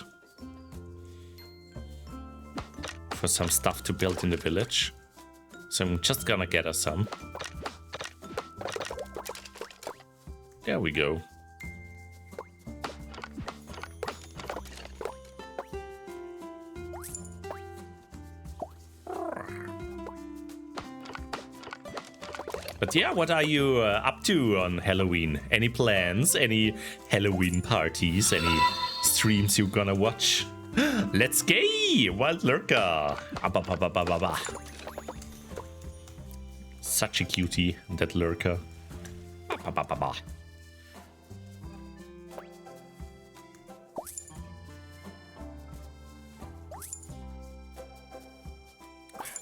for some stuff to build in the village. So I'm just gonna get us some. There we go. But yeah, what are you up to on Halloween? Any plans? Any Halloween parties? Any streams you're gonna watch? Let's go! Wild Lurker! Such a cutie, that Lurker.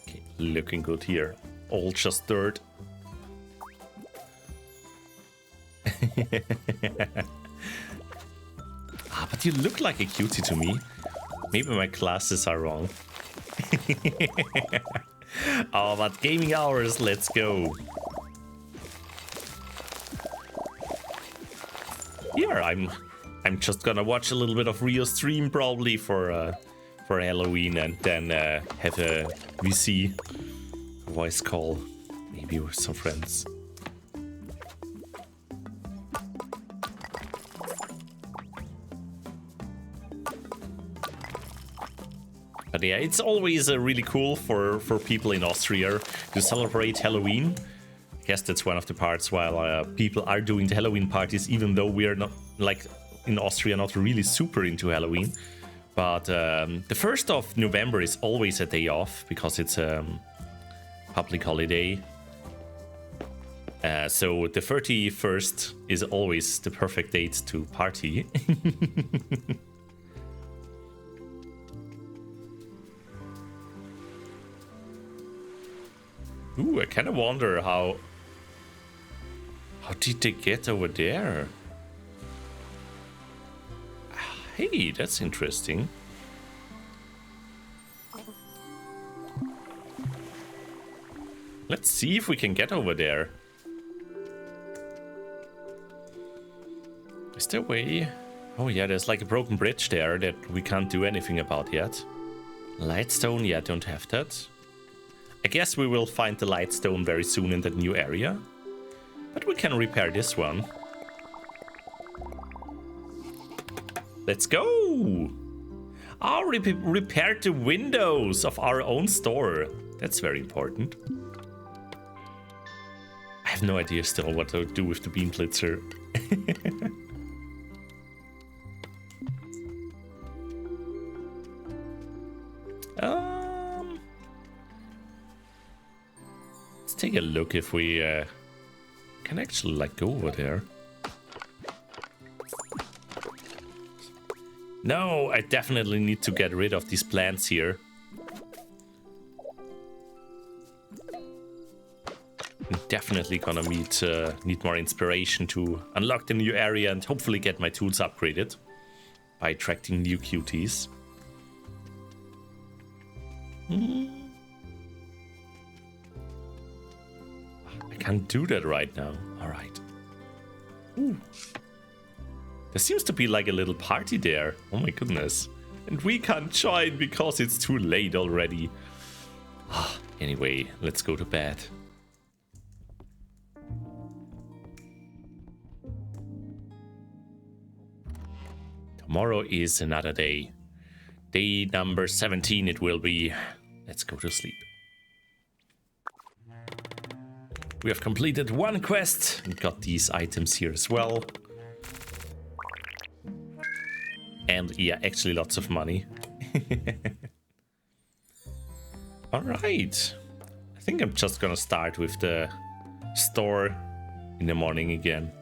Okay, looking good here. All just dirt. But you look like a cutie to me. Maybe my glasses are wrong. Oh, but gaming hours, let's go. Yeah, I'm just gonna watch a little bit of Rio stream probably for Halloween, and then have a VC voice call, maybe with some friends. But yeah, it's always really cool for people in Austria to celebrate Halloween. I guess that's one of the parts while people are doing the Halloween parties, even though we are not, like, in Austria, not really super into Halloween. But the 1st of November is always a day off because it's a public holiday. So the 31st is always the perfect date to party. Ooh, I kind of wonder how did they get over there? Hey, that's interesting. Let's see if we can get over there. Is there a way? Oh yeah, there's like a broken bridge there that we can't do anything about yet. Lightstone, yeah, don't have that. I guess we will find the lightstone very soon in that new area. But we can repair this one. Let's go! Oh, repaired the windows of our own store. That's very important. I have no idea still what to do with the beam blitzer. Let's take a look if we can actually like go over there. No, I definitely need to get rid of these plants here. I'm definitely gonna need more inspiration to unlock the new area and hopefully get my tools upgraded by attracting new cuties. I can't do that right now. All right. Ooh. There seems to be like a little party there. Oh my goodness. And we can't join because it's too late already. Anyway, let's go to bed. Tomorrow is another day. Day number 17 it will be. Let's go to sleep. We have completed one quest and got these items here as well. And yeah, actually lots of money. Alright. I think I'm just gonna start with the store in the morning again.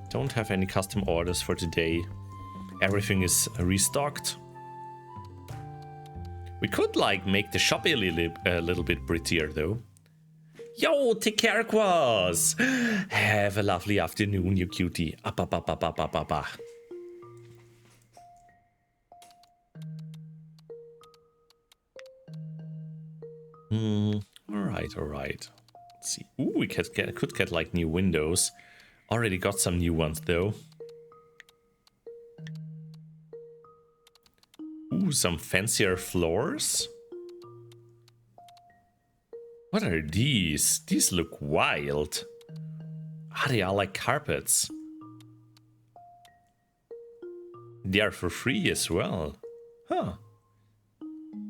Don't have any custom orders for today. Everything is restocked. We could like make the shop a little bit prettier though. Yo, Tekerquas! Have a lovely afternoon, you cutie. Alright. Let's see. Ooh, we could get like new windows. Already got some new ones though. Ooh, some fancier floors. What are these? These look wild. Ah, they are like carpets. They are for free as well. Huh.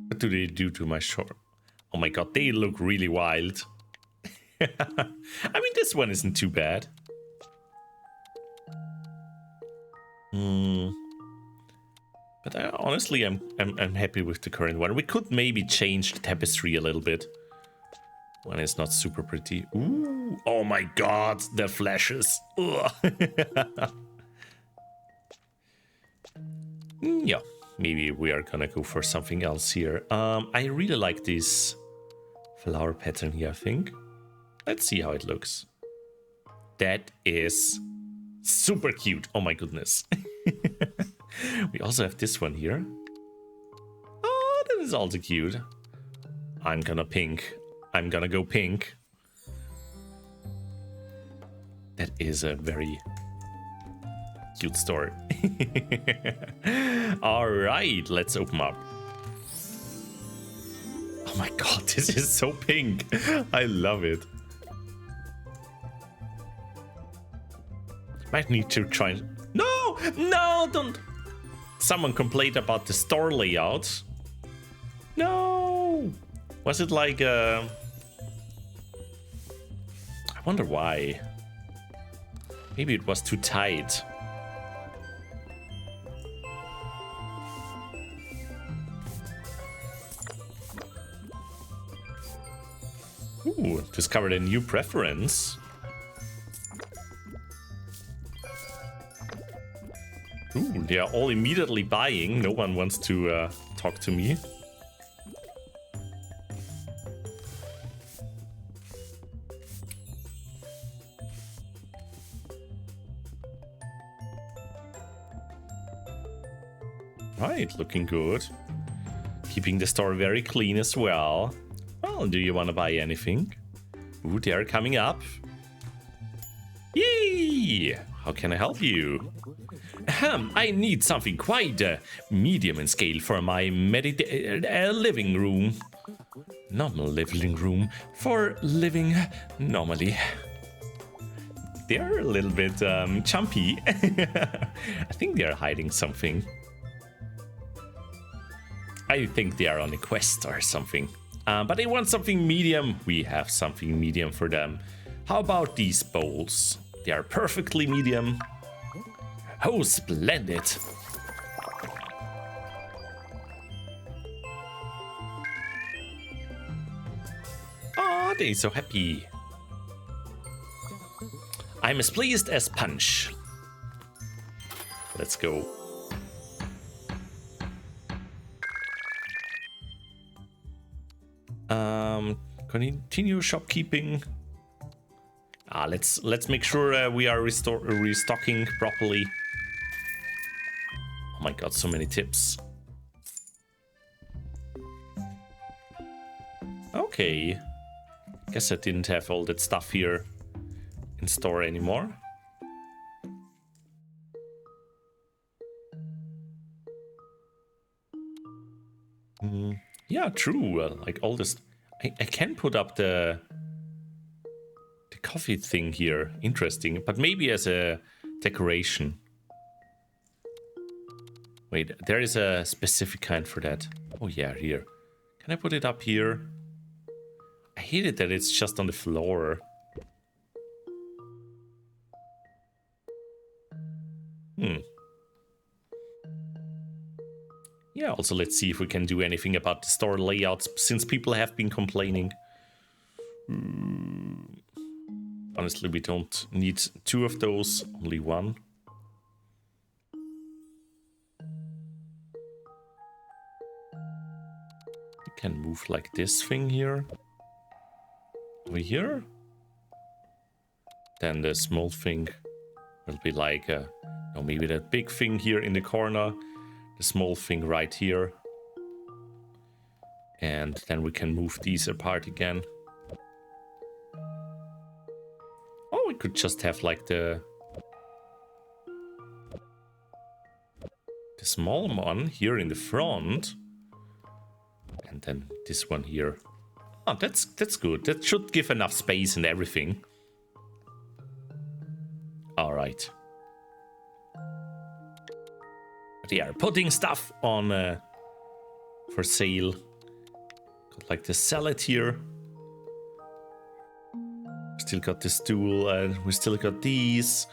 What do they do to my shop? Oh my god, they look really wild. I mean, this one isn't too bad. But honestly, I'm happy with the current one. We could maybe change the tapestry a little bit when it's not super pretty. Ooh, oh my god, the flashes. Yeah, maybe we are gonna go for something else here. I really like this flower pattern here, I think. Let's see how it looks. That is super cute. Oh my goodness. We also have this one here. Oh, that is also cute. I'm gonna pink. I'm gonna go pink. That is a very cute store. Alright, let's open up. Oh my god, this is so pink. I love it. Might need to try. No! No, don't. Someone complained about the store layout. No! Was it like I wonder why. Maybe it was too tight. Ooh, discovered a new preference. Ooh, they are all immediately buying. No one wants to talk to me. Right, looking good. Keeping the store very clean as well. Well, do you want to buy anything? Ooh, they're coming up. Yay! How can I help you? I need something quite medium in scale for my living room. Normal living room for living normally. They're a little bit chumpy. I think they're hiding something. I think they are on a quest or something. But they want something medium. We have something medium for them. How about these bowls? They are perfectly medium. Oh, splendid. Oh, they're so happy. I'm as pleased as Punch. Let's go. Continue shopkeeping. Let's make sure we are restocking properly. Oh my god, so many tips. Okay. Guess I didn't have all that stuff here in store anymore. Yeah, true. Like all this, I can put up the coffee thing here. Interesting, but maybe as a decoration. Wait, there is a specific kind for that. Oh yeah, here. Can I put it up here? I hate it that it's just on the floor. Yeah, also let's see if we can do anything about the store layouts, since people have been complaining. Honestly, we don't need 2 of those, only 1. We can move like this thing here. Over here. Then the small thing will be like, no, maybe that big thing here in the corner. The small thing right here. And then we can move these apart again. Oh, we could just have like the small one here in the front. And then this one here. Oh, that's good. That should give enough space and everything. All right. They are putting stuff on for sale. Got like the salad here. Still got the stool, and we still got these.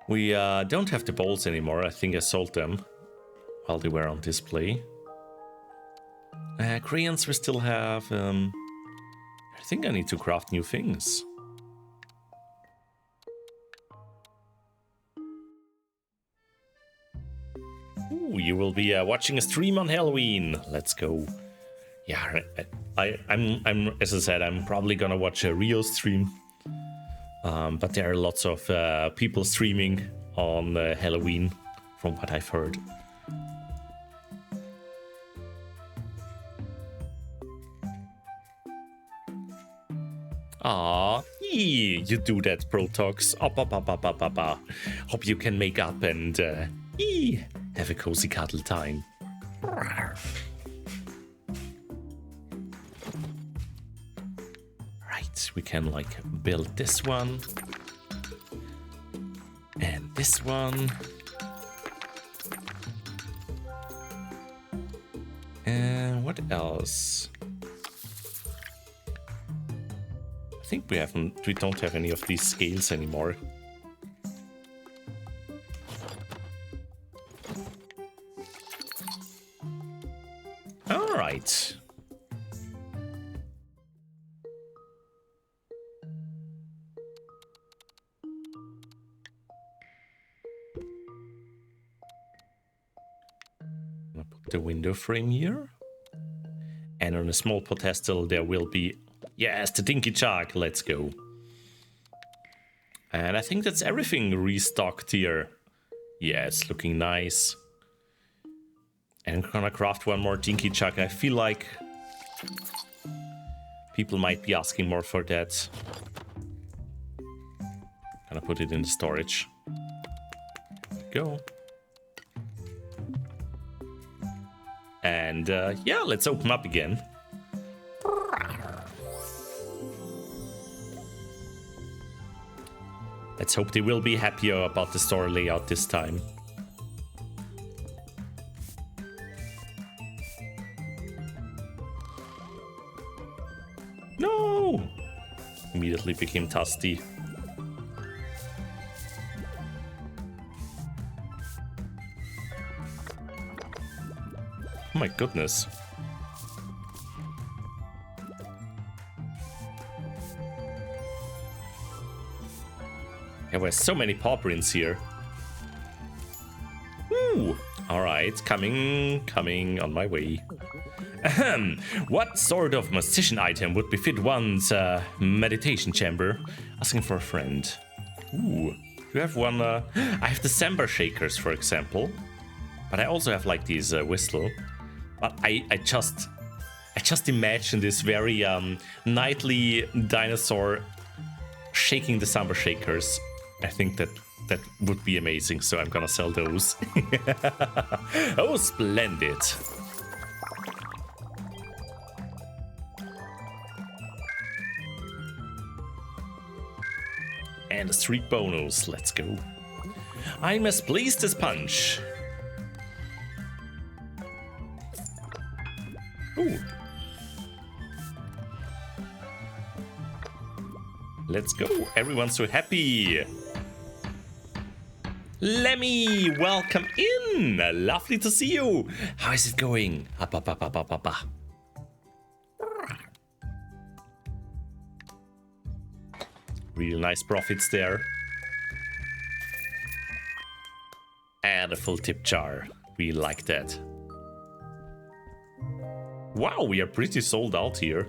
We don't have the bowls anymore. I think I sold them while they were on display. Crayons we still have. I think I need to craft new things. Ooh, you will be watching a stream on Halloween. Let's go. Yeah, I'm as I said, I'm probably gonna watch a Rio stream. But there are lots of people streaming on Halloween, from what I've heard. Aw, you do that, Protox. Hope you can make up and have a cozy cuddle time. Right, we can like build this one. And this one. And what else? I think we don't have any of these scales anymore. All right. I'll put the window frame here. And on a small pedestal there will be, yes, the Dinky Chug, let's go. And I think that's everything restocked here. Yeah, it's looking nice. And I'm gonna craft one more Dinky Chuck. I feel like people might be asking more for that. Gonna put it in the storage. Go. And yeah, let's open up again. Let's hope they will be happier about the store layout this time. No! Immediately became Tusty. Oh my goodness. There were so many paw prints here. Woo! Alright, coming on my way. Ahem. What sort of musician item would befit one's meditation chamber? Asking for a friend. Ooh, do you have one? I have the Samba shakers, for example. But I also have like these whistle. But I just imagine this very knightly dinosaur shaking the Samba shakers. I think that would be amazing, so I'm gonna sell those. Oh, splendid. And a streak bonus, let's go. I'm as pleased as punch. Ooh. Let's go, everyone's so happy. Lemmy, welcome in. Lovely to see you. How is it going? Real nice profits there. And a full tip jar. We like that. Wow, we are pretty sold out here.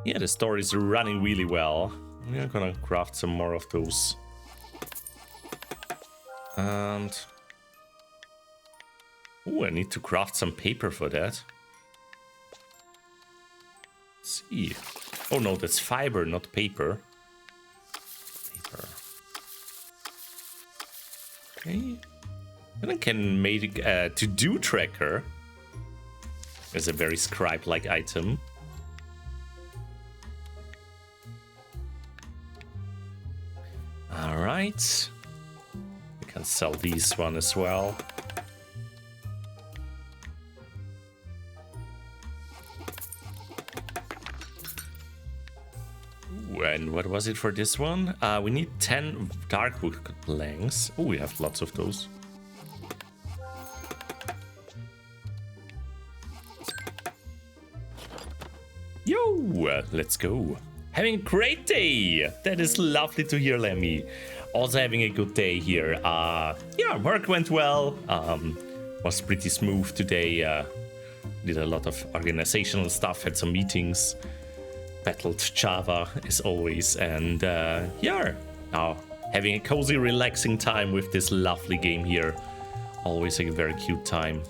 Yeah, the store is running really well. We're gonna craft some more of those. And... oh, I need to craft some paper for that. Let's see. Oh no, that's fiber, not paper. Paper. Okay. Then I can make a to-do tracker. It's a very scribe-like item. Alright. We can sell these one as well. Ooh, and what was it for this one? We need 10 darkwood planks. Oh, we have lots of those. Yo, let's go. Having a great day. That is lovely to hear, Lemmy. Also having a good day here. Yeah, work went well. Was pretty smooth today. Did a lot of organizational stuff, had some meetings. Battled Java as always. And yeah, now having a cozy, relaxing time with this lovely game here. Always a very cute time.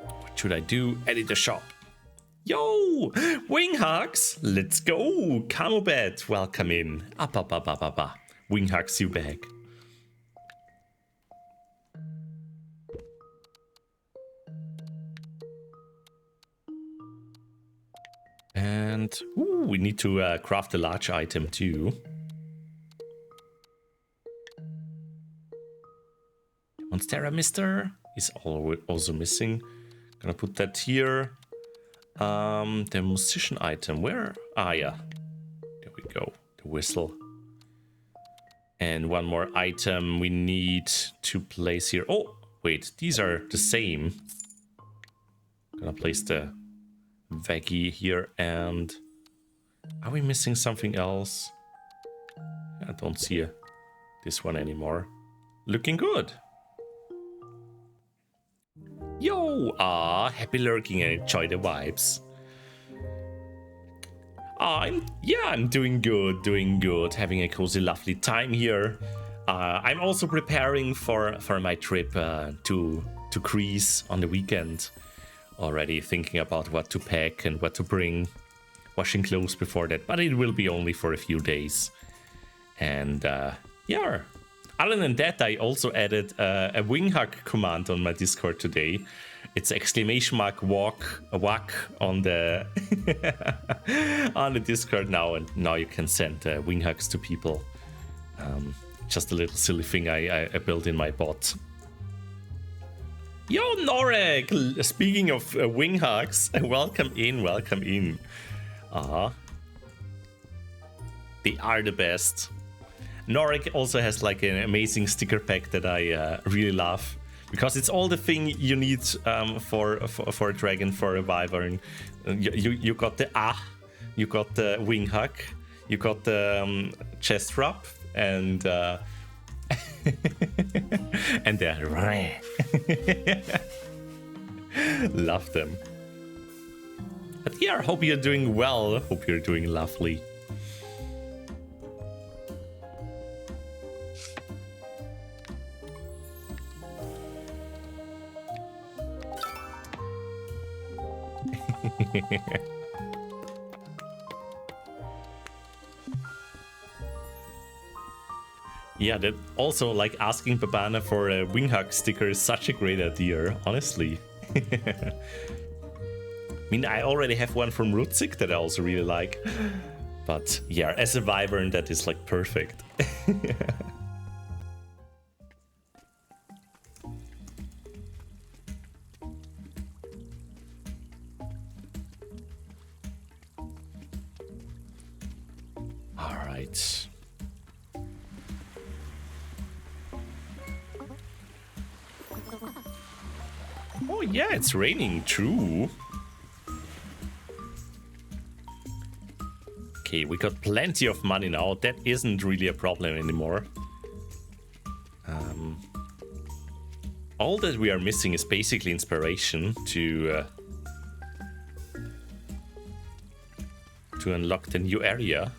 What should I do? Edit a shop. Yo, Wing Hugs, let's go. Camobet, welcome in. Wing Hugs you back. And ooh, we need to craft a large item too. Monstera Mister is also missing. Gonna put that here. The musician item, where? Ah, yeah. There we go. The whistle. And one more item we need to place here. Oh, wait, these are the same. Gonna place the veggie here and... are we missing something else? I don't see this one anymore. Looking good. Yo, happy lurking and enjoy the vibes. I'm doing good, having a cozy, lovely time here. I'm also preparing for my trip to Greece on the weekend. Already thinking about what to pack and what to bring. Washing clothes before that, but it will be only for a few days. And yeah, other than that, I also added a wing hug command on my Discord today. It's exclamation mark walk on the on the Discord now, and now you can send wing hugs to people. Just a little silly thing I built in my bot. Yo, Norek! Speaking of wing hugs, welcome in, welcome in. They are the best. Norek also has like an amazing sticker pack that I really love, because it's all the thing you need for a dragon, for a wyvern. You got the you got the wing hug, you got the chest rub, and and the love them. But yeah, I hope you're doing well. Hope you're doing lovely. Yeah, that also, like, asking Babana for a wing hug sticker is such a great idea, honestly. I mean, I already have one from Rutzik that I also really like. But yeah, as a wyvern, that is like perfect. All right. Oh yeah, it's raining, true. Okay, we got plenty of money now. That isn't really a problem anymore. All that we are missing is basically inspiration to unlock the new area.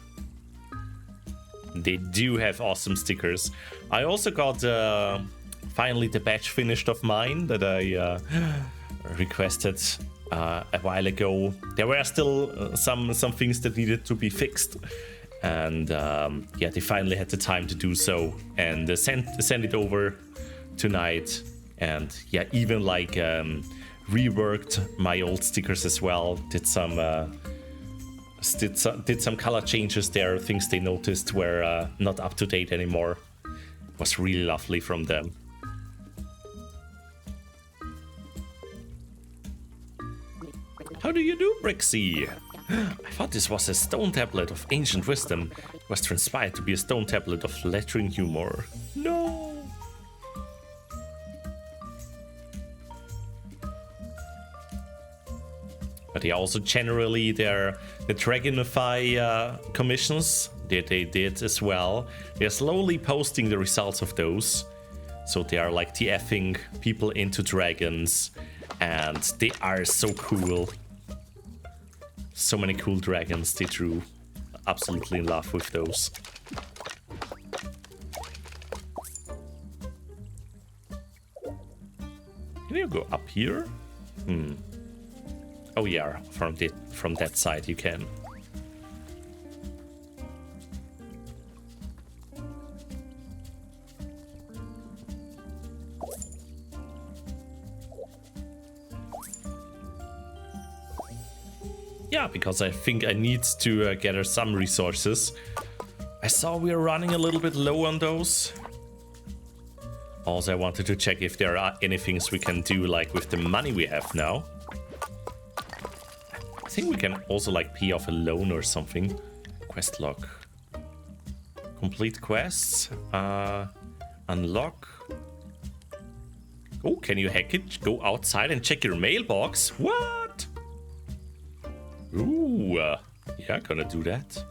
They do have awesome stickers. I also got finally the batch finished of mine that I requested a while ago. There were still some things that needed to be fixed, and yeah, they finally had the time to do so, and send it over tonight. And yeah, even like reworked my old stickers as well. Did some color changes there. Things they noticed were not up to date anymore. It was really lovely from them. How do you do, Brixxy? I thought this was a stone tablet of ancient wisdom. It was transpired to be a stone tablet of lettering humor. No! But yeah, also generally the Dragonify commissions that they did as well. They're slowly posting the results of those. So they are like TFing people into dragons, and they are so cool. So many cool dragons they drew. Absolutely in love with those. Can you go up here? Oh yeah, from that side you can. Yeah, because I think I need to gather some resources. I saw we are running a little bit low on those. Also, I wanted to check if there are any things we can do, like with the money we have now. I think we can also like pay off a loan or something. Quest log. Complete quests. Unlock. Oh, can you hack it? Go outside and check your mailbox? What? Ooh, yeah, gonna do that.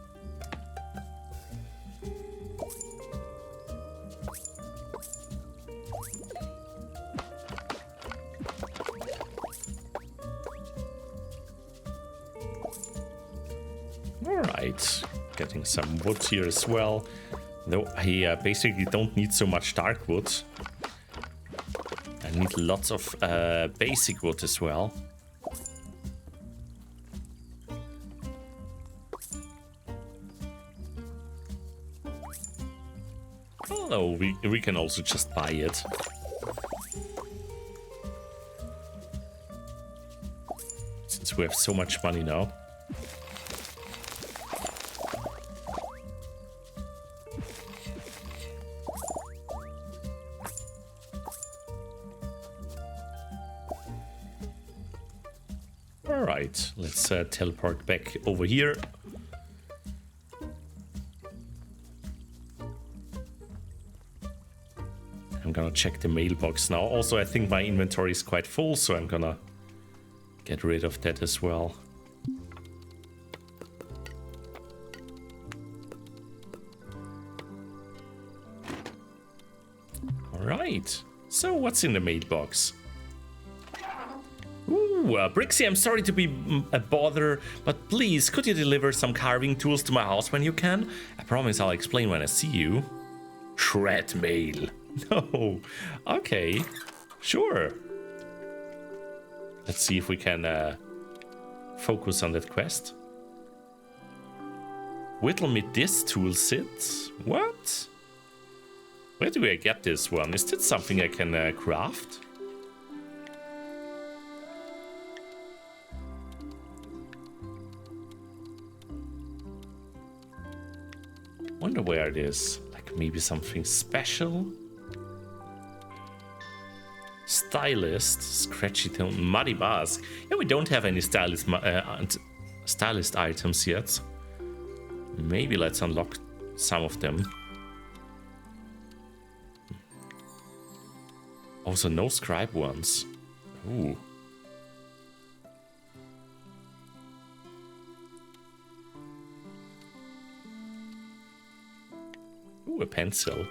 Alright, getting some wood here as well. Though I basically don't need so much dark wood. I need lots of basic wood as well. Oh no, we can also just buy it. Since we have so much money now. Alright, let's teleport back over here. I'm gonna check the mailbox now. Also, I think my inventory is quite full, so I'm gonna get rid of that as well. Alright, so what's in the mailbox? Ooh, Brixxy, I'm sorry to be a bother, but please, could you deliver some carving tools to my house when you can? I promise I'll explain when I see you. Shred mail. No. Okay. Sure. Let's see if we can focus on that quest. Whittle me this tool set. What? Where do I get this one? Is that something I can craft? Wonder where it is. Like maybe something special? Stylist, scratchy tone, muddy mask. Yeah, we don't have any stylist items yet. Maybe let's unlock some of them. Also, no scribe ones. Ooh. Ooh, a pencil.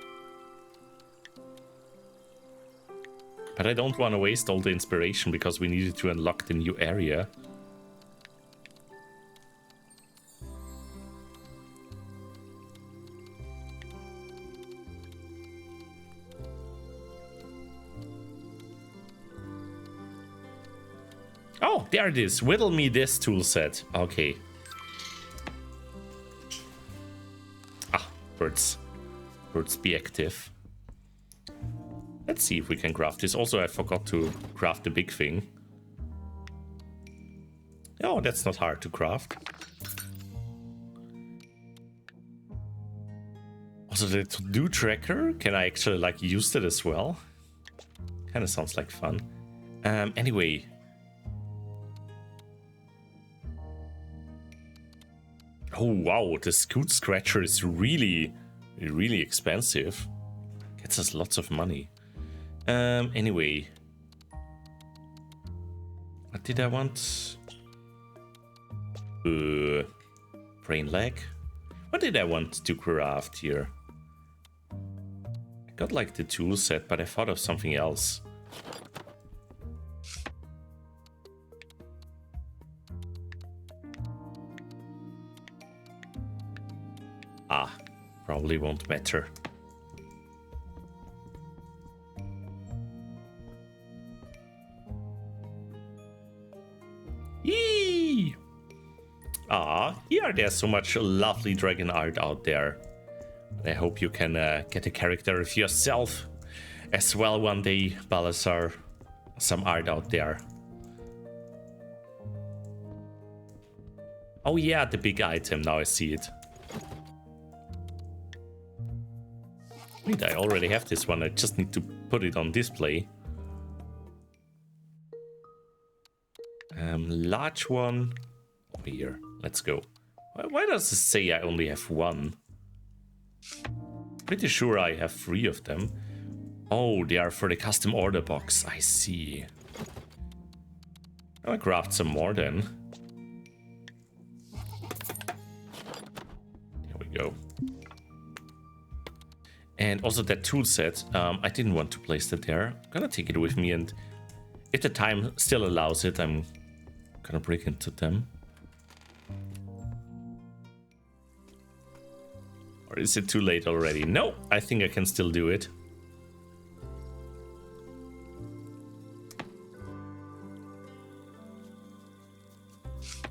But I don't want to waste all the inspiration because we needed to unlock the new area. Oh, there it is. Whittle me this tool set. Okay. Ah, birds. Birds be active. Let's see if we can craft this. Also, I forgot to craft the big thing. Oh, that's not hard to craft. Also, the to-do tracker. Can I actually, like, use that as well? Kind of sounds like fun. Anyway. Oh, wow. The Scoot Scratcher is really, really expensive. Gets us lots of money. Anyway. What did I want? Brain leg? What did I want to craft here? I got like the tool set, but I thought of something else. Ah, probably won't matter. Yee! Ah, yeah, there's so much lovely dragon art out there. I hope you can get a character of yourself as well one day, Balazar. Some art out there. Oh yeah, the big item, now I see it. Wait, I already have this one, I just need to put it on display. Large one over here. Let's go. Why does it say I only have one? Pretty sure I have 3 of them. Oh, they are for the custom order box. I see. I'll craft some more then. There we go. And also that tool set, I didn't want to place that there. I'm gonna take it with me, and if the time still allows it, I'm gonna break into them. Or is it too late already? No, I think I can still do it.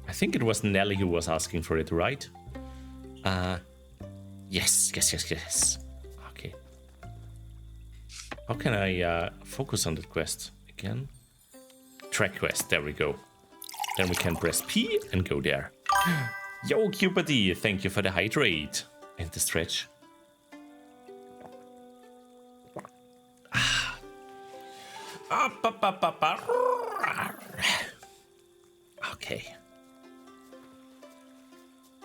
I think it was Nelly who was asking for it, right? Yes. Okay. How can I focus on that quest again? Track quest, there we go. Then we can press P and go there. Yo, Cupidie, thank you for the hydrate and the stretch. Okay.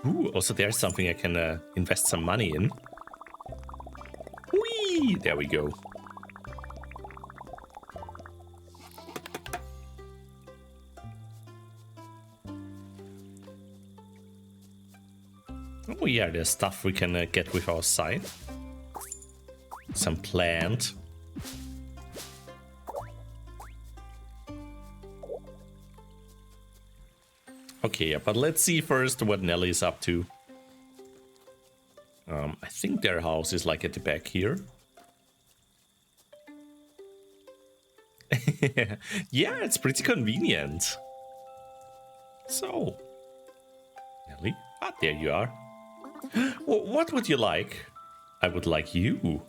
Ooh, also there's something I can invest some money in. Whee! There we go. Oh yeah, there's stuff we can get with our scythe. Some plant. Okay, yeah, but let's see first what Nelly is up to. I think their house is like at the back here. Yeah, it's pretty convenient. So, Nelly, there you are. What would you like? I would like you.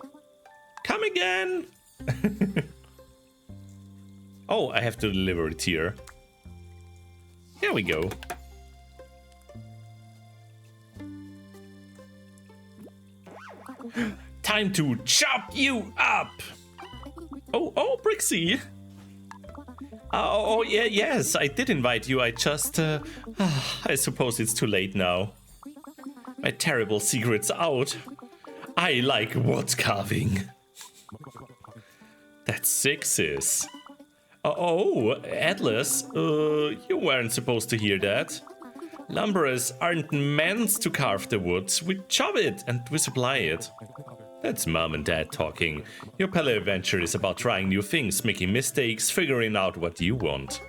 Come again. Oh, I have to deliver it here. There we go. Time to chop you up. Oh, Brixxy. Oh, yeah, yes, I did invite you. I just, I suppose it's too late now. My terrible secret's out. I like wood carving. That's sixes. Oh, Atlas, you weren't supposed to hear that. Lumberers aren't meant to carve the wood. We chop it and we supply it. That's Mom and Dad talking. Your paleo adventure is about trying new things, making mistakes, figuring out what you want.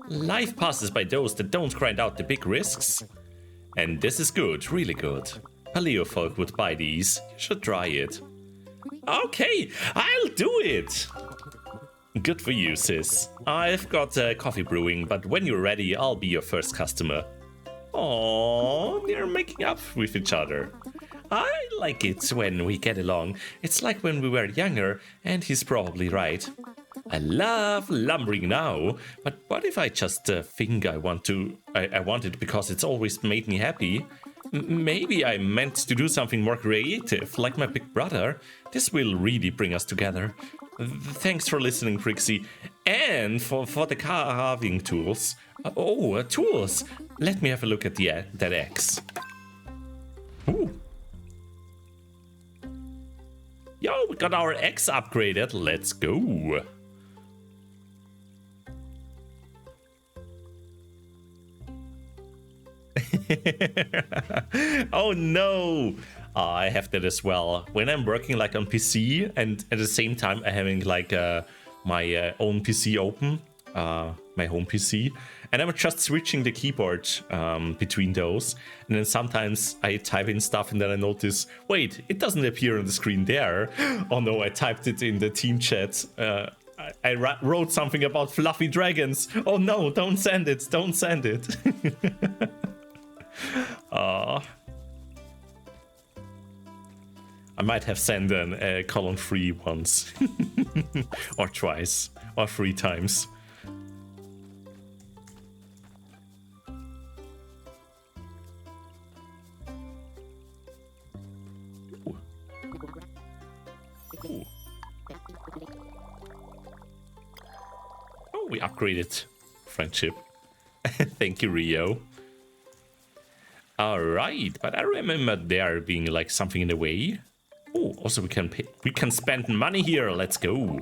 Life passes by those that don't grind out the big risks. And this is good, really good. Paleo folk would buy these. You should try it. Okay, I'll do it! Good for you, sis. I've got coffee brewing, but when you're ready, I'll be your first customer. Aww, they're making up with each other. I like it when we get along. It's like when we were younger, and he's probably right. I love lumbering now, but what if I just think I want it because it's always made me happy? Maybe I meant to do something more creative, like my big brother. This will really bring us together. Thanks for listening, Brixxy. And for the carving tools. Tools! Let me have a look at that axe. Ooh. Yo, we got our axe upgraded. Let's go. Oh no! I have that as well. When I'm working like on PC and at the same time I'm having like my own PC open, my home PC, and I'm just switching the keyboard between those, and then sometimes I type in stuff and then I notice, wait, it doesn't appear on the screen there. Oh no, I typed it in the team chat. I wrote something about fluffy dragons. Oh no, don't send it, don't send it. I might have sent a colon free once. Or twice. Or 3 times. Ooh. Ooh. Oh, we upgraded friendship. Thank you, Rio. Alright, but I remember there being like something in the way. Oh, also we can spend money here. Let's go.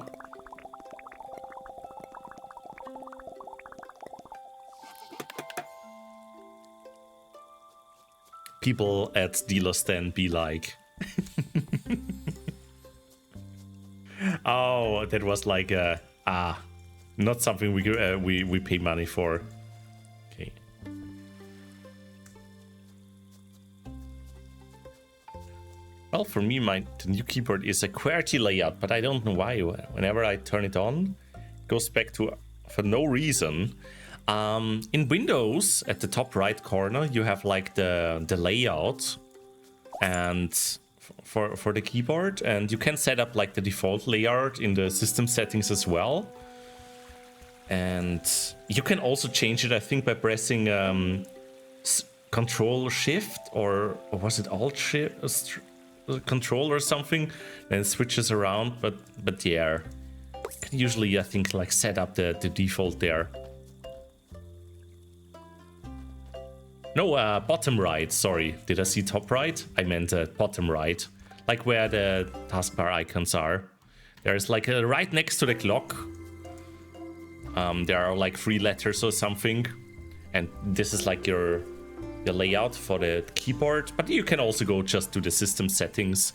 People at dealer stand be like. Oh, that was like not something we pay money for. Okay. Well, for me, the new keyboard is a QWERTY layout, but I don't know why. Whenever I turn it on, it goes back to for no reason. In Windows, at the top right corner, you have like the layout and for the keyboard, and you can set up like the default layout in the system settings as well. And you can also change it, I think, by pressing Control Shift or was it Alt Shift, Control or something, and it switches around. But yeah, you can usually, I think, like set up the default there. No, bottom right, sorry. Did I see top right? I meant bottom right. Like where the taskbar icons are. There's like right next to the clock. There are like 3 letters or something. And this is like your layout for the keyboard. But you can also go just to the system settings.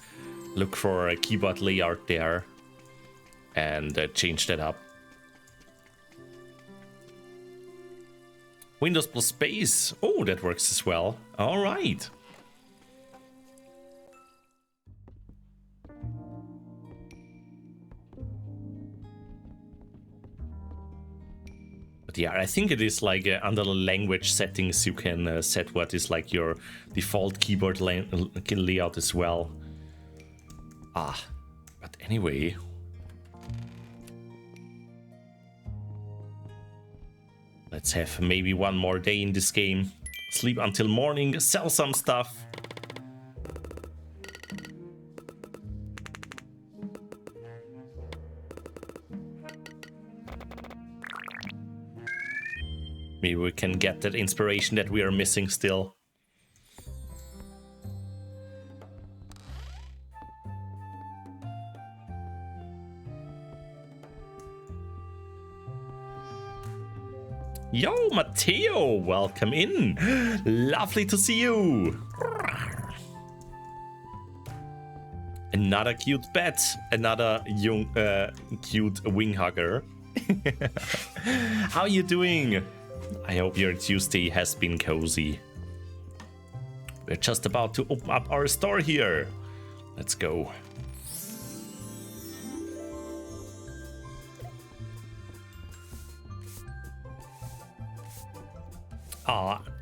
Look for a keyboard layout there. And change that up. Windows plus space. Oh, that works as well. All right. But yeah, I think it is like under the language settings, you can set what is like your default keyboard layout as well. But anyway. Let's have maybe one more day in this game. Sleep until morning, sell some stuff. Maybe we can get that inspiration that we are missing still. Yo, Matteo, welcome in. Lovely to see you. Another cute pet, another young, cute wing hugger. How are you doing? I hope your Tuesday has been cozy. We're just about to open up our store here. Let's go.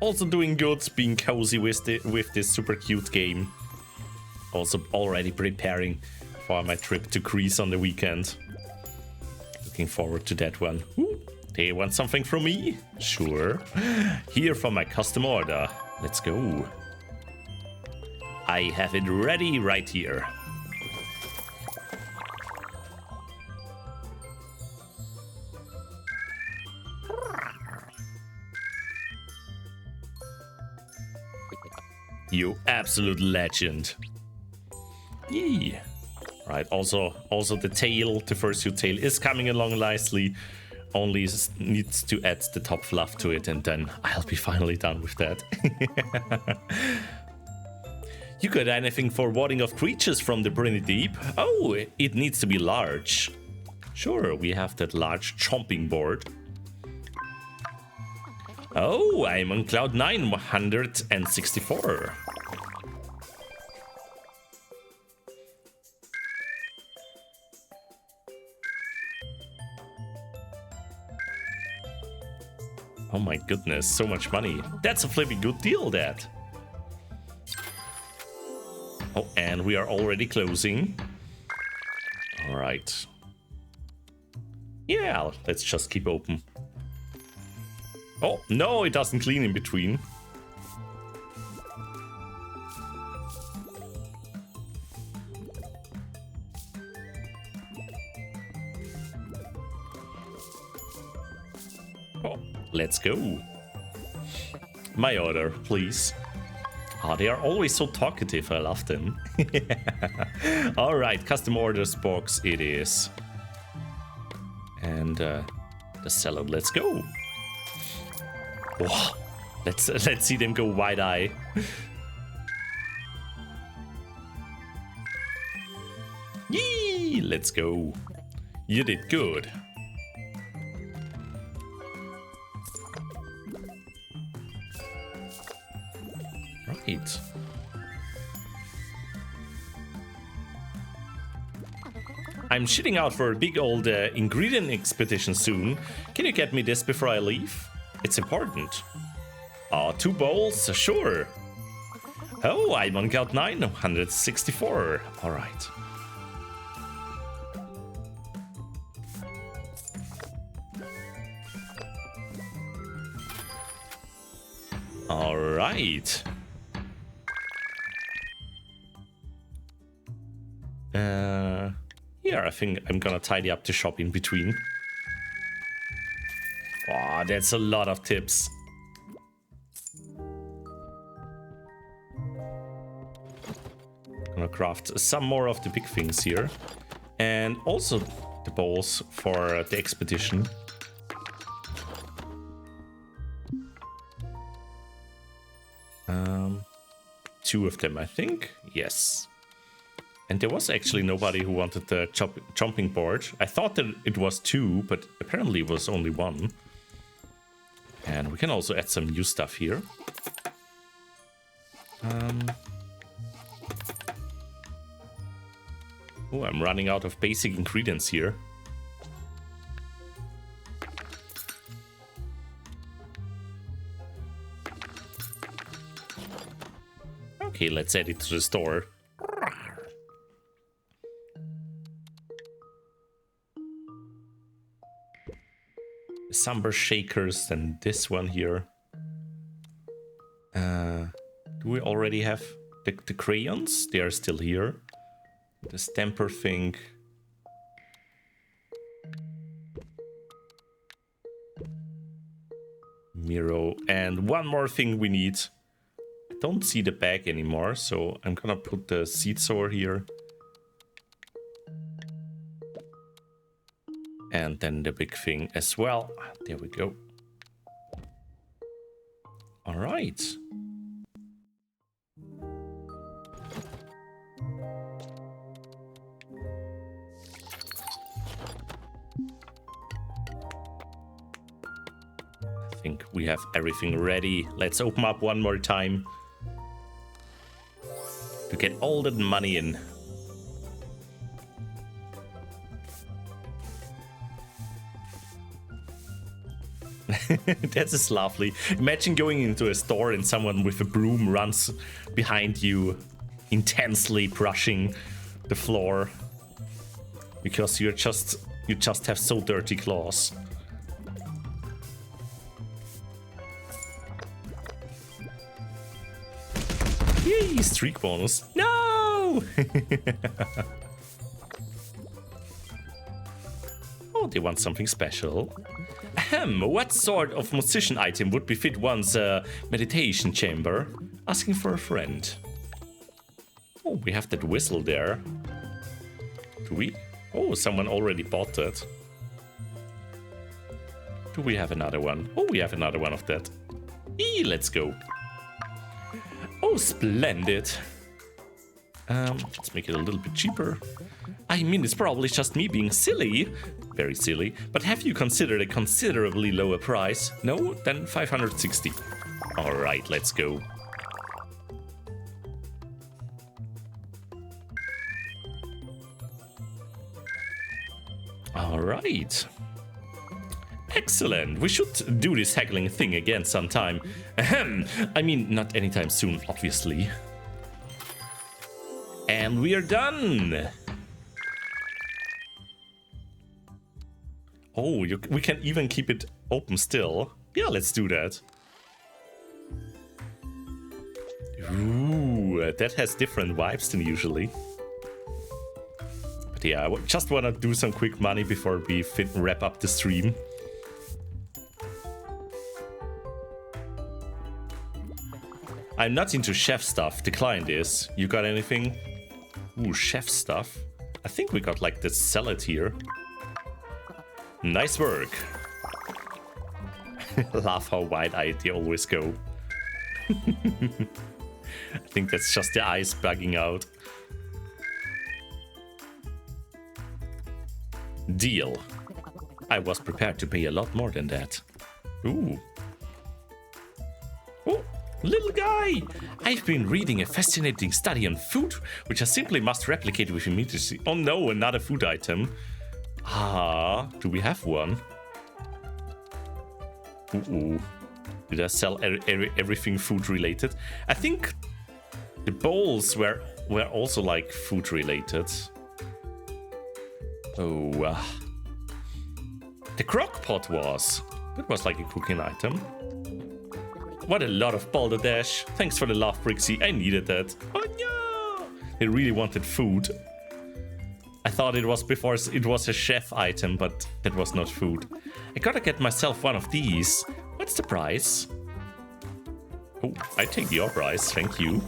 Also doing good, being cozy with this super cute game. Also already preparing for my trip to Greece on the weekend. Looking forward to that one. Ooh, they want something from me? Sure. Here for my custom order. Let's go. I have it ready right here. You absolute legend. Yee. Right, also the tail, the fursuit tail is coming along nicely. Only needs to add the top fluff to it and then I'll be finally done with that. You got anything for warding off creatures from the Briny Deep? Oh, it needs to be large. Sure, we have that large chomping board. Oh, I'm on cloud 9, 164. Oh my goodness, so much money. That's a flipping good deal, that. Oh, and we are already closing. All right. Yeah, let's just keep open. Oh, no, it doesn't clean in between. Oh, let's go. My order, please. Oh, they are always so talkative. I love them. All right, custom orders box it is. And the salad, let's go. Whoa. Let's see them go wide-eye. Yee! Let's go. You did good. Right. I'm shitting out for a big old ingredient expedition soon. Can you get me this before I leave? It's important. 2 bowls? Sure. Oh, I'm on count 9, 164. Alright. Alright. Yeah, I think I'm gonna tidy up the shop in between. Wow, that's a lot of tips. Gonna craft some more of the big things here. And also the bowls for the expedition. Two of them, I think. Yes. And there was actually nobody who wanted the jumping board. I thought that it was 2, but apparently it was only 1. And we can also add some new stuff here. Oh, I'm running out of basic ingredients here. Okay, let's add it to the store. Sambar shakers and this one here. Do we already have the crayons? They are still here. The stamper thing. Miro. And one more thing we need. I don't see the bag anymore, so I'm gonna put the seed sower here. And then the big thing as well. There we go. All right. I think we have everything ready. Let's open up one more time to get all that money in. That is lovely. Imagine going into a store and someone with a broom runs behind you, intensely brushing the floor because you just have so dirty claws. Yay, streak bonus. No! Oh, they want something special. Ahem, what sort of musician item would befit one's meditation chamber? Asking for a friend. Oh, we have that whistle there. Do we? Oh, someone already bought that. Do we have another one? Oh, we have another one of that. Let's go. Oh, splendid. Let's make it a little bit cheaper. I mean, it's probably just me being silly. Very silly. But have you considered a considerably lower price? No? Then 560. Alright, let's go. Alright. Excellent. We should do this haggling thing again sometime. Ahem. I mean, not anytime soon, obviously. And we are done. Oh, we can even keep it open still. Yeah, let's do that. Ooh, that has different vibes than usually. But yeah, I just want to do some quick money before we wrap up the stream. I'm not into chef stuff. The client is. You got anything? Ooh, chef stuff. I think we got like this salad here. Nice work. Love how wide-eyed they always go. I think that's just the eyes bugging out. Deal. I was prepared to pay a lot more than that. Ooh. Oh, Little guy! I've been reading a fascinating study on food, which I simply must replicate with immediacy. Oh no, another food item. Ah, do we have one? Ooh. Did I sell everything food related? I think the bowls were also like food related. Oh, the crock pot was. It was like a cooking item. What a lot of balderdash. Thanks for the love, Brixxy. I needed that. Oh no! They really wanted food. I thought it was before it was a chef item, but that was not food. I gotta get myself one of these. What's the price? Oh, I take your price, thank you.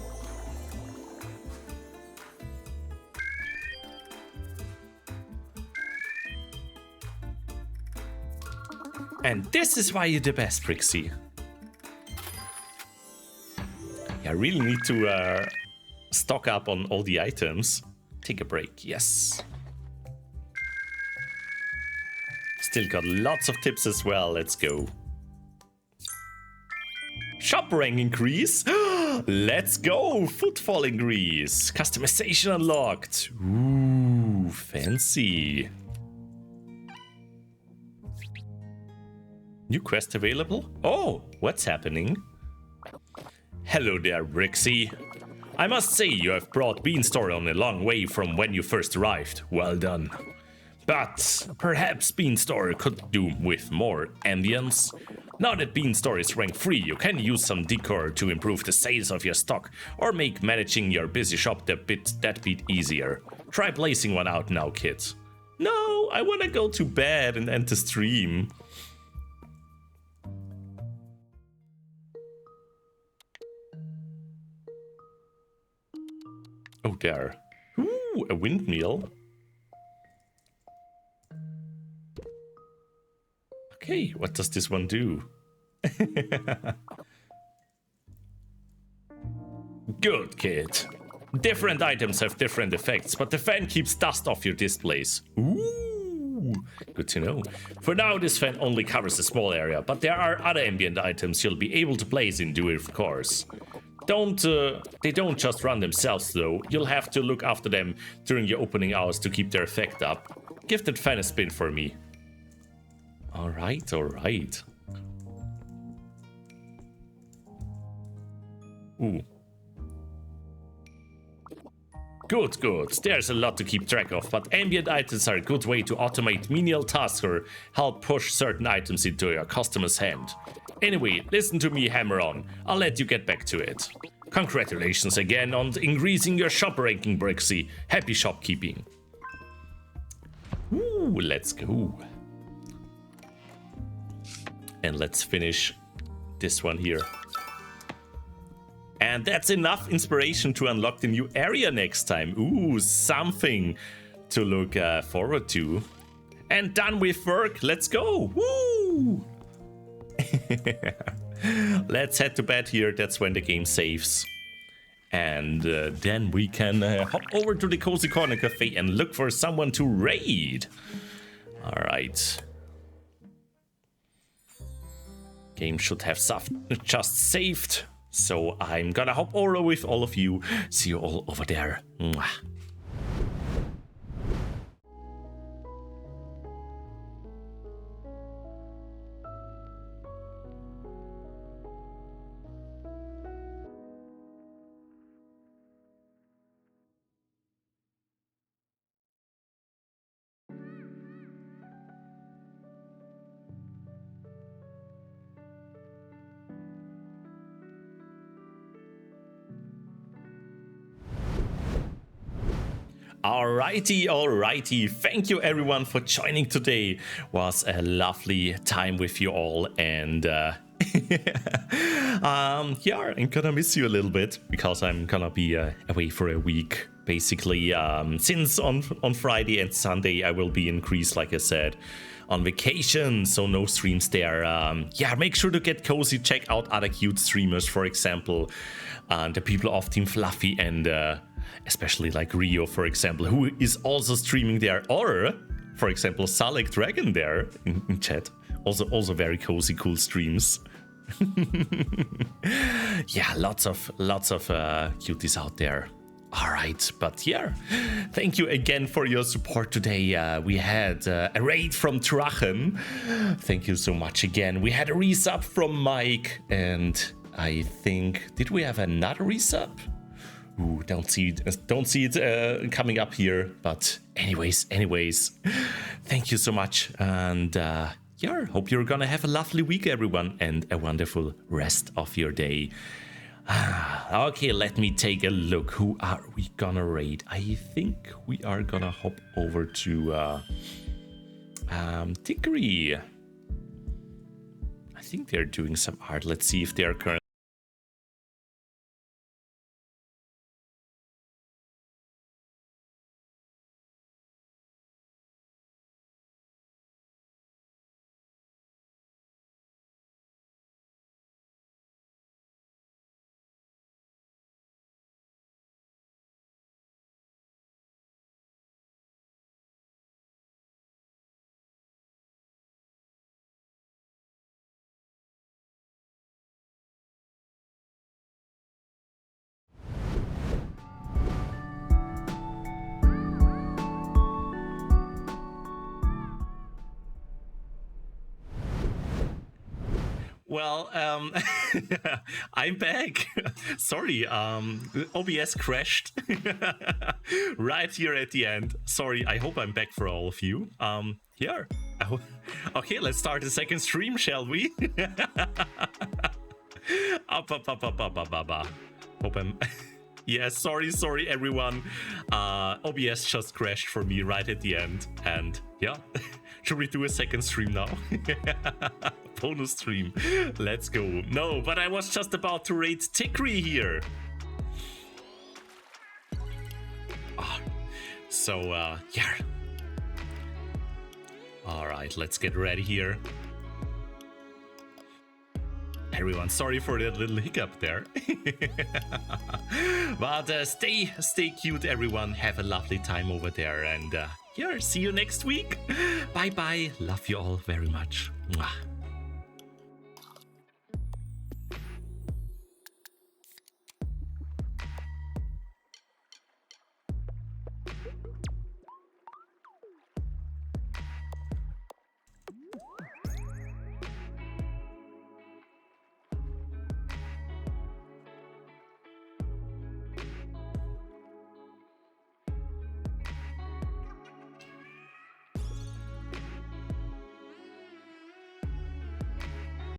And this is why you're the best, Brixxy. I really need to stock up on all the items. Take a break, yes. Still got lots of tips as well, let's go. Shop rank increase. Let's go, footfall increase. Customization unlocked. Ooh, fancy. New quest available? Oh, what's happening? Hello there, Brixxy. I must say you have brought Beanstalk on a long way from when you first arrived. Well done. But perhaps Beanstalk could do with more ambience. Now that Beanstalk is rank 3, you can use some decor to improve the sales of your stock or make managing your busy shop that bit easier. Try placing one out now, kid. No, I wanna go to bed and end the stream. Oh, there. Ooh, a windmill. Okay, what does this one do? Good, kid. Different items have different effects, but the fan keeps dust off your displays. Ooh, good to know. For now, this fan only covers a small area, but there are other ambient items you'll be able to place into it, of course. They don't just run themselves though. You'll have to look after them during your opening hours to keep their effect up. Give that fan a spin for me. Alright, alright. Ooh. Good, good. There's a lot to keep track of, but ambient items are a good way to automate menial tasks or help push certain items into your customer's hand. Anyway, listen to me hammer on. I'll let you get back to it. Congratulations again on increasing your shop ranking, Brixxy. Happy shopkeeping. Ooh, let's go. And let's finish this one here. And that's enough inspiration to unlock the new area next time. Ooh, something to look forward to. And done with work. Let's go. Woo! Let's head to bed here. That's when the game saves. And then we can hop over to the Cozy Corner Cafe and look for someone to raid. All right. Game should have just saved. So I'm gonna hop over with all of you. See you all over there. Mwah. Alrighty. Thank you everyone for joining today. Was a lovely time with you all, and yeah, I'm gonna miss you a little bit because I'm gonna be away for a week. Basically, since on Friday and Sunday I will be in Greece, like I said, on vacation, so no streams there. Yeah, make sure to get cozy, check out other cute streamers, for example, the people of Team Fluffy and especially like Rio, for example, who is also streaming there, or for example Salek Dragon there in chat, also very cozy, cool streams. Yeah, lots of cuties out there. All right, but yeah, thank you again for your support today. We had a raid from Drachen. Thank you so much again. We had a resub from Mike, and I think, did we have another resub? Ooh, don't see it coming up here. But anyways, thank you so much, and yeah, hope you're gonna have a lovely week, everyone, and a wonderful rest of your day. Okay, let me take a look. Who are we gonna raid? I think we are gonna hop over to Tigri. I think they're doing some art. Let's see if they're currently. Well, I'm back. Sorry, OBS crashed right here at the end. Sorry, I hope I'm back for all of you. Here. Okay, let's start the second stream, shall we? Up. Hope I'm... Yeah, sorry everyone. OBS just crashed for me right at the end. And yeah, should we do a second stream now? Bonus stream. Let's go. No, but I was just about to raid Tikri here. So, yeah. Alright, let's get ready here. Everyone, sorry for that little hiccup there. But stay cute, everyone. Have a lovely time over there. And yeah, see you next week. Bye-bye. Love you all very much. Mwah.